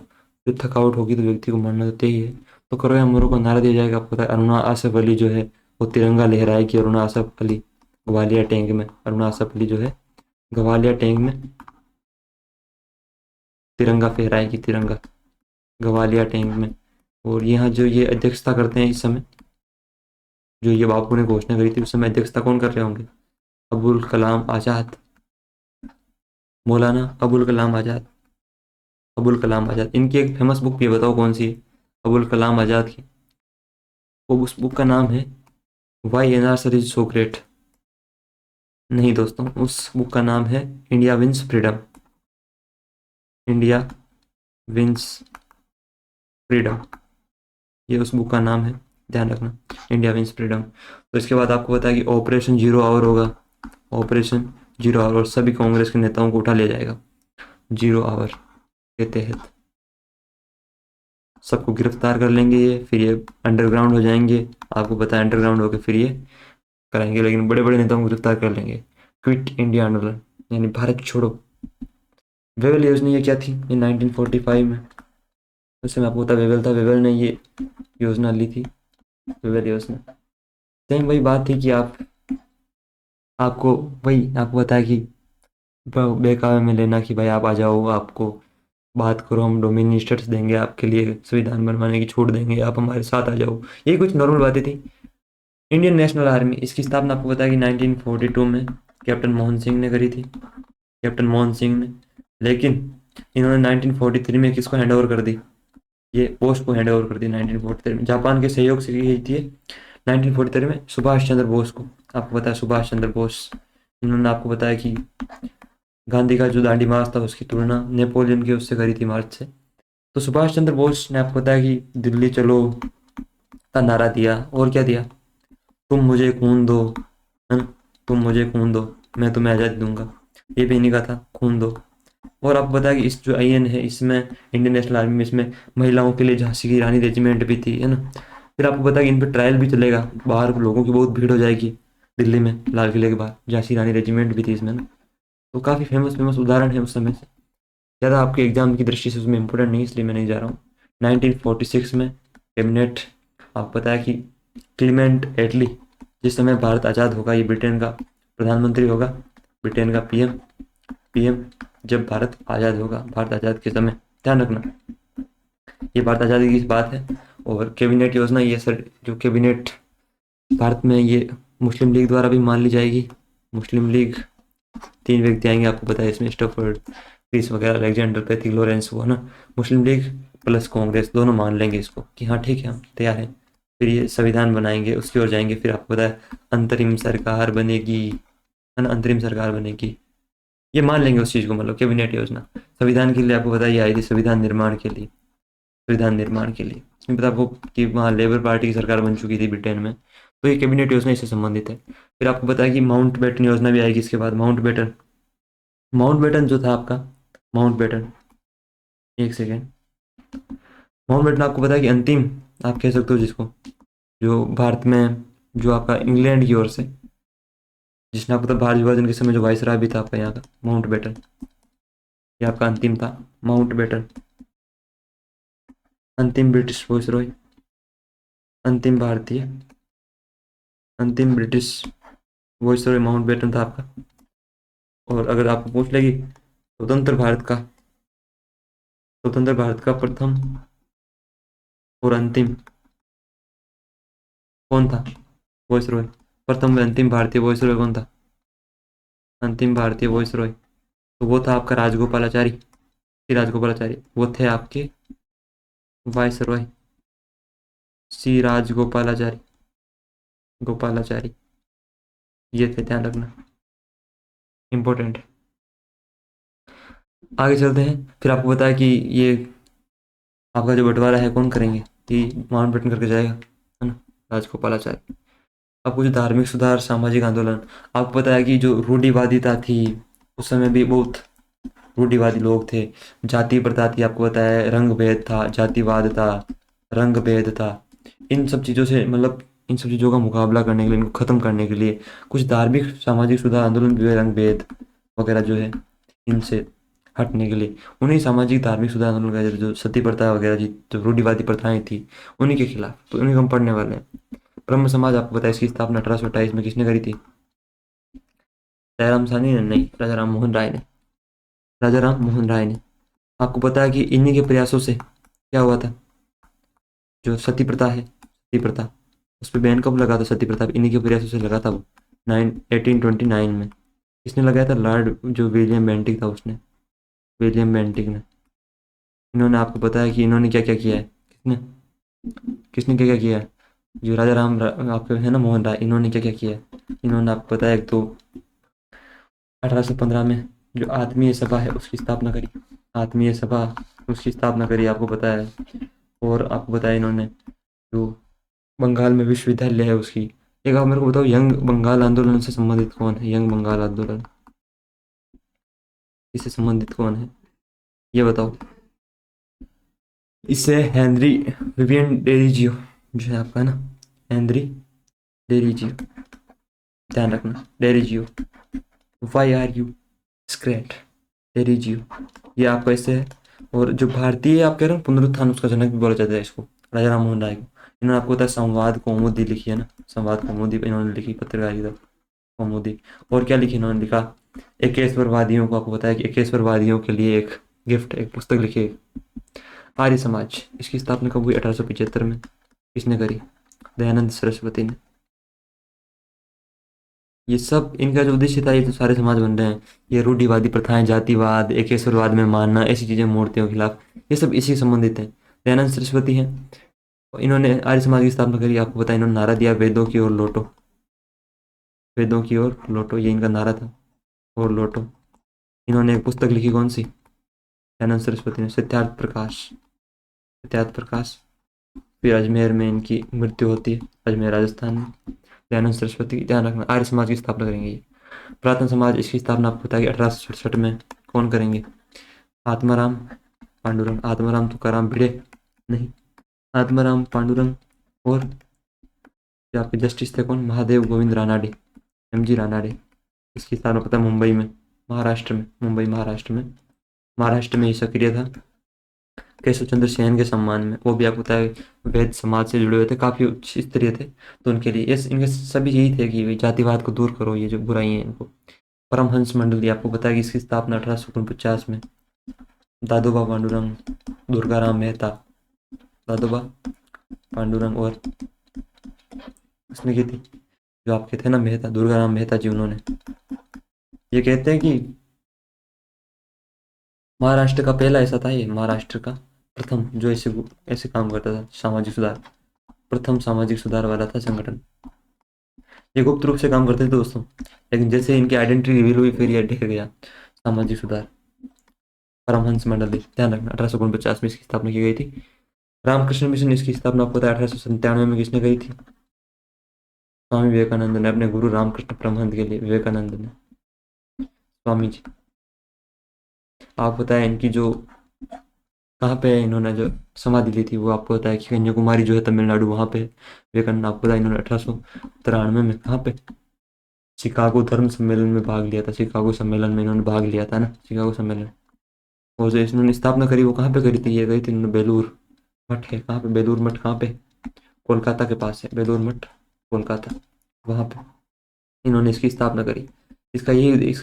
फिर थकावट होगी तो व्यक्ति को मरना तो ही है। तो करो या मरो को नारा दिया जाएगा। आपको पता है अरुणा आसफ अली जो है वो तिरंगा लहराएगी। अरुणा आसफ अली ग्वालियर टैंक में, अरुणा आसफ अली जो है ग्वालियर टैंक में तिरंगा फहराएगी, तिरंगा ग्वालियर टैंक में। और यहाँ जो ये अध्यक्षता करते हैं इस समय, जो ये बापू ने घोषणा करी थी उस समय अध्यक्षता कौन कर रहे होंगे? अबुल कलाम आज़ाद, मौलाना अबुल कलाम आज़ाद, अबुल कलाम आज़ाद। इनकी एक फेमस बुक भी बताओ कौन सी है अबुल कलाम आज़ाद की? वो उस बुक का नाम है why an R sir is so great. नहीं दोस्तों, उस बुक का नाम है India wins freedom, India wins freedom, ये उस बुक का नाम है, ध्यान रखना, इंडिया विंस फ्रीडम। तो इसके बाद आपको पता है कि ऑपरेशन जीरो आवर होगा, ऑपरेशन जीरो आवर, और सभी कांग्रेस के नेताओं को उठा लिया जाएगा जीरो आवर के तहत। सबको गिरफ्तार कर लेंगे ये, फिर ये अंडरग्राउंड हो जाएंगे। आपको पता है अंडरग्राउंड होकर फिर ये कराएंगे, लेकिन बड़े बड़े नेताओं को गिरफ्तार कर लेंगे। क्विट इंडिया आंदोलन यानी भारत छोड़ो। वेवेल योजना ये क्या थी? ये 1945 में, उस समय आपको पता वेवेल था, वेवेल ने ये योजना ली थी, वेवेल योजना। सेम वही बात थी कि आपको वही आपको पता है कि बहकावे में लेना कि भाई आप आ जाओ, आपको बात करो, हम डोमिनियन स्टेट्स देंगे, आपके लिए संविधान बनवाने की छूट देंगे, आप हमारे साथ आ जाओ। ये कुछ नॉर्मल बातें थी। इंडियन नेशनल आर्मी, इसकी स्थापना आपको पता है कि 1942 में कैप्टन मोहन सिंह ने करी थी, कैप्टन मोहन सिंह ने। लेकिन इन्होंने 1943 में किसको हैंड ओवर कर दी? ये पोस्ट को हैंड ओवर कर दी 1943 में, जापान के सहयोग से की गई थी 1943 में, सुभाष चंद्र बोस को। आपको पता है सुभाष चंद्र बोस, इन्होंने आपको बताया कि गांधी का जो दांडी मार्च था उसकी तुलना नेपोलियन के उससे करी थी, मार्च से। तो सुभाष चंद्र बोस ने आपको बताया कि दिल्ली चलो का नारा दिया, और क्या दिया? तुम मुझे खून दो, है ना, तुम मुझे खून दो, मैं तुम्हें आज़ादी दूंगा। ये भी इन्हीं का था, खून दो। और आपको बताया कि इस जो आईएन है इसमें, इंडियन नेशनल आर्मी में, इसमें महिलाओं के लिए झांसी की रानी रेजिमेंट भी थी, है ना। फिर आपको पता है कि इन पर ट्रायल भी चलेगा, बाहर लोगों की बहुत भीड़ हो जाएगी दिल्ली में, लाल किले के बाहर, झांसी रानी रेजिमेंट भी थी इसमें ना। तो काफ़ी फेमस फेमस उदाहरण है उस समय से। ज़्यादा आपके एग्जाम की दृष्टि से उसमें इंपॉर्टेंट नहीं, इसलिए मैं नहीं जा रहा हूँ। 1946 में कैबिनेट, आपको पता है कि क्लीमेंट एटली, जिस समय भारत आज़ाद होगा ये ब्रिटेन का प्रधानमंत्री होगा, ब्रिटेन का पीएम, पीएम जब भारत आज़ाद होगा, भारत आज़ाद के समय, ध्यान रखना ये भारत आज़ादी की बात है। और कैबिनेट योजना, ये सर जो कैबिनेट भारत में, ये मुस्लिम लीग द्वारा भी मान ली जाएगी। मुस्लिम लीग, 3 व्यक्ति आएंगे आपको पता है इसमें, स्टफर्ड क्रिस वगैरह, अलेक्जेंडर पैथिक लॉरेंस, वो ना, मुस्लिम लीग प्लस कांग्रेस दोनों मान लेंगे इसको कि हाँ ठीक है हम तैयार हैं। फिर ये संविधान बनाएंगे, उसकी ओर जाएंगे। फिर आपको पता है अंतरिम सरकार बनेगी, है ना, अंतरिम सरकार बनेगी, ये मान लेंगे उस चीज़ को, मतलब कैबिनेट योजना। संविधान के लिए आपको पता है ये आई थी, संविधान निर्माण के लिए, संविधान निर्माण के लिए। इसमें पता आपको कि वहाँ लेबर पार्टी की सरकार बन चुकी थी ब्रिटेन में, तो ये कैबिनेट योजना इससे संबंधित है। फिर आपको पता है कि माउंट बेटन योजना भी आएगी इसके बाद। माउंट बेटन, माउंट बेटन जो था आपका, माउंट बेटन, एक सेकेंड, माउंट बेटन आपको पता है कि अंतिम, आप कह सकते हो जिसको, जो भारत में, जो आपका इंग्लैंड की ओर से, जिसने आपको पता भारत विभाजन के समय जो वायसराय भी था आपका यहाँ का, माउंट बेटन, ये आपका अंतिम था, माउंट बेटन, अंतिम ब्रिटिश वायसरॉय, अंतिम भारतीय, अंतिम ब्रिटिश वायसरॉय माउंट बेटन था आपका। और अगर आपको पूछ लेगी स्वतंत्र भारत का स्वतंत्र भारत का प्रथम और अंतिम कौन था वॉइसरॉय? प्रथम व अंतिम भारतीय वॉइसरॉय कौन था? अंतिम भारतीय वॉइसरॉय तो वो था आपका राजगोपालाचारी, श्री राजगोपालाचारी, वो थे आपके वायसरॉय, श्री राजगोपालाचारी, गोपालाचारी, ये थे, ध्यान रखना, इंपॉर्टेंट। आगे चलते हैं। फिर आपको बताया कि ये आपका जो बंटवारा है कौन करेंगे, कि माउंटबेटन करके जाएगा, है ना, राजगोपालाचारी। अब कुछ धार्मिक सुधार, सामाजिक आंदोलन। आपको पता है कि जो रूढ़िवादिता थी उस समय भी बहुत रूढ़िवादी लोग थे, जाति प्रथा थी, आपको पता है, रंग भेद था, जातिवाद था, रंग भेद था। इन सब चीज़ों से मतलब इन सब चीज़ों का मुकाबला करने के लिए, इनको ख़त्म करने के लिए कुछ धार्मिक सामाजिक सुधार आंदोलन भी हुए, रंग भेद वगैरह जो है इनसे हटने के लिए। उन्हीं सामाजिक धार्मिक सुधार आंदोलन का जो सती प्रथा वगैरह जी, जो रूढ़िवादी प्रथाएं थी, उन्हीं के खिलाफ, तो उन्हीं को हम पढ़ने वाले हैं। ब्रह्म समाज आपको पता है इसकी स्थापना 1828 में किसने करी थी? दयाराम साहनी ने नहीं, राजा राम मोहन राय ने, राजा राम मोहन राय ने। आपको पता है कि इन्हीं के प्रयासों से क्या हुआ था, जो सती प्रथा है, सती प्रथा, उस पर बैन कब लगा था? सती प्रथा इन्हीं के प्रयासों से लगा था, वो 1829 में। किसने लगाया था? लॉर्ड जो विलियम बेंटिक था, उसने, विलियम बेंटिक ने। इन्होंने, आपको पता है कि इन्होंने क्या क्या किया है, किसने किसने क्या क्या किया है? जो राजा राम आपके है ना मोहन राय, इन्होंने क्या क्या किया है? इन्होंने, आपको पता है, एक तो 1815 में जो आत्मीय सभा है उसकी स्थापना करी, आत्मीय सभा उसकी स्थापना करी, आपको पता है। और आपको पता है इन्होंने जो बंगाल में विश्वविद्यालय है उसकी। एक आप मेरे को बताओ, यंग बंगाल आंदोलन से संबंधित कौन है? यंग बंगाल आंदोलन, इससे संबंधित कौन है, ये बताओ। इससे हेनरी विवियन डेरिजियो जो है आपका, है ना, हेनरी डेरिजियो, ध्यान रखना, Derozio, Y are you स्क्रेट, Derozio, ये आपका इससे है। और जो भारतीय आप कह रहे हो पुनरुत्थान, उसका जनक भी बोला जाता है इसको, राजा राम मोहन राय को। इन्होंने, आपको पता है, संवाद कौमुदी लिखी है ना, संवाद कौमुदी इन्होंने लिखी, पत्रकारिता कौमुदी। और क्या लिखी इन्होंने? लिखा एकेश्वरवादियों को, आपको पता है कि एकेश्वरवादियों के लिए एक गिफ्ट, एक पुस्तक लिखी है, आर्य समाज। इसकी स्थापना कब हुई? 1875 में। किसने करी? दयानंद सरस्वती ने। ये सब इनका जो उद्देश्य था, ये तो सारे समाज बन रहे हैं, ये रूढ़िवादी प्रथाएं, जातिवाद, एकेश्वरवाद में मानना, ऐसी चीजें, मूर्तियों के खिलाफ, ये सब इसी से संबंधित है। दयानंद सरस्वती हैं, इन्होंने आर्य समाज की स्थापना करी। आपको पता है, इन्होंने नारा दिया, वेदों की ओर लौटो, वेदों की ओर लौटो, ये इनका नारा था, और लौटो। इन्होंने एक पुस्तक लिखी, कौन सी? दयानंद सरस्वती ने, सत्यार्थ प्रकाश, सत्यार्थ प्रकाश। फिर अजमेर में इनकी मृत्यु होती है, अजमेर राजस्थान में। दयानंद सरस्वती, ध्यान रखना, आर्य समाज की स्थापना करेंगे ये। पुरातन समाज, इसकी स्थापना आपको पता है कि 1867 में कौन करेंगे? आत्माराम पांडुरंग, आत्माराम तुकाराम भिड़े नहीं, आत्माराम पांडुरंग। और जो आपके जस्टिस थे कौन? महादेव गोविंद रानाडे, एमजी रानाडे। इसकी स्थापना पता है मुंबई में, महाराष्ट्र में, मुंबई महाराष्ट्र में, महाराष्ट्र में ये सक्रिय था, केशव चंद्र सेन के सम्मान में। वो भी आपको पता है वैद्य समाज से जुड़े हुए थे, काफ़ी उच्च स्तरीय थे, तो उनके लिए ये, इनके सभी यही थे कि जातिवाद को दूर करो, ये जो बुराई है इनको। परमहंस मंडली, आपको पता है कि इसकी स्थापना 1849 में, दादोबा पांडुरंग, दुर्गाराम मेहता, दादोबा पांडुरंग, और उसने की थी जो आपके थे ना मेहता, दुर्गाराम मेहता जी, उन्होंने। ये कहते हैं कि महाराष्ट्र का पहला ऐसा था, ये महाराष्ट्र का प्रथम जो ऐसे ऐसे काम करता था, सामाजिक सुधार, प्रथम सामाजिक सुधार वाला था संगठन। ये गुप्त रूप से काम करते थे दोस्तों, लेकिन जैसे इनकी आइडेंटिटी रिवील हुई, फिर ये ढह गया। सामाजिक सुधार, परमहंस मंडली, ध्यान रखना, 1849 में इसकी स्थापना की गई थी। रामकृष्ण मिशन, इसकी स्थापना आपको पता है 1897 में किसने करी थी? स्वामी विवेकानंद ने, अपने गुरु रामकृष्ण परमहंस के लिए, विवेकानंद ने, स्वामी जी। आप पता है इनकी जो कहाँ पे इन्होंने जो समाधि ली थी, वो आपको पता है कि कन्याकुमारी जो है तमिलनाडु, वहाँ पे विवेकानंद। आपको पता है इन्होंने 1893 में कहाँ पे, शिकागो धर्म सम्मेलन में भाग लिया था, शिकागो सम्मेलन में इन्होंने भाग लिया था ना, शिकागो सम्मेलन। और जो इन्होंने स्थापना करी वो कहाँ पे करी थी? ये गई थी इन्होंने बेलूर मठ है, कहाँ पे? बेलूर मठ कहाँ पे? कोलकाता के पास है बेलूर मठ, कोलकाता, वहाँ पे इन्होंने इसकी स्थापना करी। इसका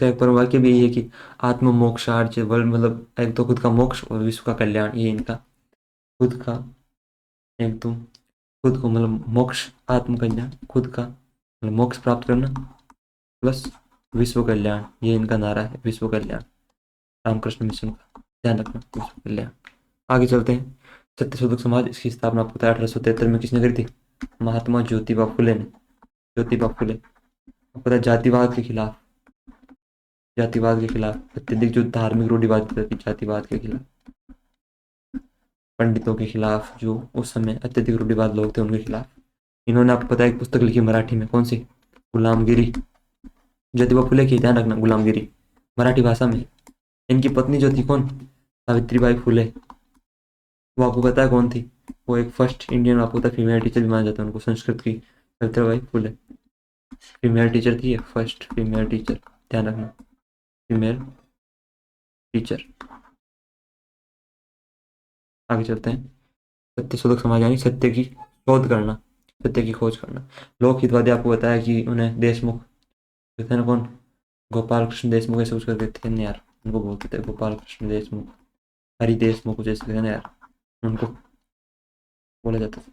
एक परम वाक्य भी यही है कि आत्म मोक्षार्च वर्ल्ड, मतलब एक तो खुद का मोक्ष और विश्व का कल्याण, ये इनका खुद का, एक तो खुद को मतलब मोक्ष, आत्म कल्याण, खुद का मतलब मोक्ष प्राप्त करना प्लस विश्व कल्याण, ये इनका नारा है, विश्व कल्याण, रामकृष्ण मिशन का, ध्यान रखना, विश्व कल्याण। आगे चलते हैं। सत्यशोधक समाज, इसकी स्थापना आपको पता है 1873 में किसने करी थी? महात्मा ज्योतिबा फुले ने। ज्योतिबा फुले, आपको पता है जातिवाद के खिलाफ, जातिवाद के खिलाफ अत्यधिक जो धार्मिक रूढ़िवादिता थी, जातिवाद के खिलाफ, पंडितों के खिलाफ, जो उस समय अत्यधिक रूढ़िवाद लोग थे उनके खिलाफ इन्होंने, आपको पता है, एक पुस्तक लिखी मराठी में, कौन सी? गुलामगिरी। ज्योतिबा फुले की, ध्यान रखना, गुलामगिरी मराठी भाषा में। इनकी पत्नी जो थी कौन? सावित्रीबाई फुले। वो आपको पता है कौन थी? वो एक फर्स्ट इंडियन, आपको पता है, फीमेल टीचर भी माना जाता है उनको, संस्कृत की, सावित्रीबाई फुले फीमेल टीचर थी, फर्स्ट फीमेल टीचर, ध्यान रखना, फीमेल टीचर। आगे चलते हैं। सत्य शोधक समाज यानी सत्य की शोध करना, सत्य की खोज करना। लोक हितवादी, आपको बताया कि उन्हें देशमुख थे ना, कौन? गोपाल कृष्ण देशमुख, ऐसे कुछ करके थे ना यार, उनको बोलते थे गोपाल कृष्ण देशमुख, हरि देशमुख जैसे थे ना यार, उनको बोला जाता था।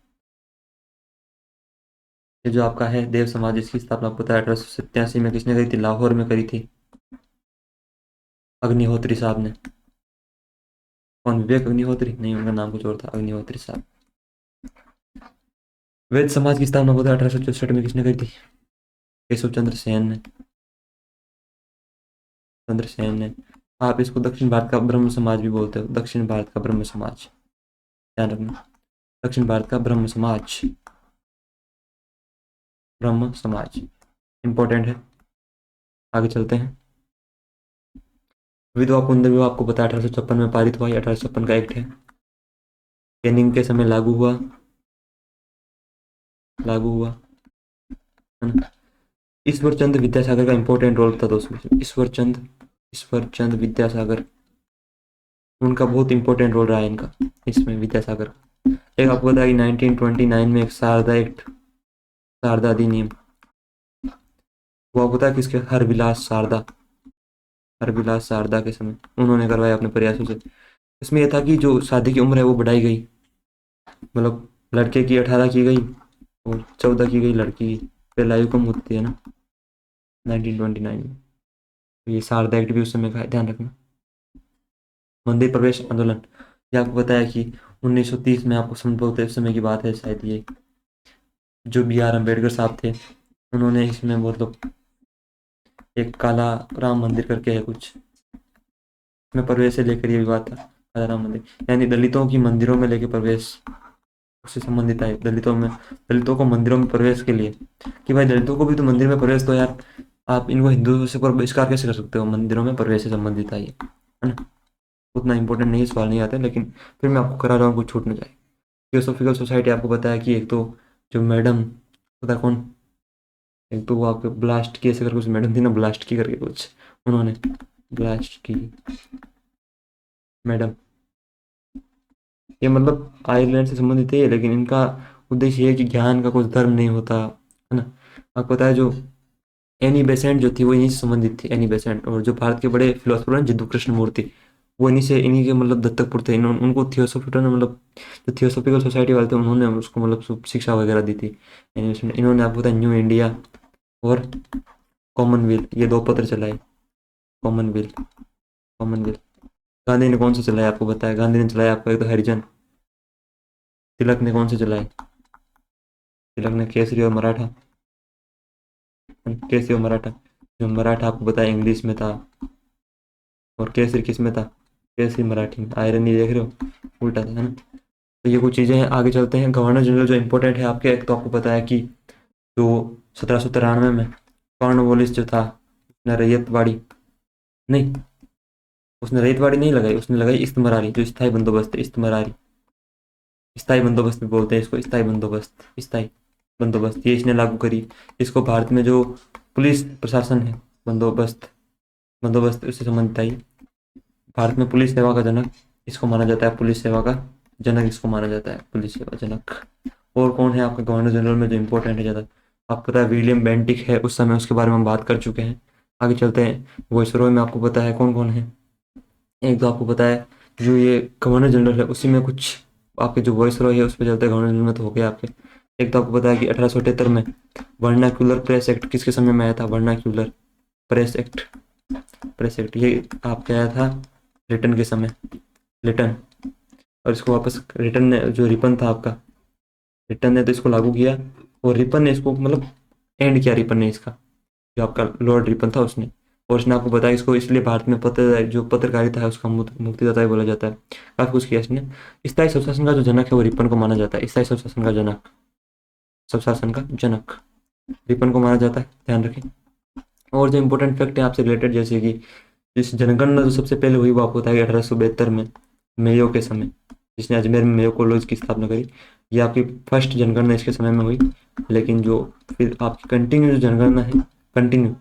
ये जो आपका है देव समाज, इसकी स्थापना आपको पता है 1887 में किसने करी थी? लाहौर में करी थी, अग्निहोत्री साहब ने। कौन? विवेक अग्निहोत्री? नहीं, उनका नाम कुछ और था, अग्निहोत्री साहब। वेद समाज की स्थापना पता है 1864 में किसने करी थी? केशव चंद्र सेन ने, चंद्र सेन ने। आप इसको दक्षिण भारत का ब्रह्म समाज भी बोलते हो, दक्षिण भारत का ब्रह्म समाज, ध्यान रखना, दक्षिण भारत का ब्रह्म समाज, ब्रह्म समाज इंपॉर्टेंट है। आगे चलते हैं। विधवा पुनर्विवाह विवाह आपको पता है 1856 में पारित हुआ, 1856 का एक्ट है, कैनिंग के समय लागू हुआ, लागू हुआ, है ना। ईश्वर चंद विद्यासागर का इंपॉर्टेंट रोल था दोस्तों, ईश्वर चंद विद्यासागर, उनका बहुत इंपॉर्टेंट रोल रहा है इनका इसमें, विद्यासागर। एक आपको पता है कि 1929 में एक शारदा एक्ट, शारदा अधिनियम, वो आपको पता है किसके? हरविलास शारदा, हरविलास शारदा के समय उन्होंने करवाया अपने प्रयासों से। इसमें यह था कि जो शादी की उम्र है वो बढ़ाई गई, मतलब लड़के की 18 की गई और 14 की गई लड़की की, पहले आयु कम होती है ना 1929 में। तो ये शारदा एक्ट भी उस समय का है, ध्यान रखना। मंदिर प्रवेश आंदोलन, ये आपको पता है कि 1930 में, आपको संभवतः उस समय की बात है शायद, ये जो B.R. अम्बेडकर साहब थे उन्होंने इसमें मतलब एक काला राम मंदिर करके है कुछ, में प्रवेश से लेकर ये विवाद था, काला राम मंदिर यानी दलितों की मंदिरों में लेके प्रवेश, उससे संबंधित है। दलितों को मंदिरों में प्रवेश के लिए, कि भाई दलितों को भी तो मंदिर में प्रवेश दो यार, आप इनको हिंदुओं से पर बहिष्कार कैसे कर सकते हो? मंदिरों में प्रवेश से संबंधित है ये, है ना। उतना इंपॉर्टेंट नहीं है, सवाल नहीं आते, लेकिन फिर मैं आपको करा रहा हूँ, कुछ छूट न जाए। थियोसॉफिकल सोसाइटी, आपको बताया कि एक तो जो मैडम, पता कौन? एक तो वो आपके ब्लास्ट की, ऐसे करके कुछ मैडम थी ना, ब्लास्ट की करके कुछ, उन्होंने ब्लास्ट की मैडम, ये मतलब आयरलैंड से संबंधित है, लेकिन इनका उद्देश्य ये है कि ज्ञान का कुछ धर्म नहीं होता, है ना। आपको पता है जो एनी बेसेंट जो थी वो इन्हीं से संबंधित थी, एनी बेसेंट, और जो भारत के बड़े फिलोसफर हैं जिद्दू कृष्ण मूर्ति, वो इन्हीं के मतलब दत्तक पुत्र थे। उनको थियोसॉफिकल मतलब जो थियोसॉफिकल सोसाइटी वाले थे उन्होंने उसको मतलब शिक्षा वगैरह दी थी। इन्होंने आपको पता है न्यू इंडिया और कॉमनवेल्थ, ये दो पत्र चलाए, कॉमनवेल्थ, कॉमनवेल्थ। गांधी ने कौन सा चलाया आपको पता है? गांधी ने चलाया आपका एक तो हरिजन, तिलक ने कौन से चलाए? तिलक ने केसरी और मराठा, केसरी और मराठा। जो मराठा आपको पता है इंग्लिश में था, और केसरी किस में था? केसरी मराठी में। आयरन देख रहे हो, उल्टा था, है ना। तो ये कुछ चीज़ें हैं। आगे चलते हैं। गवर्नर जनरल जो इंपॉर्टेंट है आपके, एक तो आपको पता है कि जो 1793 में कॉर्नवालिस जो था, उसने रैयतवाड़ी नहीं, उसने रैयतवाड़ी नहीं लगाई, उसने लगाई इस्तमरारी, जो स्थायी बंदोबस्त है, इस्तमरारी, स्थायी बंदोबस्त भी बोलते हैं इसको, स्थायी बंदोबस्त, स्थायी बंदोबस्त, ये इसने लागू करी। इसको भारत में जो पुलिस प्रशासन है, बंदोबस्त, बंदोबस्त उससे संबंधित आई। भारत में पुलिस सेवा का जनक इसको माना जाता है, पुलिस सेवा का जनक इसको माना जाता है, पुलिस सेवा जनक। और कौन है आपका गवर्नर जनरल में जो इंपॉर्टेंट है ज़्यादा? आपको पता है विलियम बेंटिक है, उस समय उसके बारे में हम बात कर चुके हैं। आगे चलते हैं। वॉइसरॉय में आपको पता है कौन कौन है। एक तो आपको पता है जो ये गवर्नर जनरल है, उसी में कुछ आपके जो वॉइसरॉय है उस पर चलते हैं, गवर्नर जनरल में तो हो गया आपके। एक तो आपको पता है कि 1878 में वर्नाक्यूलर प्रेस एक्ट किसके समय में आया था? Vernacular press act. Press act ये आपके आया था लिटन के समय, लिटन। और इसको वापस रिटन ने, जो रिपन था आपका, रिटन ने तो इसको लागू किया, और रिपन ने इसको मतलब एंड किया, रिपन ने इसका, जो आपका लॉर्ड रिपन था उसने। और उसने आपको बताया इसको इसलिए भारत में पत्र जो पत्रकारिता है उसका मुक्तिदाता भी बोला जाता है। काफी कुछ किया इसने। स्थायी स्वशासन का जो जनक है वो रिपन को माना जाता है। स्थायी स्वशासन का जनक, स्वशासन का जनक रिपन को माना जाता है, ध्यान रखें। और जो इंपॉर्टेंट फैक्ट है आपसे रिलेटेड, जैसे कि इस जनगणना जो सबसे पहले हुई वो आपको बताया 1872 में, मेयो के समय, जिसने अजमेर में मेयो कॉलेज की स्थापना करी। ये आपकी फर्स्ट जनगणना इसके समय में हुई। लेकिन जो फिर आपकी कंटिन्यू जो जनगणना है, कंटिन्यू,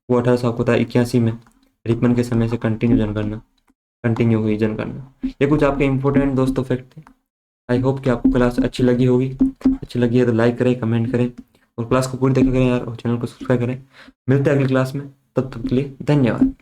वो 1800 आपको पता है 81 में रिपन के समय से कंटिन्यू जनगणना, कंटिन्यू हुई जनगणना। ये कुछ आपके इंपॉर्टेंट दोस्तों फैक्ट थे। आई होप कि आपको क्लास अच्छी लगी होगी। अच्छी लगी है तो लाइक करें, कमेंट करें, और क्लास को पूरी देखा करें यार, और चैनल को सब्सक्राइब करें। मिलते हैं अगली क्लास में, तब तक के लिए धन्यवाद।